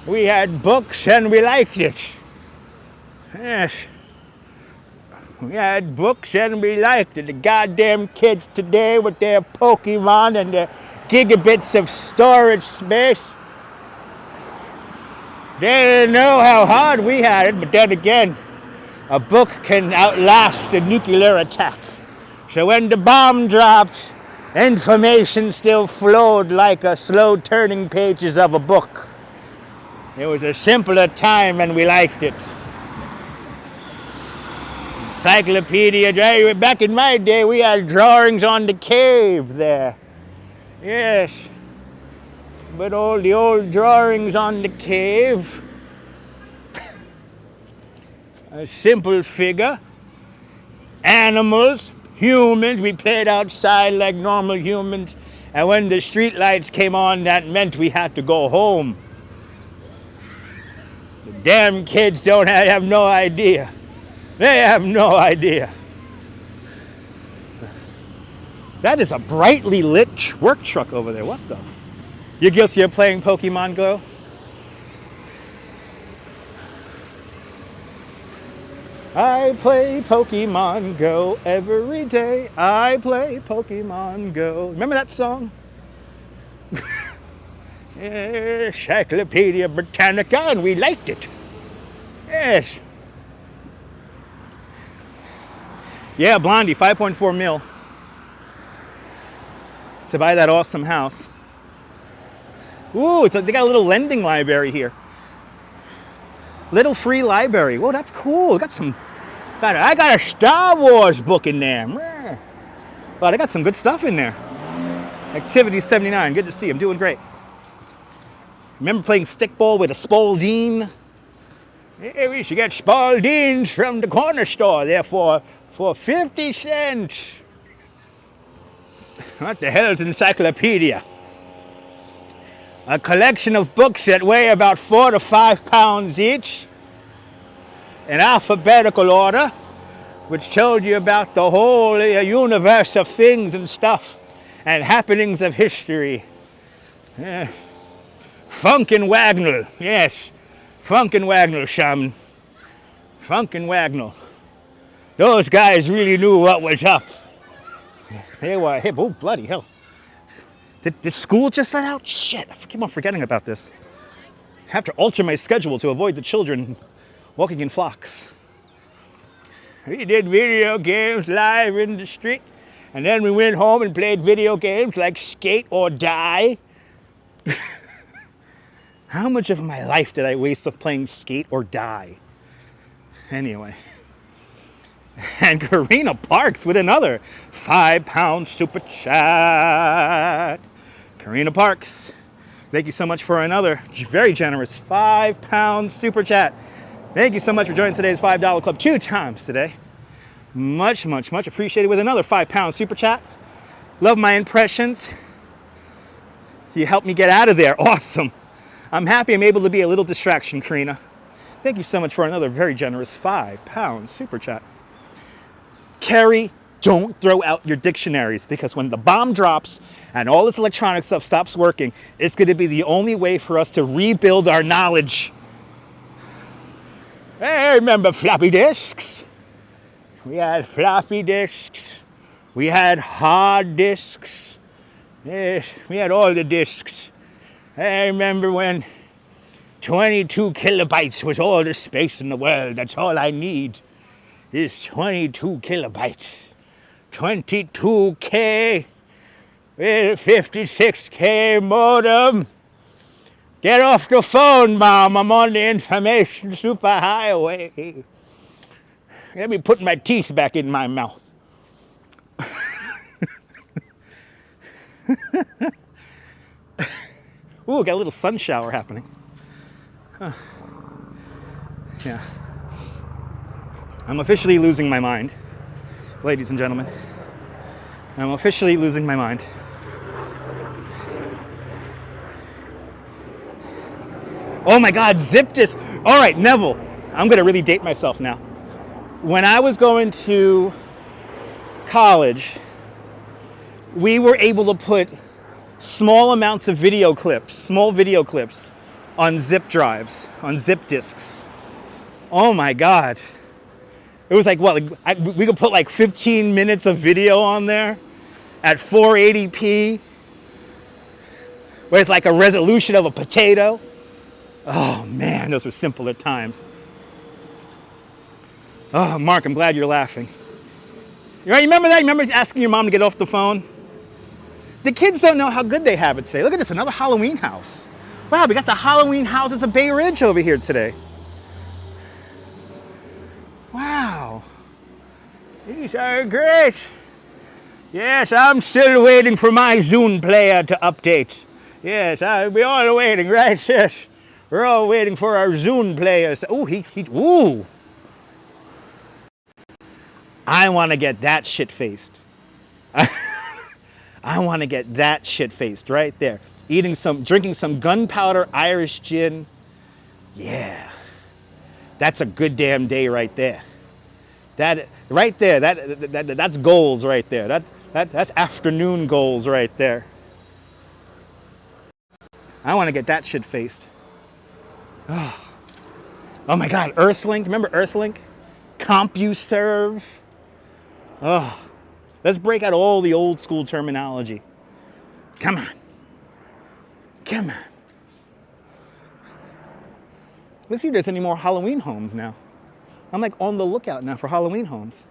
We had books and we liked it. Yes. We had books and we liked it. The goddamn kids today with their Pokemon and their gigabits of storage space. They didn't know how hard we had it, but then again, a book can outlast a nuclear attack. So when the bomb dropped, information still flowed like a slow turning pages of a book. It was a simpler time and we liked it. Encyclopedia, back in my day we had drawings on the cave there. Yes. But all the old drawings on the cave. A simple figure. Animals, humans, we played outside like normal humans. And when the street lights came on, that meant we had to go home. The damn kids don't have no idea. They have no idea. That is a brightly lit work truck over there. What the? You're guilty of playing Pokemon Go? I play Pokemon Go every day. I play Pokemon Go. Remember that song? Encyclopedia Britannica, and we liked it. Yes. Yeah, Blondie, 5.4 mil to buy that awesome house. Ooh, they got a little lending library here. Little free library. Whoa, that's cool. I got a Star Wars book in there. Wow, they got some good stuff in there. Activity 79. Good to see you. I'm doing great. Remember playing stickball with a Spalding? Yeah, we should get Spaldings from the corner store there for 50 cents. What the hell is an encyclopedia? A collection of books that weigh about 4 to 5 pounds each, in alphabetical order, which told you about the whole universe of things and stuff and happenings of history. Yeah. Funk and Wagnall, yes. Funk and Wagnall, shaman. Funk and Wagnall. Those guys really knew what was up. They were hip. Oh, bloody hell. Did school just let out? Shit, I keep on forgetting about this. I have to alter my schedule to avoid the children walking in flocks. We did video games live in the street, and then we went home and played video games like Skate or Die. How much of my life did I waste playing Skate or Die? Anyway, And Karina Parks with another £5 super chat. Karina Parks, thank you so much for another very generous £5 super chat. Thank you so much for joining today's $5 club 2 times today. Much, much, much appreciated with another £5 super chat. Love my impressions. You helped me get out of there. Awesome. I'm happy I'm able to be a little distraction, Karina. Thank you so much for another very generous £5 super chat. Carrie, don't throw out your dictionaries, because when the bomb drops and all this electronic stuff stops working, it's going to be the only way for us to rebuild our knowledge. Hey, remember floppy disks? We had floppy disks. We had hard disks. Yes, we had all the disks. I remember when 22 kilobytes was all the space in the world. That's all I need is 22 kilobytes. 22K with 56K modem. Get off the phone, Mom. I'm on the information superhighway. Let me put my teeth back in my mouth. Ooh, got a little sun shower happening. Huh. Yeah. I'm officially losing my mind, ladies and gentlemen. I'm officially losing my mind. Oh my God, zip disk. All right, Neville, I'm gonna really date myself now. When I was going to college, we were able to put small amounts of small video clips on zip drives, on zip disks. Oh my God. It was like, what, we could put like 15 minutes of video on there at 480p with like a resolution of a potato. Oh man, those were simpler times. Oh, Mark, I'm glad you're laughing. You remember that? You remember asking your mom to get off the phone? The kids don't know how good they have it today. Look at this, another Halloween house. Wow, we got the Halloween houses of Bay Ridge over here today. Wow. These are great. Yes, I'm still waiting for my Zune player to update. Yes, we're all waiting, right? Yes. We're all waiting for our Zune players. Ooh, ooh. I want to get that shit-faced. I want to get that shit-faced right there. Drinking some gunpowder Irish gin. Yeah. That's a good damn day right there. That right there, that's goals right there. That's afternoon goals right there. I want to get that shit-faced. Oh my God, Earthlink. Remember Earthlink? CompuServe. Oh, let's break out all the old school terminology. Come on. Come on. Let's see if there's any more Halloween homes now. I'm like on the lookout now for Halloween homes.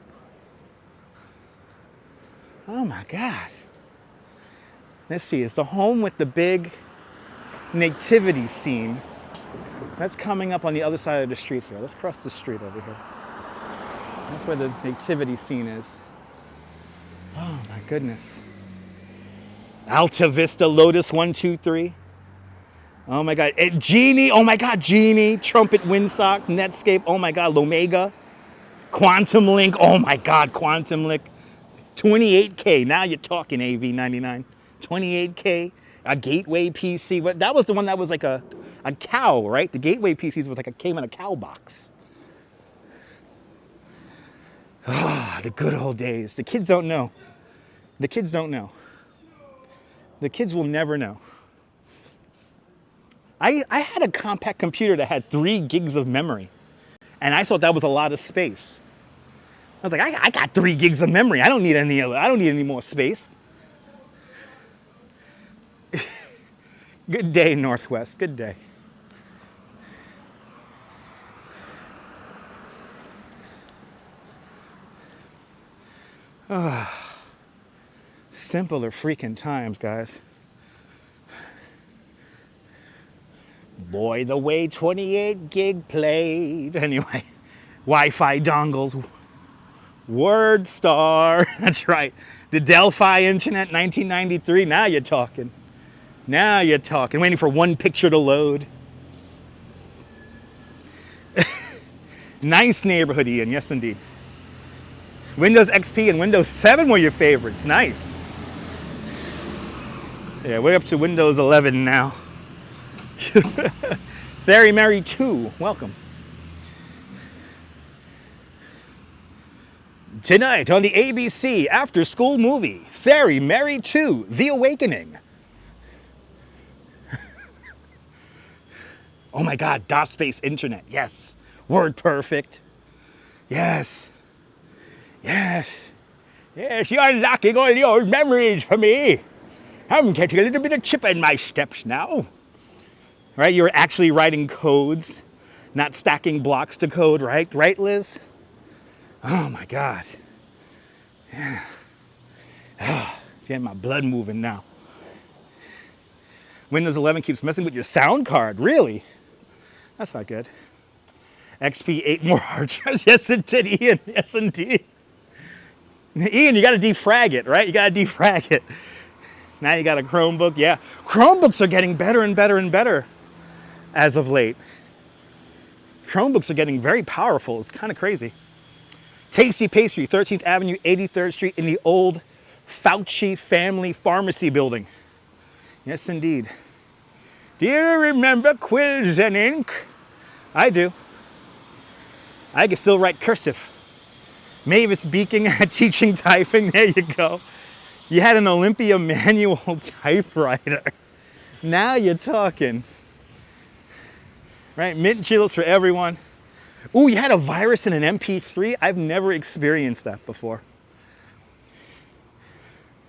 Oh my God. Let's see, it's the home with the big nativity scene. That's coming up on the other side of the street here. Let's cross the street over here. That's where the nativity scene is. Oh my goodness. Alta Vista, Lotus 123. Oh my God. Genie. Oh my God. Genie. Trumpet Windsock. Netscape. Oh my God. Lomega. Quantum Link. Oh my God. Quantum Link. 28K. Now you're talking AV99. 28K. A Gateway PC. But that was the one that was like a cow, right? The Gateway PCs was like came in a cow box. Ah, the good old days. The kids don't know. The kids don't know. The kids will never know. I had a compact computer that had 3 gigs of memory, and I thought that was a lot of space. I was like, I got 3 gigs of memory. I don't need any more space. Good day, Northwest. Good day. Simpler freaking times, guys. Boy, the way 28 gig played. Anyway, Wi-Fi dongles. Word Star. That's right. The Delphi Internet, 1993. Now you're talking. Now you're talking. Waiting for one picture to load. Nice neighborhood, Ian. Yes, indeed. Windows XP and Windows 7 were your favorites. Nice. Yeah, we're up to Windows 11 now. Ferry Mary 2, welcome. Tonight on the ABC after school movie, Ferry Mary 2, The Awakening. Oh my God, DOS-based internet, yes. Word perfect. Yes. Yes. Yes, you're unlocking all the old memories for me. I'm getting a little bit of chip in my steps now. Right, you're actually writing codes, not stacking blocks to code, right? Right, Liz? Oh my God. Yeah. Oh, it's getting my blood moving now. Windows 11 keeps messing with your sound card, really? That's not good. XP 8 more hard drives. Yes, it did, Ian. Yes, indeed. Ian, you got to defrag it, right? You got to defrag it. Now you got a Chromebook. Yeah, Chromebooks are getting better and better and better as of late. Chromebooks are getting very powerful. It's kind of crazy. Tasty Pastry, 13th Avenue, 83rd Street in the old Fauci Family Pharmacy building. Yes, indeed. Do you remember quills and ink? I do. I can still write cursive. Mavis Beacon teaching typing. There you go. You had an Olympia manual typewriter. Now you're talking. Right? Mint chills for everyone. Ooh, you had a virus in an MP3? I've never experienced that before.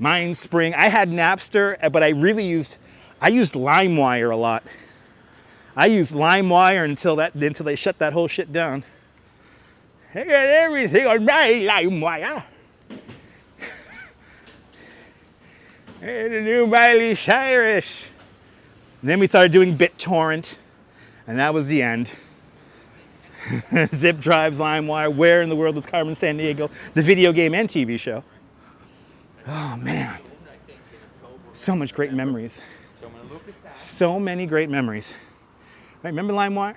Mindspring. I had Napster, but I used LimeWire a lot. I used LimeWire until they shut that whole shit down. I got everything on my LimeWire. And the new Miley Cyrus. And then we started doing BitTorrent, and that was the end. Zip drives, LimeWire. Where in the world was Carmen Sandiego? The video game and TV show. Oh man, so much great memories. So many great memories. Right, remember LimeWire?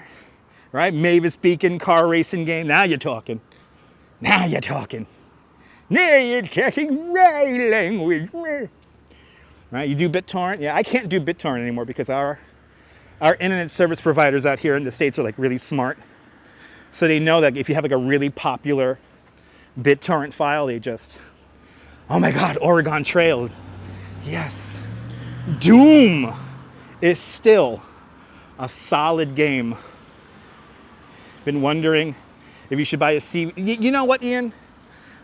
Right, Mavis Beacon car racing game. Now you're talking. Now you're talking. Now you're talking my language. Right, you do BitTorrent? Yeah, I can't do BitTorrent anymore because our internet service providers out here in the States are like really smart. So they know that if you have like a really popular BitTorrent file, they just, oh my God, Oregon Trail. Yes. Doom is still a solid game. Been wondering if you should buy a CD. You know what, Ian?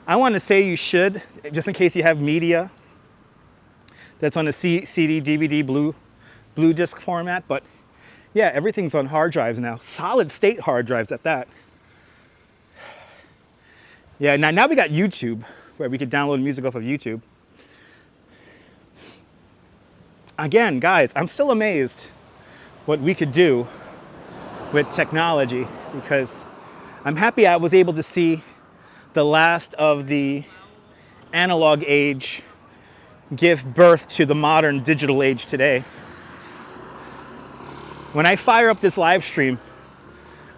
I want to say you should, just in case you have media that's on a CD, DVD, blue disc format. But yeah, everything's on hard drives now. Solid state hard drives at that. Yeah, now we got YouTube, where we could download music off of YouTube. Again, guys, I'm still amazed what we could do with technology, because I'm happy I was able to see the last of the analog age give birth to the modern digital age today. When I fire up this live stream,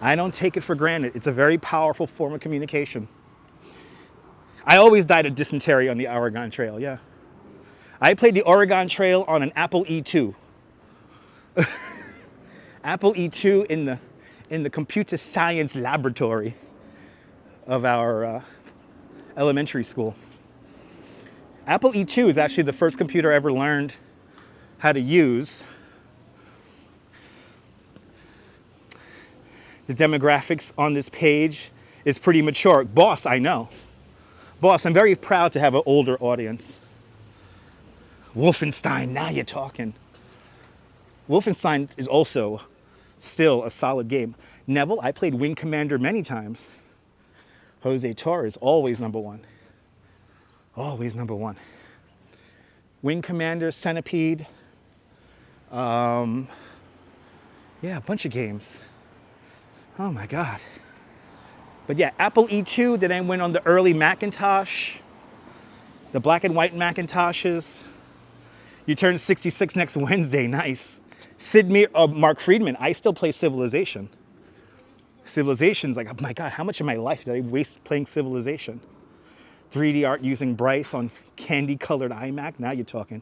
I don't take it for granted. It's a very powerful form of communication. I always died of dysentery on the Oregon Trail, yeah. I played the Oregon Trail on an Apple E2. Apple E2 in the computer science laboratory of our elementary school. Apple E2 is actually the first computer I ever learned how to use. The demographics on this page is pretty mature. Boss, I know. Boss, I'm very proud to have an older audience. Wolfenstein, now you're talking. Wolfenstein is also still a solid game. Neville, I played Wing Commander many times. Jose Torres, always number one. Always number one. Wing Commander, Centipede. Yeah, a bunch of games. Oh my God. But yeah, Apple E2, then I went on the early Macintosh, the black and white Macintoshes. You turn 66 next Wednesday, nice. Mark Friedman, I still play Civilization. Civilization's like, oh my God, how much of my life did I waste playing Civilization? 3D art using Bryce on candy-colored iMac, now you're talking.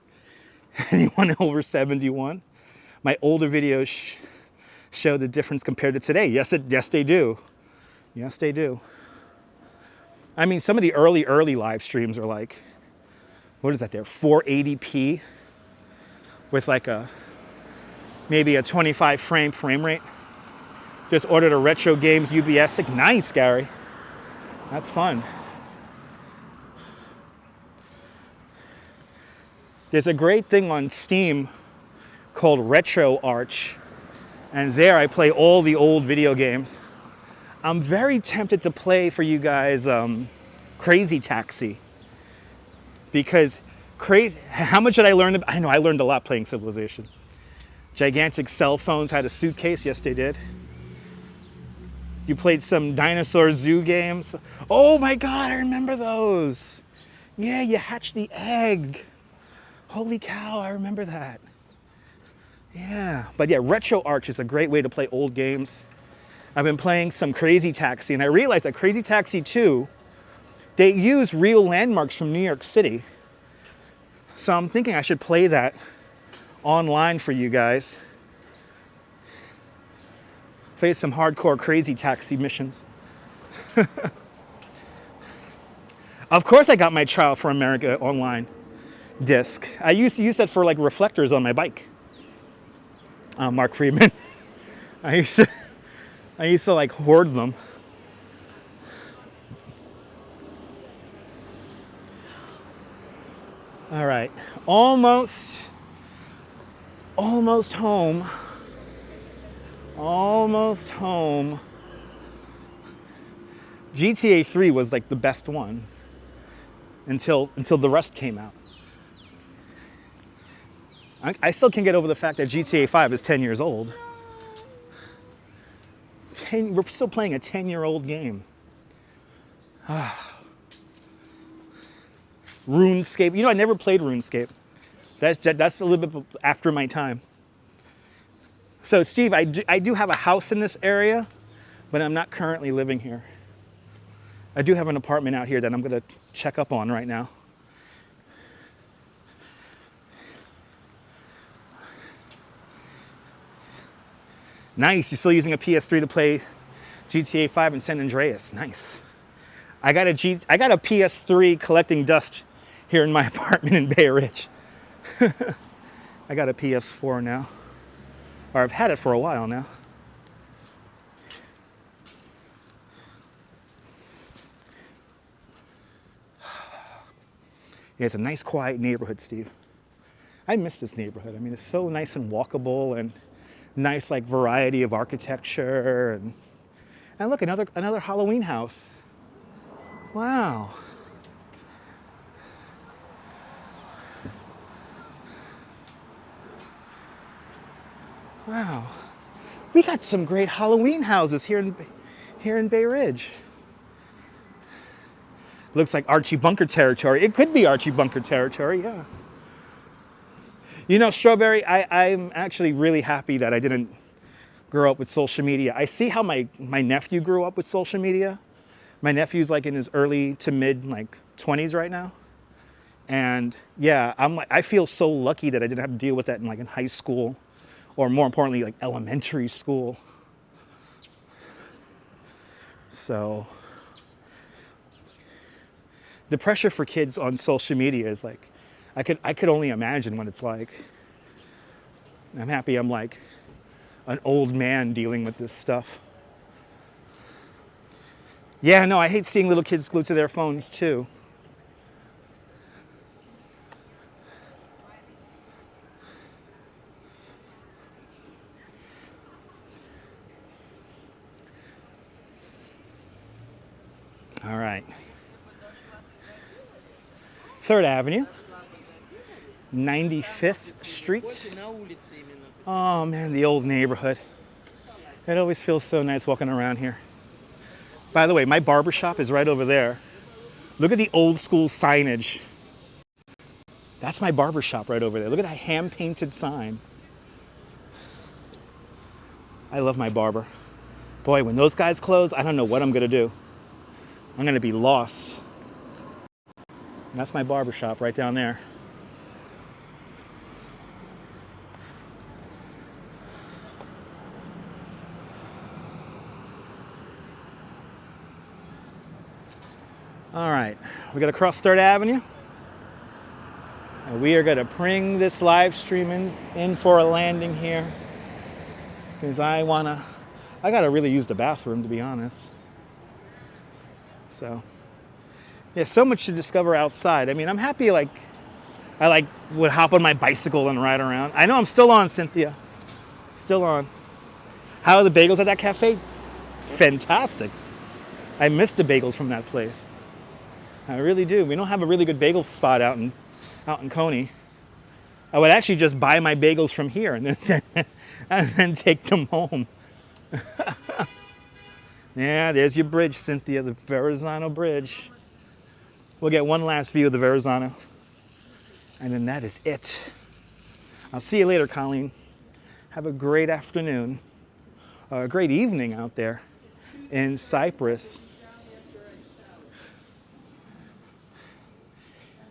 Anyone over 71? My older videos show the difference compared to today. Yes, they do. Yes, they do. I mean, some of the early live streams are like, what is that there, 480p with like maybe a 25 frame rate. Just ordered a Retro Games UBS stick. Nice, Gary. That's fun. There's a great thing on Steam called Retro Arch, and there I play all the old video games. I'm very tempted to play for you guys Crazy Taxi, because how much did I learn? I know I learned a lot playing Civilization. Gigantic cell phones had a suitcase. Yes, they did. You played some Dinosaur Zoo games. Oh my God, I remember those. Yeah, you hatched the egg. Holy cow, I remember that. Yeah, but yeah, Retro Arch is a great way to play old games. I've been playing some Crazy Taxi, and I realized that Crazy Taxi 2, they use real landmarks from New York City. So I'm thinking I should play that online for you guys. Play some hardcore Crazy Taxi missions. Of course I got my Trial for America online disc. I used to use that for like reflectors on my bike. Mark Friedman. I used to like hoard them. All right, almost home. Almost home. GTA 3 was like the best one until the rest came out. I still can't get over the fact that GTA 5 is 10 years old. We're still playing a 10-year-old game. RuneScape. You know, I never played RuneScape. That's a little bit after my time. So, Steve, I do have a house in this area, but I'm not currently living here. I do have an apartment out here that I'm going to check up on right now. Nice, you're still using a PS3 to play GTA 5 and San Andreas. Nice. I got a PS3 collecting dust here in my apartment in Bay Ridge. I got a PS4 now. Or I've had it for a while now. Yeah, it's a nice quiet neighborhood, Steve. I miss this neighborhood. I mean, it's so nice and walkable and nice like variety of architecture and look, another Halloween house. Wow. Wow. We got some great Halloween houses here in Bay Ridge. Looks like Archie Bunker territory. It could be Archie Bunker territory, yeah. You know, Strawberry, I'm actually really happy that I didn't grow up with social media. I see how my nephew grew up with social media. My nephew's like in his early to mid like 20s right now. And yeah, I feel so lucky that I didn't have to deal with that in high school, or more importantly, like elementary school. So the pressure for kids on social media is like, I could only imagine what it's like. I'm happy I'm like an old man dealing with this stuff. Yeah, no, I hate seeing little kids glued to their phones too. All right. 3rd Avenue. 95th Street. Oh man, the old neighborhood. It always feels so nice walking around here. By the way, my barber shop is right over there. Look at the old school signage. That's my barber shop right over there. Look at that hand-painted sign. I love my barber. Boy, when those guys close, I don't know what I'm gonna do. I'm gonna be lost. And that's my barber shop right down there. All right, we gotta cross 3rd Avenue. And we are gonna bring this live stream in for a landing here. Because I gotta really use the bathroom, to be honest. So, yeah, so much to discover outside. I mean, I'm happy, like, I would hop on my bicycle and ride around. I know I'm still on, Cynthia. Still on. How are the bagels at that cafe? Fantastic. I miss the bagels from that place. I really do. We don't have a really good bagel spot out in Coney. I would actually just buy my bagels from here and then take them home. Yeah, there's your bridge, Cynthia, the Verizon Bridge. We'll get one last view of the Verizon, and then that is it. I'll see you later, Colleen. Have a great afternoon, a great evening out there in Cyprus.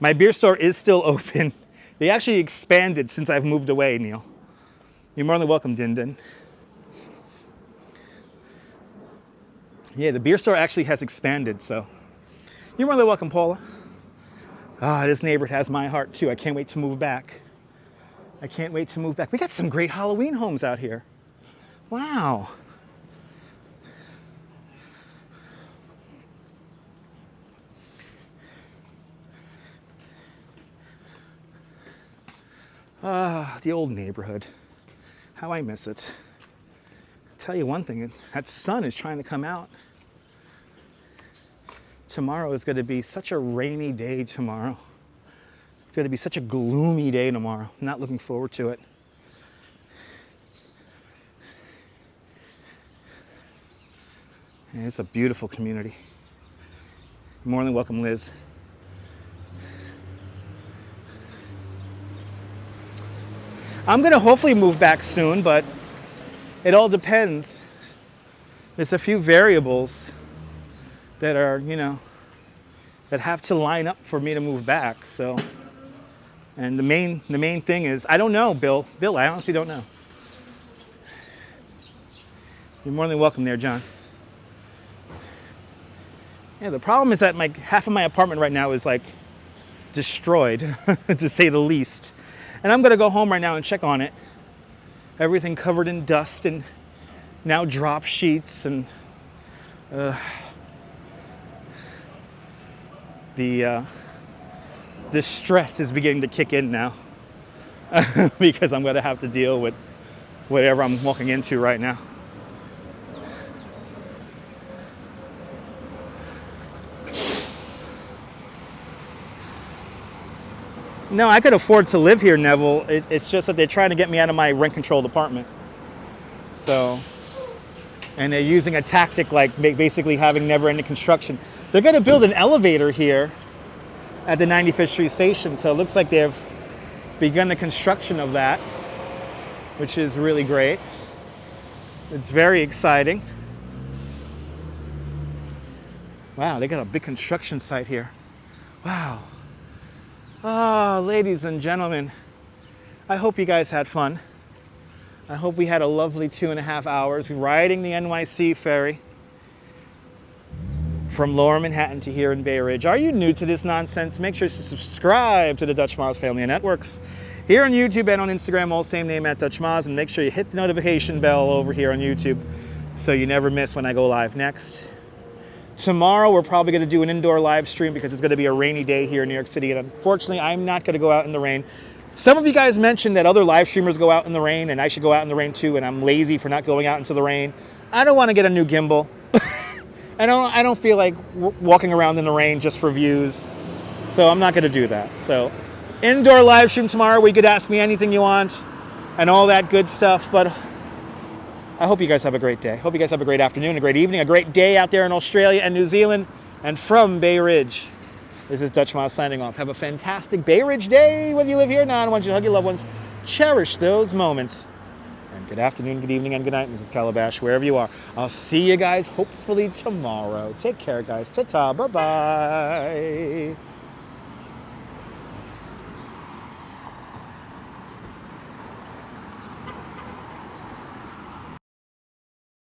My beer store is still open. They actually expanded since I've moved away, Neil. You're more than welcome, Din Din. Yeah, the beer store actually has expanded, so you're more than welcome, Paula. Ah, this neighborhood has my heart too. I can't wait to move back. I can't wait to move back. We got some great Halloween homes out here. Wow. Ah, the old neighborhood. How I miss it. I'll tell you one thing, that sun is trying to come out. Tomorrow is going to be such a rainy day tomorrow. It's going to be such a gloomy day tomorrow. I'm not looking forward to it. And it's a beautiful community. More than welcome, Liz. I'm going to hopefully move back soon, but it all depends. There's a few variables that are, that have to line up for me to move back. So, and the main thing is, I don't know, Bill. Bill, I honestly don't know. You're more than welcome there, John. Yeah, the problem is that half of my apartment right now is like destroyed, to say the least. And I'm gonna go home right now and check on it. Everything covered in dust and now drop sheets and the stress is beginning to kick in now because I'm gonna have to deal with whatever I'm walking into right now. No, I could afford to live here, Neville. It's just that they're trying to get me out of my rent-controlled apartment. So, and they're using a tactic like basically having never-ending construction. They're going to build an elevator here at the 95th Street station. So it looks like they've begun the construction of that, which is really great. It's very exciting. Wow, they got a big construction site here. Wow. Ah, ladies and gentlemen, I hope you guys had fun. I hope we had a lovely 2.5 hours riding the NYC ferry from Lower Manhattan to here in Bay Ridge. Are you new to this nonsense? Make sure to subscribe to the Dutch Moz family of networks. Here on YouTube and on Instagram, all same name at Dutch Moz, and make sure you hit the notification bell over here on YouTube so you never miss when I go live next. Tomorrow, we're probably going to do an indoor live stream because it's going to be a rainy day here in New York City. And unfortunately, I'm not going to go out in the rain. Some of you guys mentioned that other live streamers go out in the rain and I should go out in the rain too. And I'm lazy for not going out into the rain. I don't want to get a new gimbal. I don't feel like walking around in the rain just for views. So I'm not going to do that. So indoor live stream tomorrow where you could ask me anything you want and all that good stuff. But I hope you guys have a great day. Hope you guys have a great afternoon, a great evening, a great day out there in Australia and New Zealand. And from Bay Ridge, this is Dutch Miles signing off. Have a fantastic Bay Ridge day, whether you live here or not. I want you to hug your loved ones. Cherish those moments. And good afternoon, good evening, and good night, Mrs. Calabash, wherever you are. I'll see you guys hopefully tomorrow. Take care, guys. Ta-ta. Bye-bye.